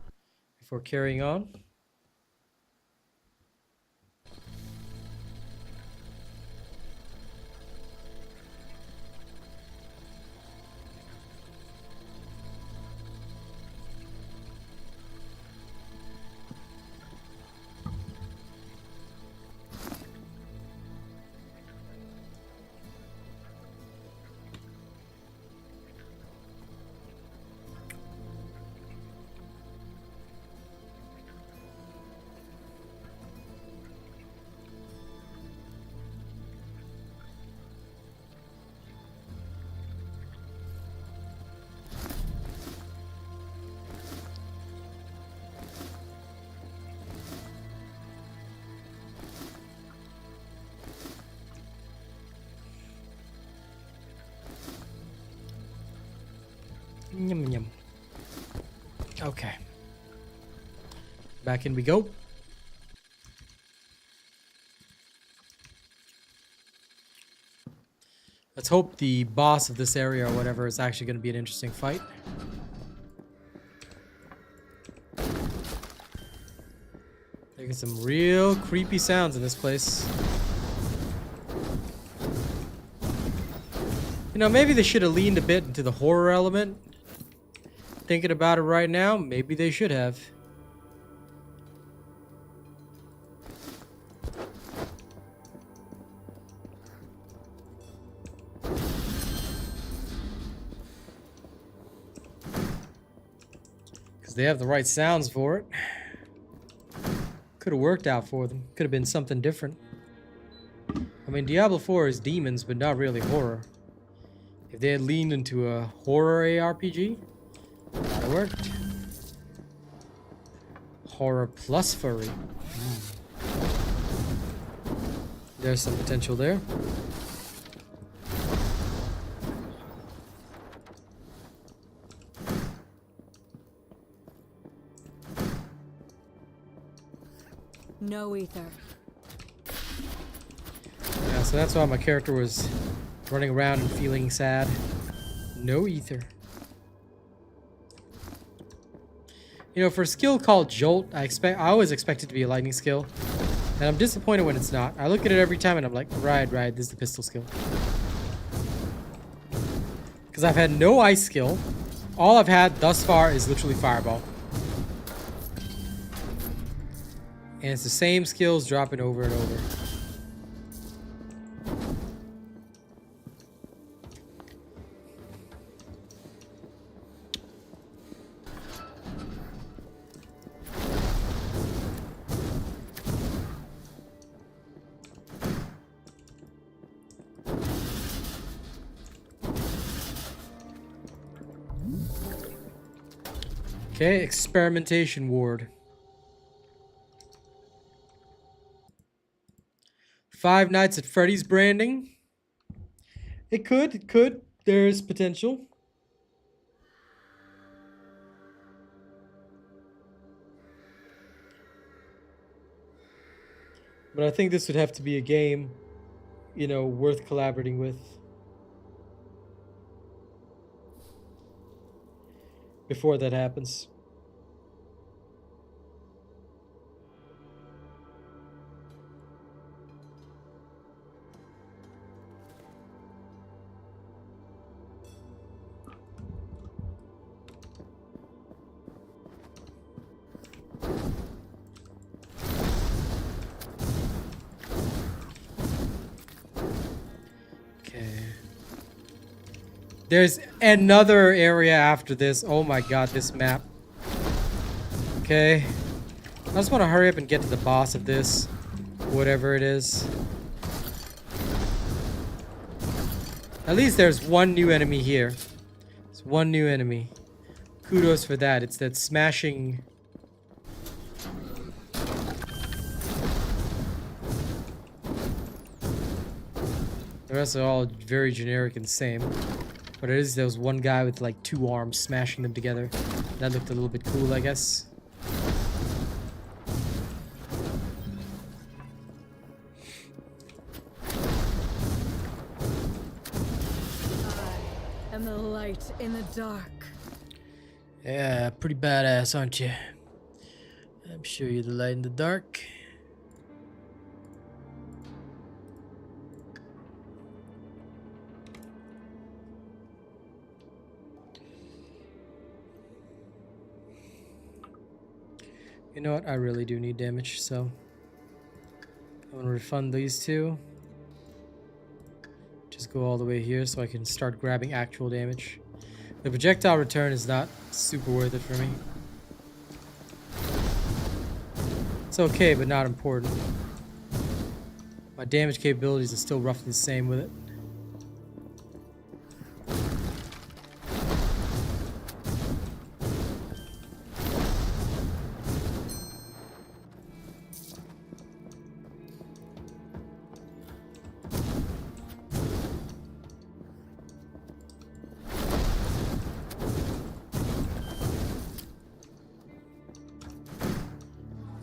before carrying on. Yum yum. Okay. Back in we go. Let's hope the boss of this area or whatever is actually going to be an interesting fight. Making some real creepy sounds in this place. You know, maybe they should have leaned a bit into the horror element. Thinking about it right now, maybe they should have. Because they have the right sounds for it. Could have worked out for them. Could have been something different. I mean, Diablo 4 is demons, but not really horror. If they had leaned into a horror ARPG, that would have worked. Horror plus furry. There's some potential there. No ether. Yeah, so that's why my character was running around and feeling sad. No ether. You know, for a skill called Jolt, I always expect it to be a lightning skill. And I'm disappointed when it's not. I look at it every time and I'm like, right, this is the pistol skill. Because I've had no ice skill. All I've had thus far is literally Fireball. And it's the same skills dropping over and over. Okay, experimentation ward. 5 Nights at Freddy's branding. It could. There's potential. But I think this would have to be a game, you know, worth collaborating with. Before that happens. There's another area after this. Oh my god, this map. Okay. I just want to hurry up and get to the boss of this. Whatever it is. At least there's one new enemy here. There's one new enemy. Kudos for that. It's that smashing... The rest are all very generic and same. But it is, there was one guy with like 2 arms smashing them together. That looked a little bit cool, I guess. I am the light in the dark. Yeah, pretty badass, aren't you? I'm sure you're the light in the dark. You know what? I really do need damage, so I'm gonna refund these 2. Just go all the way here so I can start grabbing actual damage. The projectile return is not super worth it for me. It's okay, but not important. My damage capabilities are still roughly the same with it.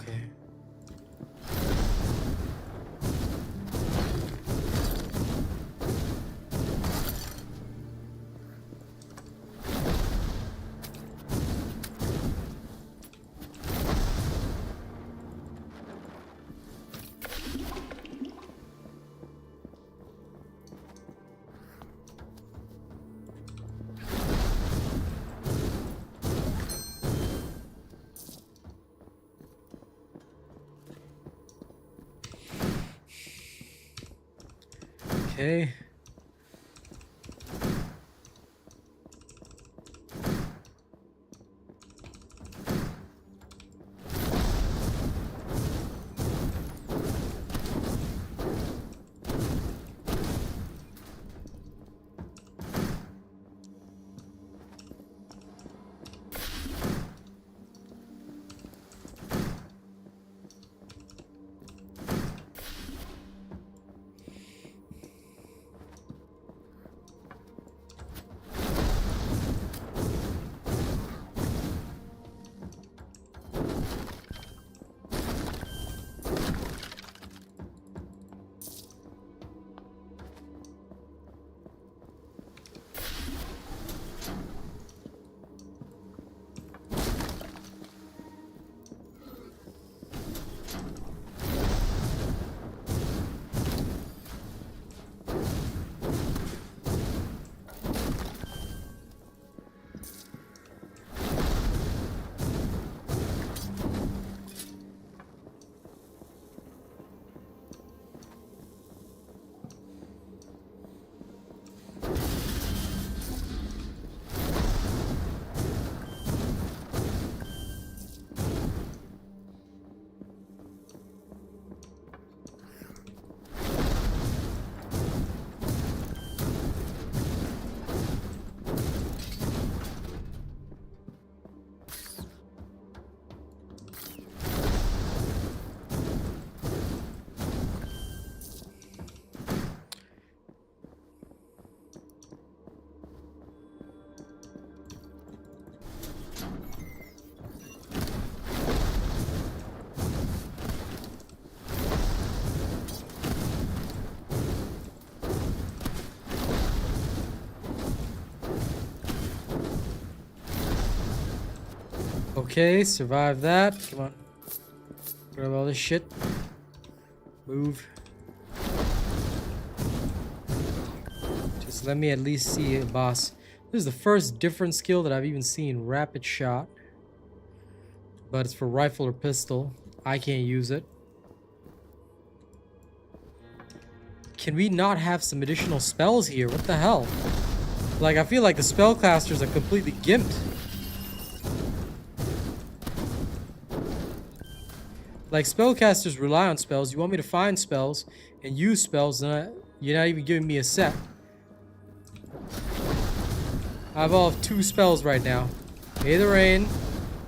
Okay. Okay. Okay, survive that. Come on. Grab all this shit. Move. Just let me at least see it, boss. This is the first different skill that I've even seen. Rapid shot. But it's for rifle or pistol. I can't use it. Can we not have some additional spells here? What the hell? Like, I feel like the spellcasters are completely gimped. Like, spellcasters rely on spells. You want me to find spells and use spells, and you're not even giving me a set. I have all of 2 spells right now. Aether Rain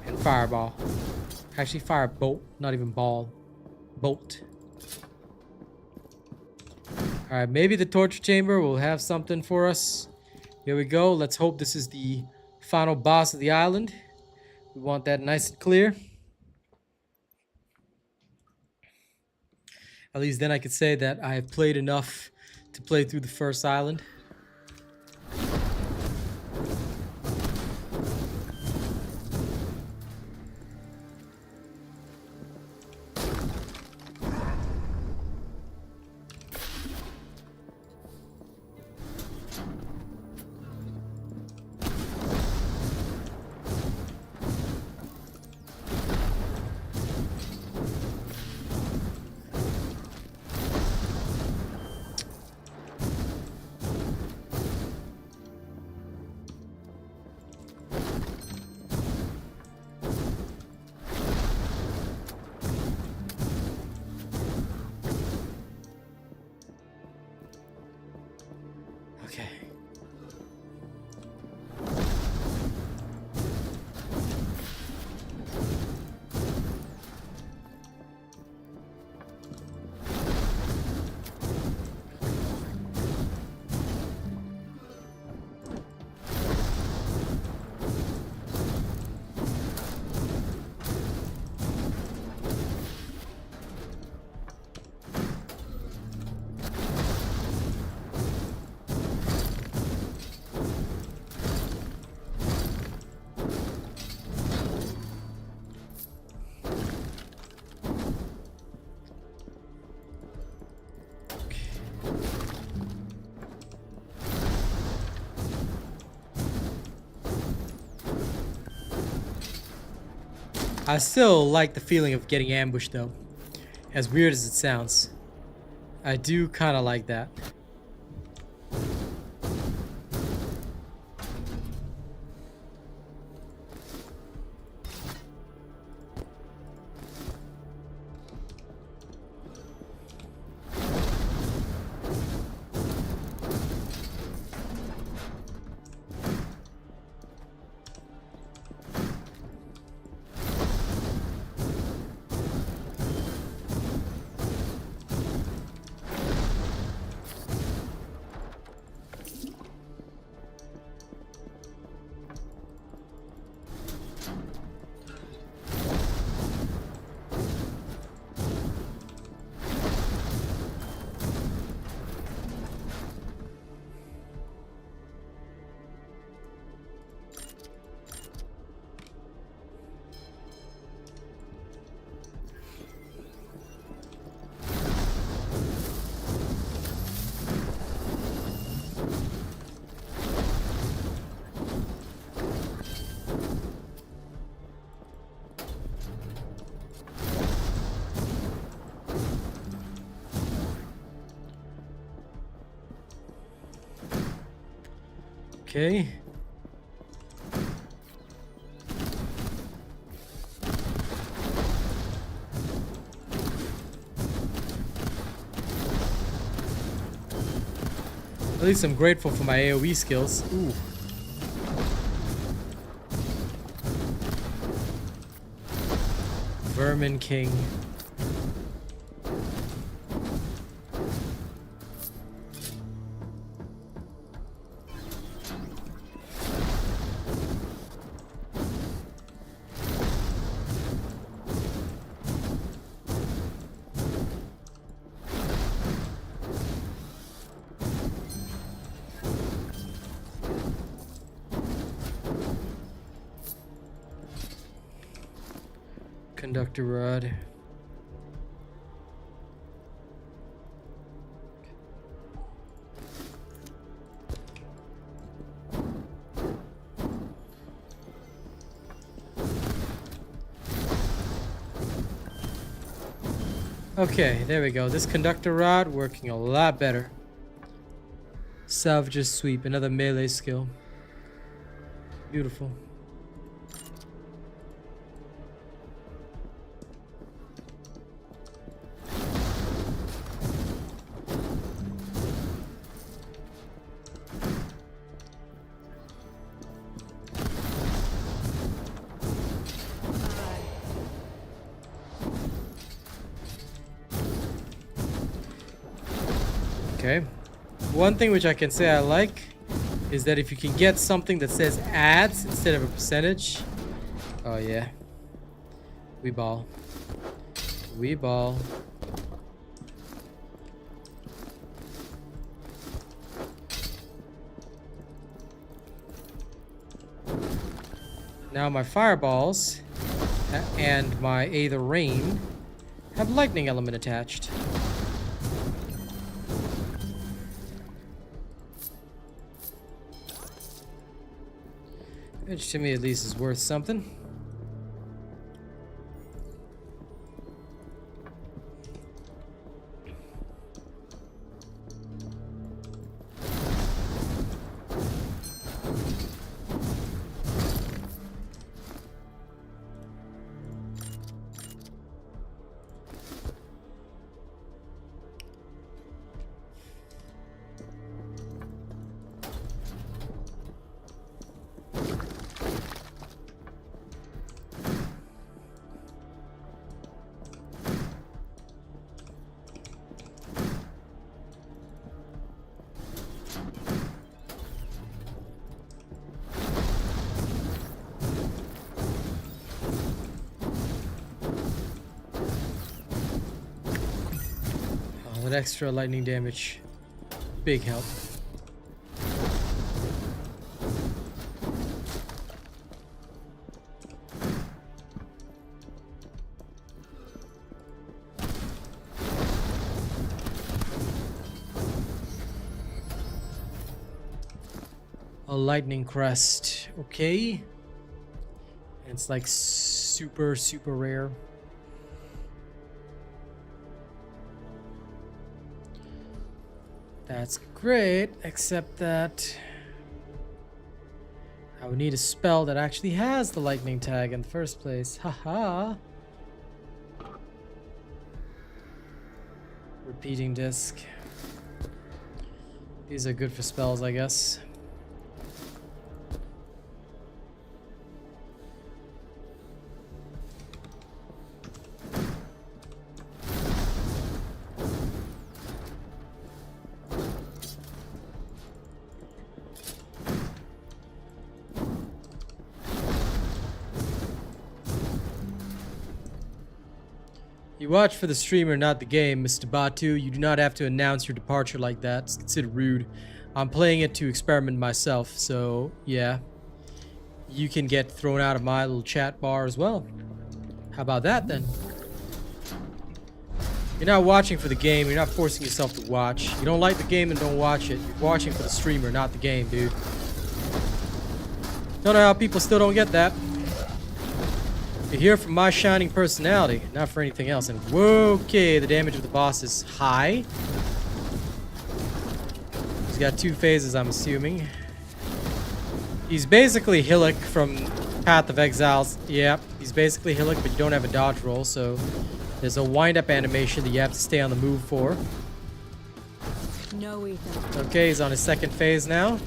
and Fireball. Actually, Firebolt, not even ball. Bolt. Alright, maybe the Torture Chamber will have something for us. Here we go. Let's hope this is the final boss of the island. We want that nice and clear. At least then I could say that I have played enough to play through the first island. Okay. I still like the feeling of getting ambushed though. As weird as it sounds. I do kind of like that. Okay. At least I'm grateful for my AoE skills. Ooh. Vermin King. Conductor rod. Okay, there we go. This conductor rod working a lot better. Salvage's sweep, another melee skill. Beautiful. Okay. One thing which I can say I like is that if you can get something that says ads instead of a percentage. Oh yeah. We ball. We ball. Now my fireballs and my Aether Rain have lightning element attached. Which to me at least is worth something. That extra lightning damage, big help. A lightning crest, okay. And it's like super rare. That's great, except that I would need a spell that actually has the lightning tag in the first place. Haha. Repeating disc. These are good for spells, I guess. You watch for the streamer, not the game, Mr. Batu. You do not have to announce your departure like that. It's considered rude. I'm playing it to experiment myself, so yeah. You can get thrown out of my little chat bar as well. How about that then? You're not watching for the game. You're not forcing yourself to watch. You don't like the game and don't watch it. You're watching for the streamer, not the game, dude. Don't know how people still don't get that. You're here for my shining personality, not for anything else. And whoa, okay, the damage of the boss is high. He's got 2 phases, I'm assuming. He's basically Hillock from Path of Exiles. Yep, he's basically Hillock, but you don't have a dodge roll, so there's a wind-up animation that you have to stay on the move for. No, Ethan. Okay, he's on his 2nd phase now.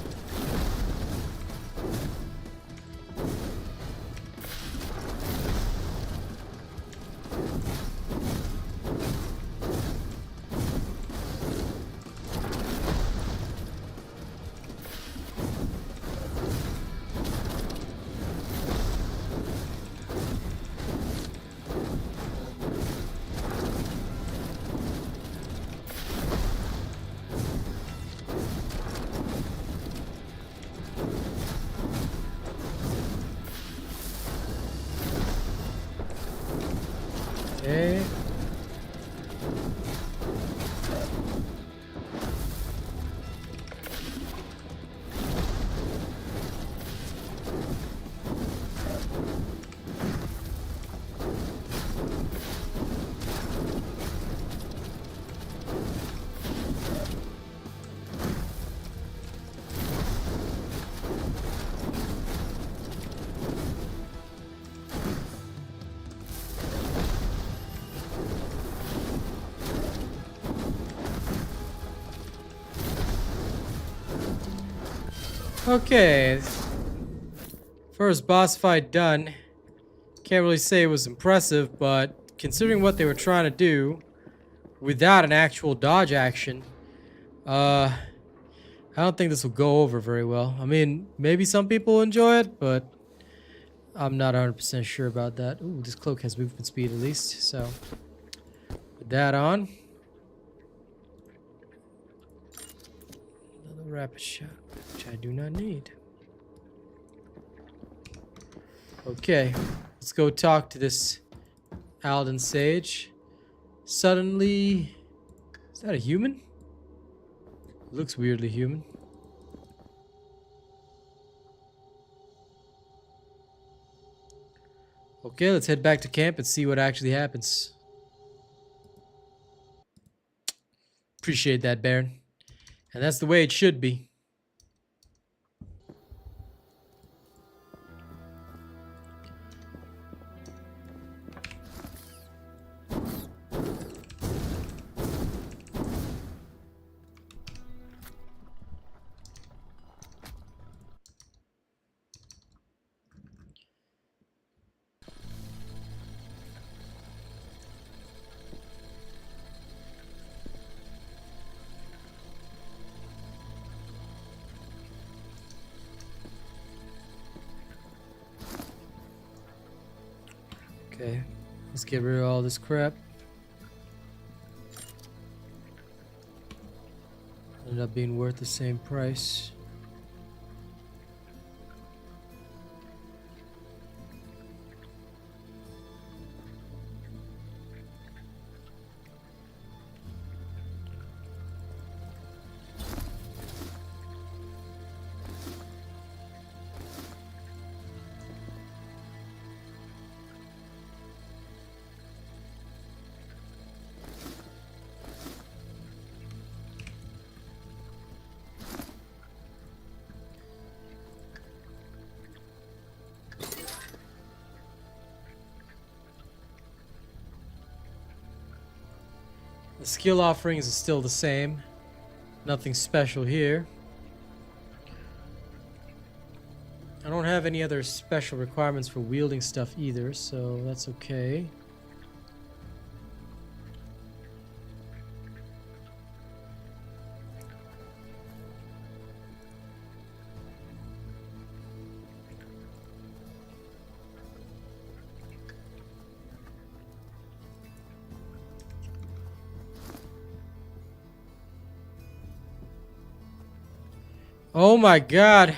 Okay. Okay. First boss fight done. Can't really say it was impressive, but considering what they were trying to do without an actual dodge action, I I don't think this will go over very well. I mean, maybe some people enjoy it, but I'm not 100% sure about that. Ooh, this cloak has movement speed at least, so put that on. Another rapid shot, which I do not need. Okay, let's go talk to this Alden Sage. Suddenly, is that a human? Looks weirdly human. Okay, let's head back to camp and see what actually happens. Appreciate that, Baron. And that's the way it should be. Okay, let's get rid of all this crap. Ended up being worth the same price. The skill offerings are still the same. Nothing special here. I don't have any other special requirements for wielding stuff either, so that's okay. Oh my god.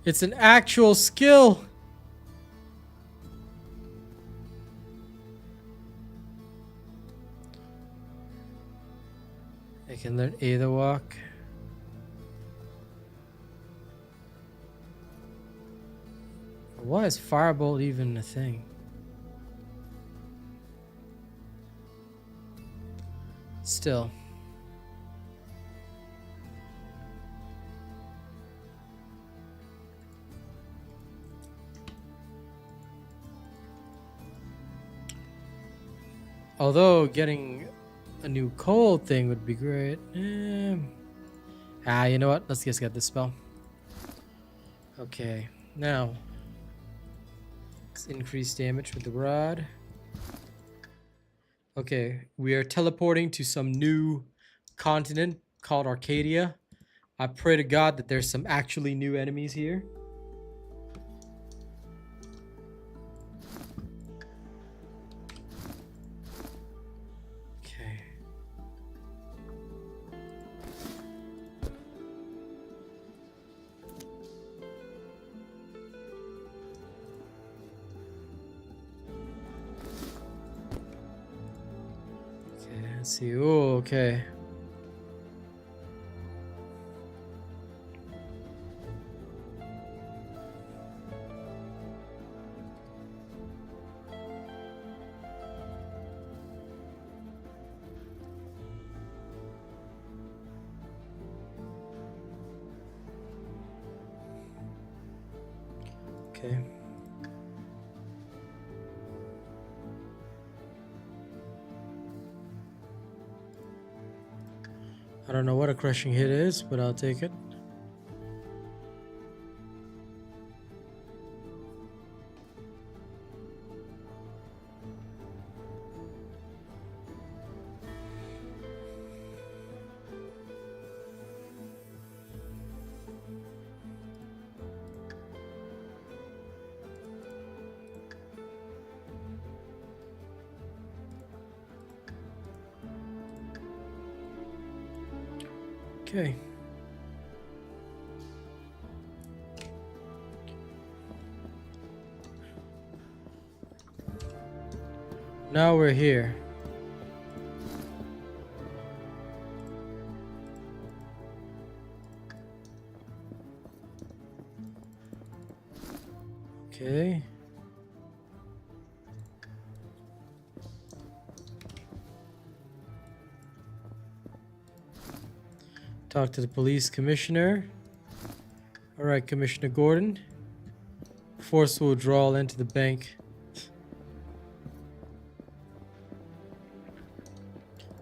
It's an actual skill. I can learn Aether Walk. Why is Firebolt even a thing? Still. Although getting a new cold thing would be great. You know what? Let's just get this spell. Okay, now let's increase damage with the rod. Okay, we are teleporting to some new continent called Arcadia. I pray to God that there's some actually new enemies here. Let's see. Oh, okay. Okay. I don't know what a crushing hit is, but I'll take it. Okay. Now we're here. Okay. Talk to the police commissioner. All right, Commissioner Gordon. Forceful withdrawal into the bank.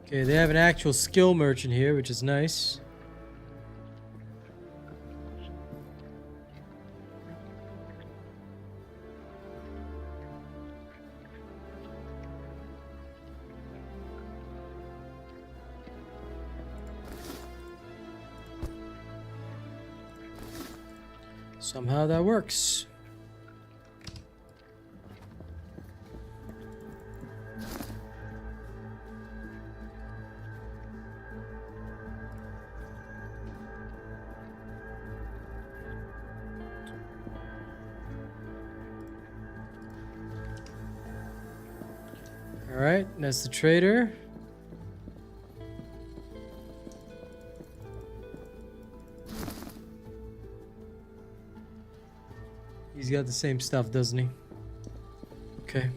Okay, they have an actual skill merchant here, which is nice. Somehow that works. All right, that's the trader. He's got the same stuff, doesn't he? Okay.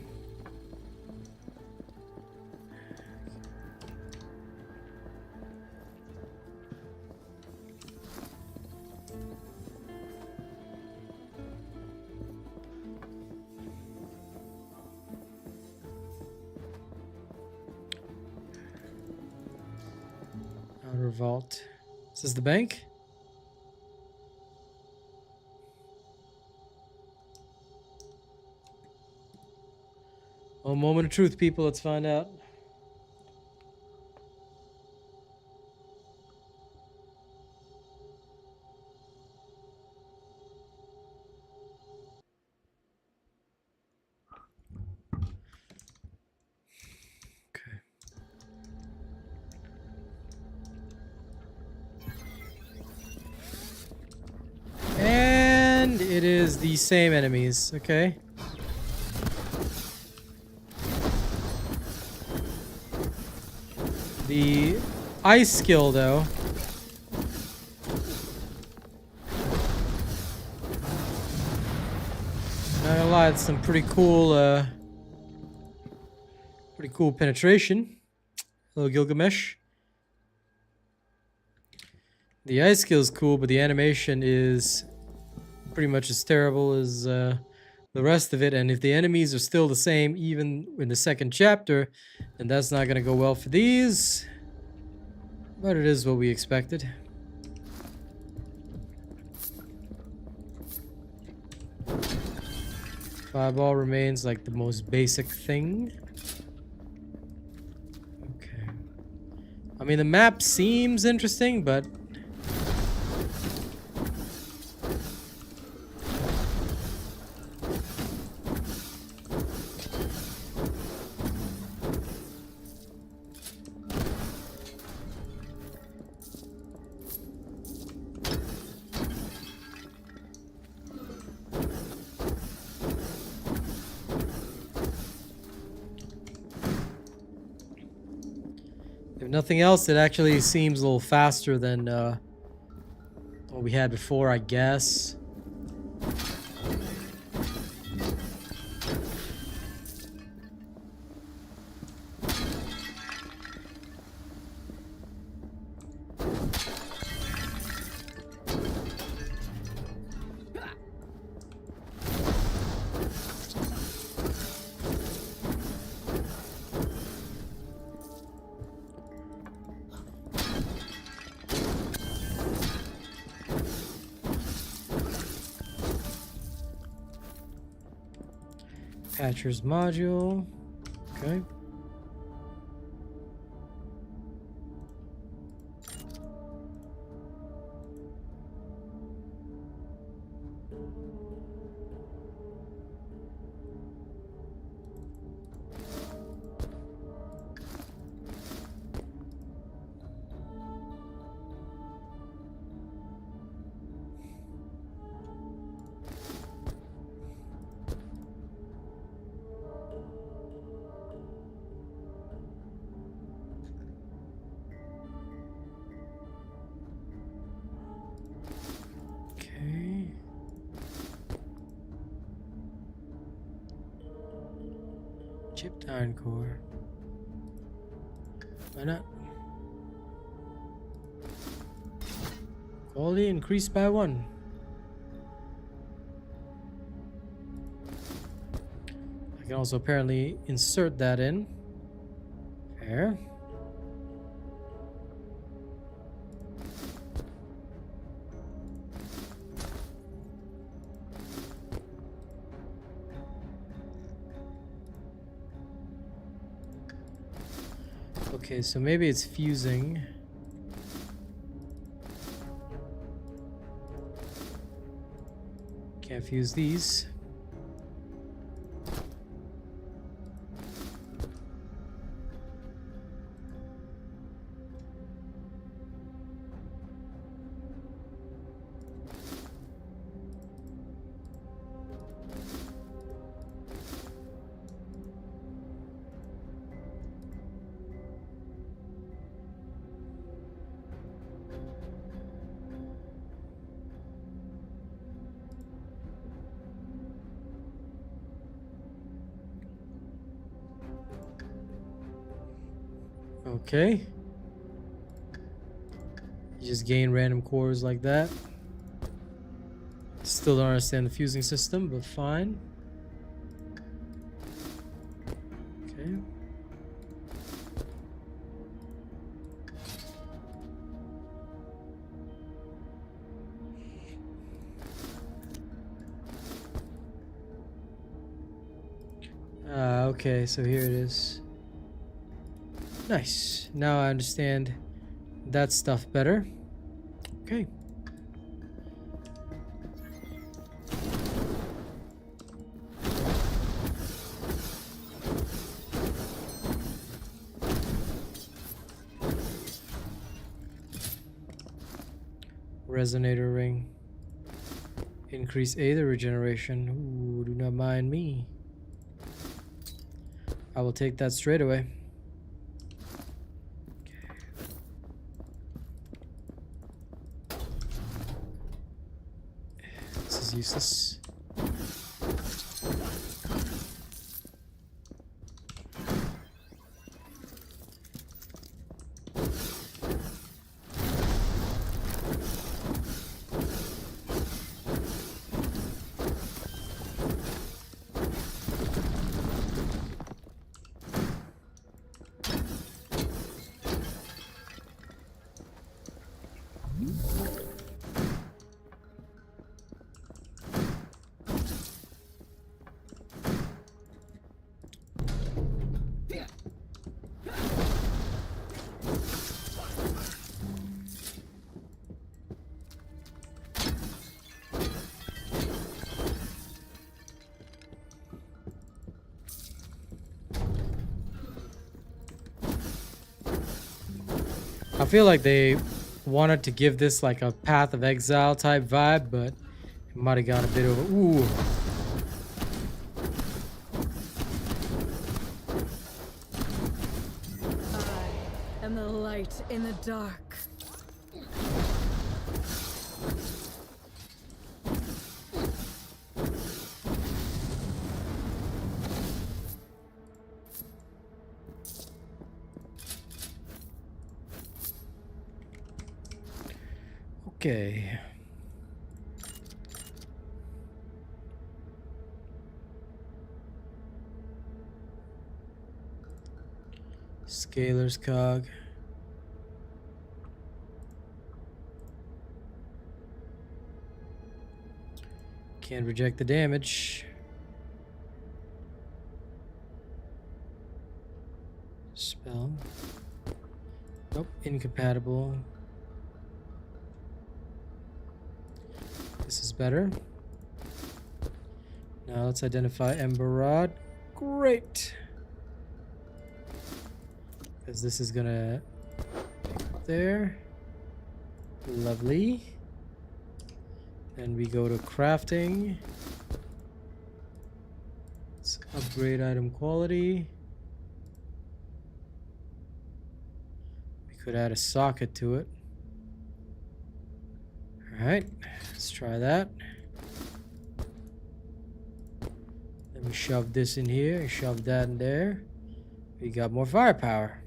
Outer vault. Is this the bank? Oh, moment of truth, people. Let's find out. Okay. And it is the same enemies. Okay. The ice skill, though. Not gonna lie, it's some pretty cool penetration. Hello, Gilgamesh. The ice skill is cool, but the animation is pretty much as terrible as the rest of it. And if the enemies are still the same, even in the second chapter, then that's not gonna go well for these. But it is what we expected. Fireball remains like the most basic thing. Okay. I mean, the map seems interesting, but if nothing else, it actually seems a little faster than what we had before, I guess. Patcher's module. Okay. Chipped iron core. Why not? Quality increased by 1. I can also apparently insert that in. Fair. Okay, so maybe it's fusing. Can't fuse these. Okay. You just gain random cores like that. Still don't understand the fusing system, but fine. Okay. Okay, so here it is. Nice. Now I understand that stuff better. Okay. Resonator ring. Increase Aether regeneration. Ooh, do not mind me. I will take that straight away. This is useless. I feel like they wanted to give this like a Path of Exile type vibe, but it might have gone a bit over. Ooh. I am the light in the dark. Okay. Scalar's cog. Can't reject the damage. Spell. Nope, incompatible. This is better. Now let's identify Ember Rod. Great. Because this is gonna there. Lovely. Then we go to crafting. Let's upgrade item quality. We could add a socket to it. Alright, let's try that. Then We shove this in here and shove that in there. We got more firepower.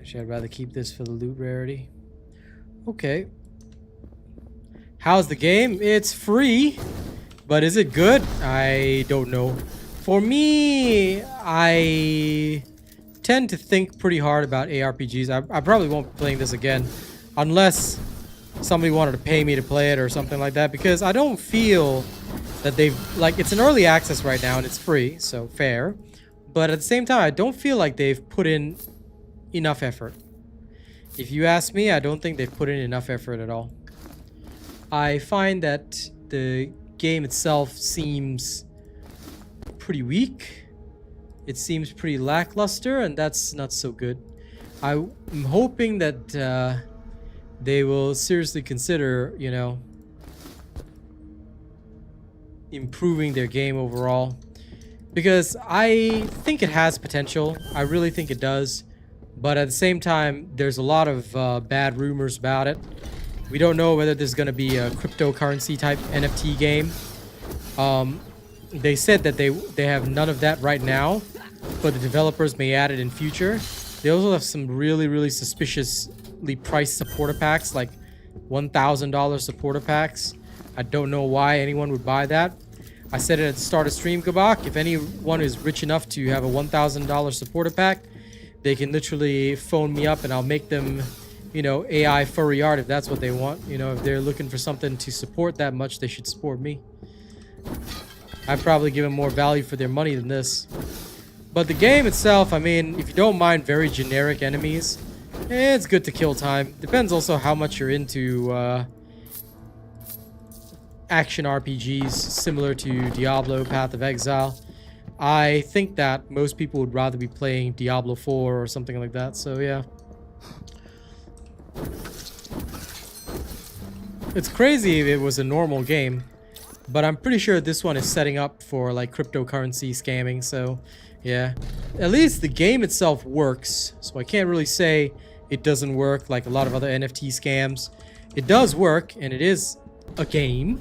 Actually, I'd rather keep this for the loot rarity. Okay. How's the game? It's free. But is it good? I don't know. For me, I tend to think pretty hard about ARPGs. I probably won't be playing this again unless somebody wanted to pay me to play it or something like that, because I don't feel that they've, like, it's an early access right now and it's free, so fair. But at the same time, I don't feel like they've put in enough effort. If you ask me, I don't think they've put in enough effort at all. I find that the game itself seems pretty weak. It seems pretty lackluster, and that's not so good. I'm hoping that they will seriously consider, you know, improving their game overall, because I think it has potential. I really think it does, but at the same time, there's a lot of bad rumors about it. We don't know whether there's going to be a cryptocurrency type NFT game. They said that they have none of that right now, but the developers may add it in future. They also have some really suspiciously priced supporter packs, like $1,000 supporter packs. I don't know why anyone would buy that. I said it at the start of stream, Gabak. If anyone is rich enough to have a $1,000 supporter pack, they can literally phone me up and I'll make them, you know, AI furry art if that's what they want. You know, if they're looking for something to support that much, they should support me. I'd probably give them more value for their money than this. But the game itself, I mean, if you don't mind very generic enemies, it's good to kill time. Depends also how much you're into action RPGs similar to Diablo, Path of Exile. I think that most people would rather be playing Diablo 4 or something like that, so yeah. It's crazy if it was a normal game, but I'm pretty sure this one is setting up for like cryptocurrency scamming, so yeah. At least the game itself works, so I can't really say it doesn't work like a lot of other NFT scams. It does work, and it is a game,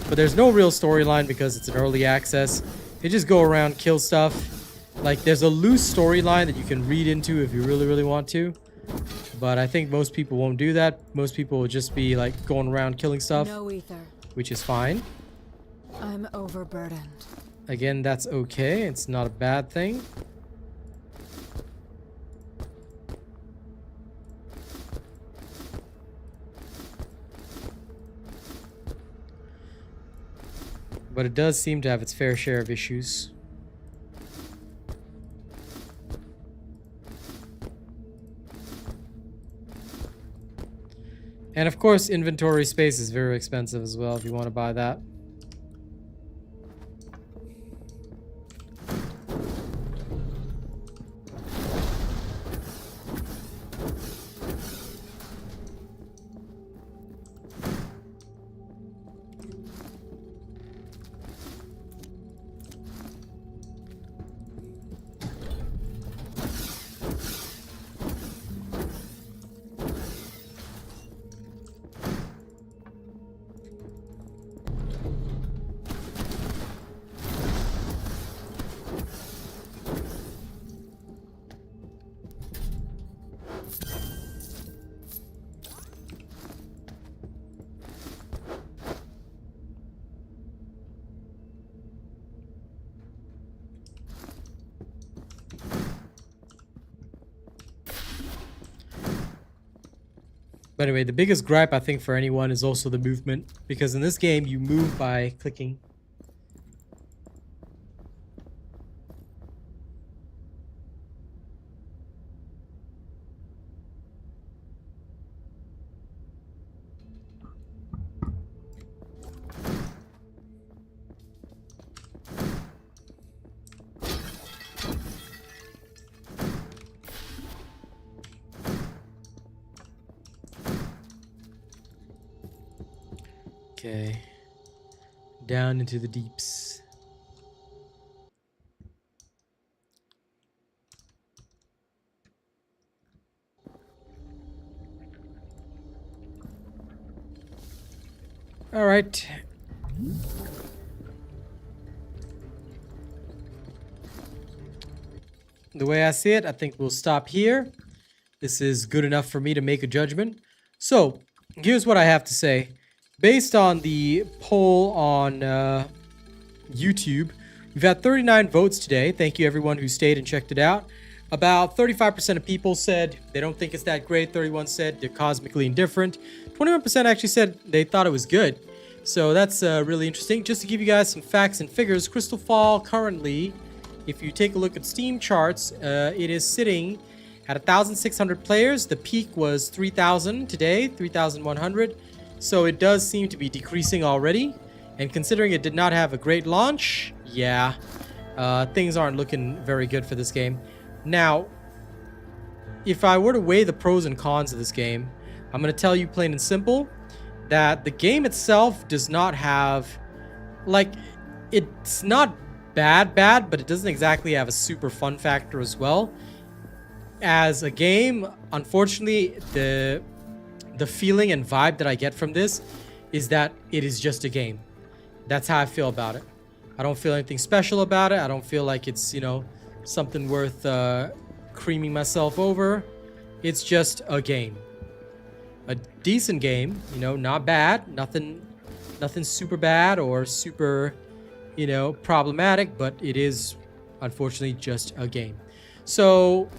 but there's no real storyline because it's an early access. You just go around, kill stuff. Like, there's a loose storyline that you can read into if you really want to, but I think most people won't do that. Most people will just be like going around killing stuff, No ether. which is fine. I'm overburdened. Again, that's okay. It's not a bad thing. But it does seem to have its fair share of issues. And of course, inventory space is very expensive as well if you want to buy that. But anyway, the biggest gripe I think for anyone is also the movement, because in this game you move by clicking. Okay, Down into the deeps. All right. The way I see it, I think we'll stop here. This is good enough for me to make a judgment. So, here's what I have to say. Based on the poll on YouTube, we've had 39 votes today. Thank you everyone who stayed and checked it out. About 35% of people said they don't think it's that great. 31 said they're cosmically indifferent. 21% actually said they thought it was good. So that's really interesting. Just to give you guys some facts and figures, Crystalfall currently, if you take a look at Steam charts, it is sitting at 1,600 players. The peak was 3,000 today, 3,100. So it does seem to be decreasing already. And considering it did not have a great launch, yeah, things aren't looking very good for this game. Now, if I were to weigh the pros and cons of this game, I'm going to tell you plain and simple that the game itself does not have, like, it's not bad, but it doesn't exactly have a super fun factor as well. As a game, unfortunately, the feeling and vibe that I get from this is that it is just a game. That's how I feel about it. I don't feel anything special about it. I don't feel like it's, you know, something worth creaming myself over. It's just a game. A decent game, you know, not bad. Nothing super bad or super, you know, problematic, but it is unfortunately just a game. So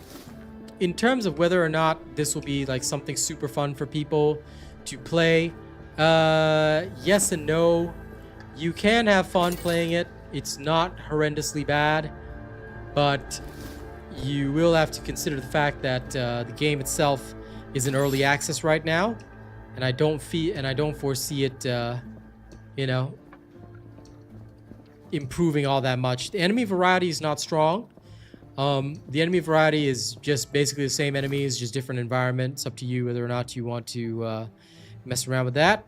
in terms of whether or not this will be like something super fun for people to play, yes and no. You can have fun playing it. It's not horrendously bad, but you will have to consider the fact that the game itself is in early access right now, and I don't foresee it, you know, improving all that much. The enemy variety is not strong. The enemy variety is just basically the same enemies, just different environment. It's up to you whether or not you want to mess around with that.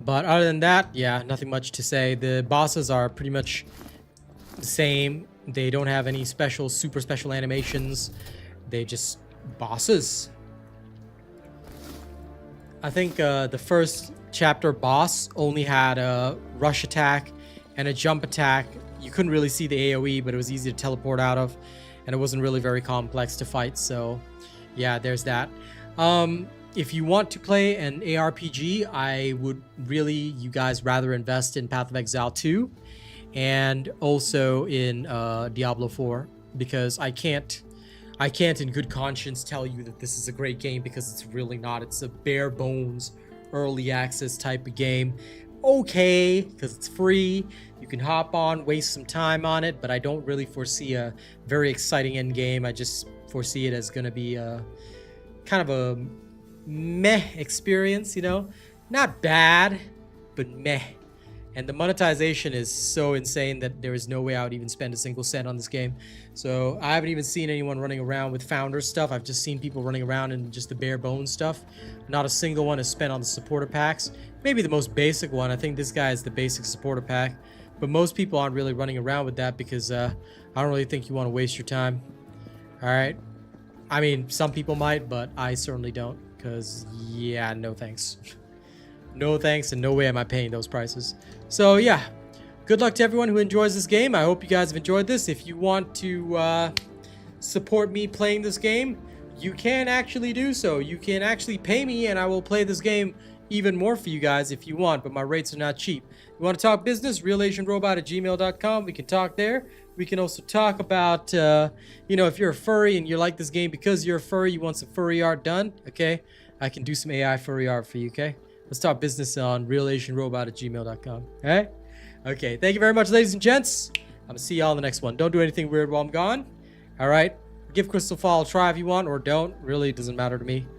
But other than that, yeah, nothing much to say. The bosses are pretty much the same. They don't have any super special animations. They just bosses. I think the first chapter boss only had a rush attack and a jump attack. You couldn't really see the AoE, but it was easy to teleport out of, and it wasn't really very complex to fight. So yeah, there's that. If you want to play an ARPG, I would really, you guys rather invest in Path of Exile 2 and also in Diablo 4, because I can't in good conscience tell you that this is a great game, because it's really not. It's a bare bones early access type of game. Okay, because it's free, you can hop on, waste some time on it, but I don't really foresee a very exciting end game. I just foresee it as going to be a kind of a meh experience, you know, not bad, but meh. And the monetization is so insane that there is no way I would even spend a single cent on this game. So I haven't even seen anyone running around with founder stuff. I've just seen people running around in just the bare bones stuff. Not a single one is spent on the supporter packs. Maybe the most basic one. I think this guy is the basic supporter pack. But most people aren't really running around with that because I don't really think you want to waste your time. Alright? I mean, some people might, but I certainly don't. Because, yeah, no thanks. No thanks, and no way am I paying those prices. So yeah, good luck to everyone who enjoys this game. I hope you guys have enjoyed this. If you want to support me playing this game, you can actually do so. You can actually pay me, and I will play this game even more for you guys if you want, but my rates are not cheap. You want to talk business? realasianrobot@gmail.com. We can talk there. We can also talk about, you know, if you're a furry and you like this game because you're a furry, you want some furry art done, okay? I can do some AI furry art for you, okay? Let's talk business on realasianrobot@gmail.com. Alright? Okay, thank you very much, ladies and gents. I'm gonna see y'all in the next one. Don't do anything weird while I'm gone. Alright? Give Crystalfall a try if you want, or don't. Really, it doesn't matter to me.